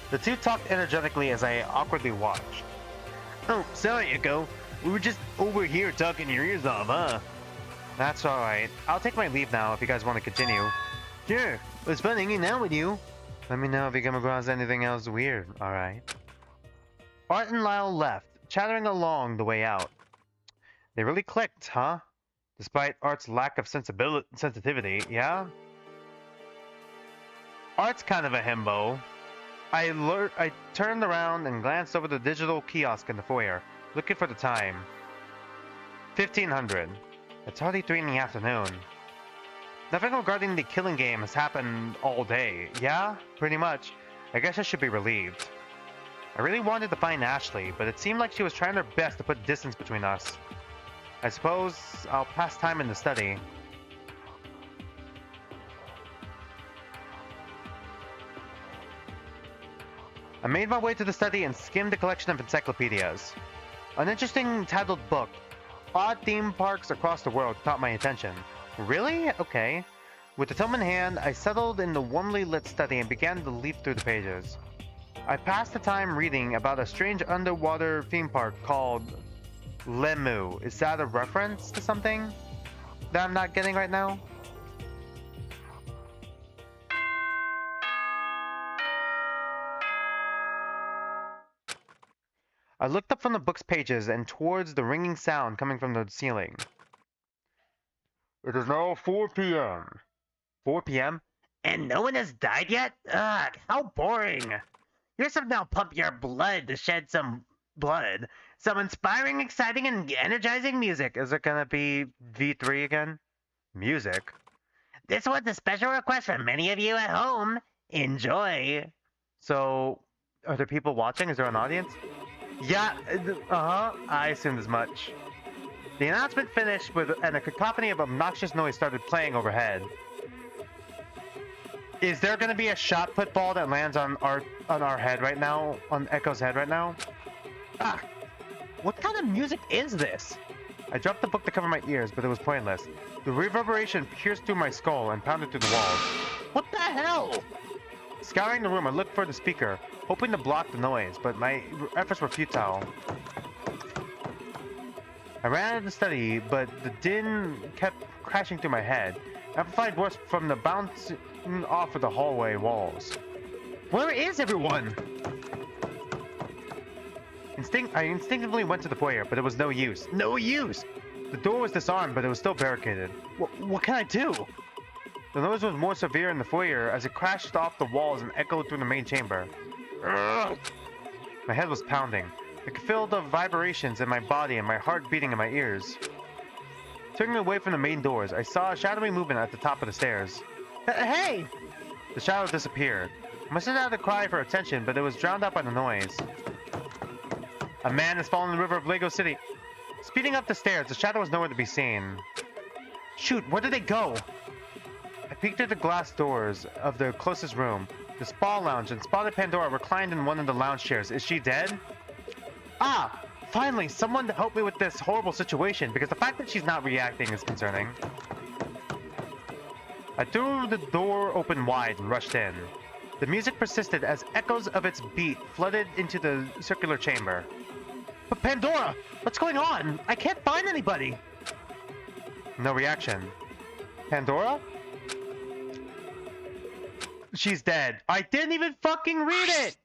The two talked energetically as I awkwardly watched. Oh, sorry, Echo. We were just over here talking your ears off, huh? That's alright. I'll take my leave now if you guys want to continue. Sure, it was fun hanging out with you. Let me know if you come across anything else weird, alright? Art and Lyle left, chattering along the way out. They really clicked, huh? Despite Art's lack of sensitivity, yeah? Art's kind of a himbo. I turned around and glanced over the digital kiosk in the foyer, looking for the time. 1500. It's already 3 in the afternoon. Nothing regarding the killing game has happened all day. Yeah, pretty much. I guess I should be relieved. I really wanted to find Ashley, but it seemed like she was trying her best to put distance between us. I suppose I'll pass time in the study. I made my way to the study and skimmed a collection of encyclopedias. An interesting titled book, Odd Theme Parks Across the World, caught my attention. Really? Okay. With the tome in hand, I settled in the warmly lit study and began to leaf through the pages. I passed the time reading about a strange underwater theme park called Lemu. Is that a reference to something that I'm not getting right now? I looked up from the book's pages and towards the ringing sound coming from the ceiling. It is now 4 p.m. 4 p.m.? And no one has died yet? Ugh, how boring. Here's some now pump your blood to shed some blood. Some inspiring, exciting, and energizing music. Is it gonna be V3 again? Music? This one's a special request from many of you at home. Enjoy. So, are there people watching? Is there an audience? Yeah, I assumed as much. The announcement finished and a cacophony of obnoxious noise started playing overhead. Is there gonna be a shot put ball that lands on our head right now? On Echo's head right now? Ah! What kind of music is this? I dropped the book to cover my ears, but it was pointless. The reverberation pierced through my skull and pounded through the walls. What the hell? Scouring the room, I looked for the speaker, hoping to block the noise, but my efforts were futile. I ran out of the study, but the din kept crashing through my head, amplified worse from the bouncing off of the hallway walls. Where is everyone? I instinctively went to the foyer, but it was no use. No use! The door was disarmed, but it was still barricaded. What can I do? The noise was more severe in the foyer as it crashed off the walls and echoed through the main chamber. Ugh. My head was pounding. I could feel the vibrations in my body and my heart beating in my ears. Turning away from the main doors, I saw a shadowy movement at the top of the stairs. Hey! The shadow disappeared. I must have had a cry for attention, but it was drowned out by the noise. A man has fallen in the river of Lego City. Speeding up the stairs, the shadow was nowhere to be seen. Shoot, where did they go? I peeked through the glass doors of the closest room, the spa lounge, and spotted Pandora reclined in one of the lounge chairs. Is she dead? Ah! Finally, someone to help me with this horrible situation, because the fact that she's not reacting is concerning. I threw the door open wide and rushed in. The music persisted as echoes of its beat flooded into the circular chamber. But Pandora! What's going on? I can't find anybody! No reaction. Pandora? She's dead. I didn't even fucking read it!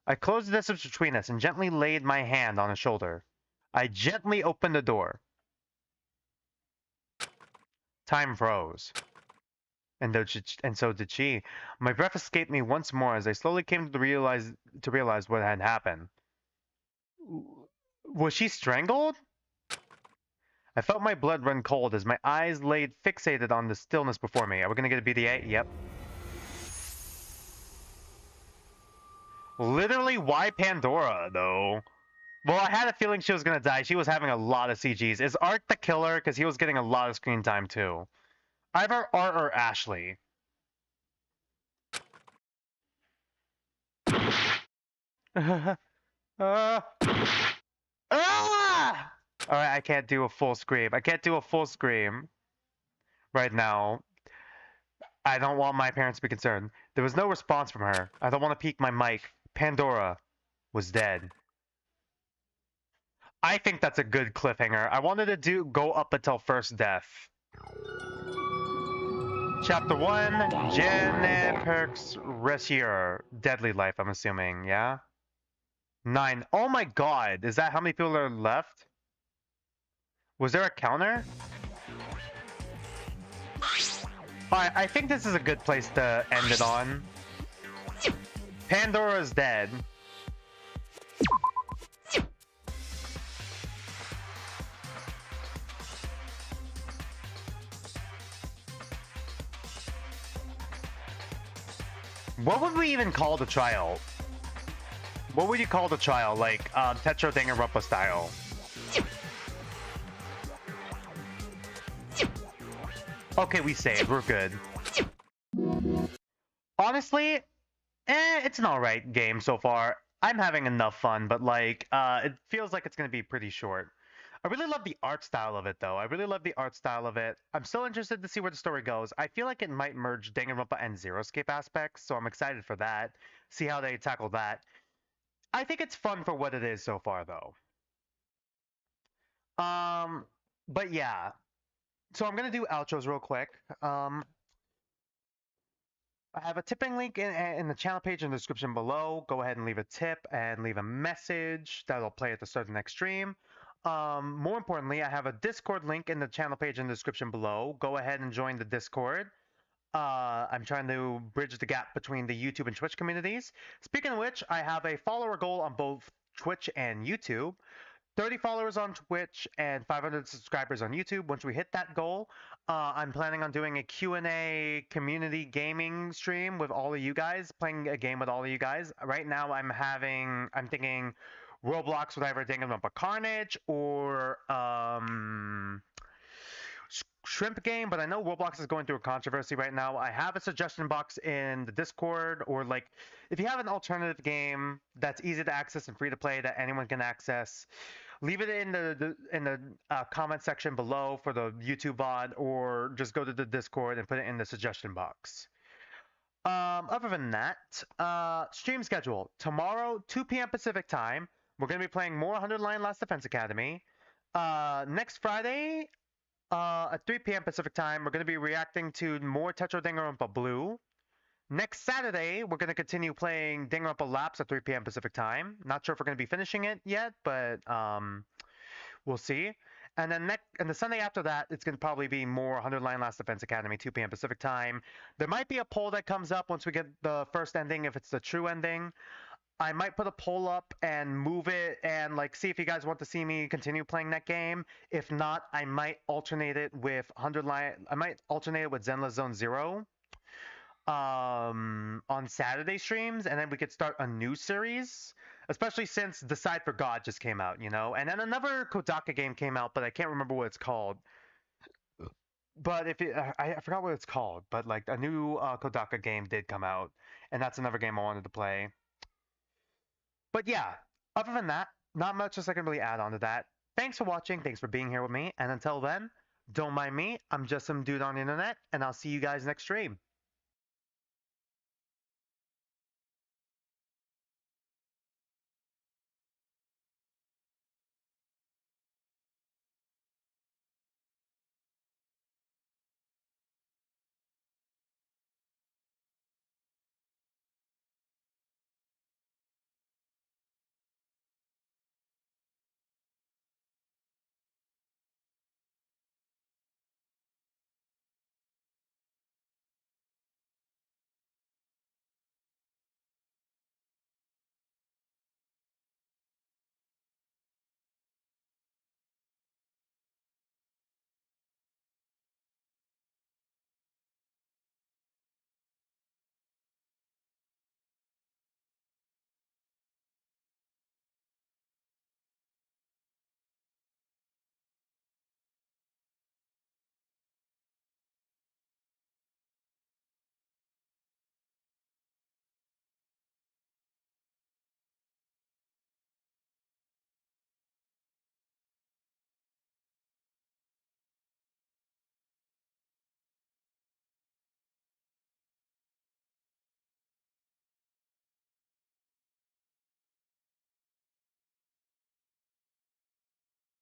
I closed the distance between us and gently laid my hand on his shoulder. I gently opened the door. Time froze. And so did she. My breath escaped me once more as I slowly came to realize what had happened. Was she strangled? I felt my blood run cold as my eyes laid fixated on the stillness before me. Are we gonna get a BDA? Yep. Literally, why Pandora, though? Well, I had a feeling she was gonna die. She was having a lot of CGs. Is Art the killer? Because he was getting a lot of screen time, too. Either Art or Ashley. uh, ah! Alright, I can't do a full scream. I can't do a full scream right now. I don't want my parents to be concerned. There was no response from her. I don't want to peek my mic. Pandora was dead. I think that's a good cliffhanger. I wanted to go up until first death. Chapter 1, Janet Perks Ressier. Deadly Life, I'm assuming, yeah? 9. Oh my god, is that how many people are left? Was there a counter? Alright, I think this is a good place to end it on. Pandora's dead. What would we even call the trial? What would you call the trial? Like, Tetra Danganronpa style? Okay, we saved. We're good. Honestly, it's an alright game so far. I'm having enough fun, but like, it feels like it's gonna be pretty short. I really love the art style of it, though. I really love the art style of it. I'm still interested to see where the story goes. I feel like it might merge Danganronpa and Zeroscape aspects, so I'm excited for that. See how they tackle that. I think it's fun for what it is so far, though. But yeah. So I'm gonna do outros real quick. I have a tipping link in the channel page in the description below. Go ahead and leave a tip and leave a message that'll play at the start of the next stream. More importantly, I have a Discord link in the channel page in the description below. Go ahead and join the Discord. I'm trying to bridge the gap between the YouTube and Twitch communities. Speaking of which, I have a follower goal on both Twitch and YouTube. 30 followers on Twitch and 500 subscribers on YouTube. Once we hit that goal, I'm planning on doing a Q&A community gaming stream with all of you guys, playing a game with all of you guys. Right now, I'm thinking Roblox with either Danganronpa Carnage or Shrimp Game, but I know Roblox is going through a controversy right now. I have a suggestion box in the Discord, or like, if you have an alternative game that's easy to access and free to play that anyone can access, leave it in the comment section below for the YouTube VOD, or just go to the Discord and put it in the suggestion box. Other than that, stream schedule. Tomorrow, 2 p.m. Pacific time, we're going to be playing more 100 Line Last Defense Academy. Next Friday, at 3 p.m. Pacific time, we're going to be reacting to more Tetra Danganronpa Blue. Next Saturday, we're going to continue playing Danganronpa Lapse at 3 p.m. Pacific time. Not sure if we're going to be finishing it yet, but we'll see. And then the Sunday after that, it's going to probably be more 100 Line Last Defense Academy, 2 p.m. Pacific time. There might be a poll that comes up once we get the first ending, if it's the true ending. I might put a poll up and move it and like see if you guys want to see me continue playing that game. If not, I might alternate it with 100 Line. I might alternate it with Zenless Zone Zero on Saturday streams, and then we could start a new series. Especially since Decide for God just came out, you know, and then another Kodaka game came out, but I can't remember what it's called. But I forgot what it's called, but like a new Kodaka game did come out, and that's another game I wanted to play. But yeah, other than that, not much else I can really add on to that. Thanks for watching, thanks for being here with me, and until then, don't mind me, I'm just some dude on the internet, and I'll see you guys next stream.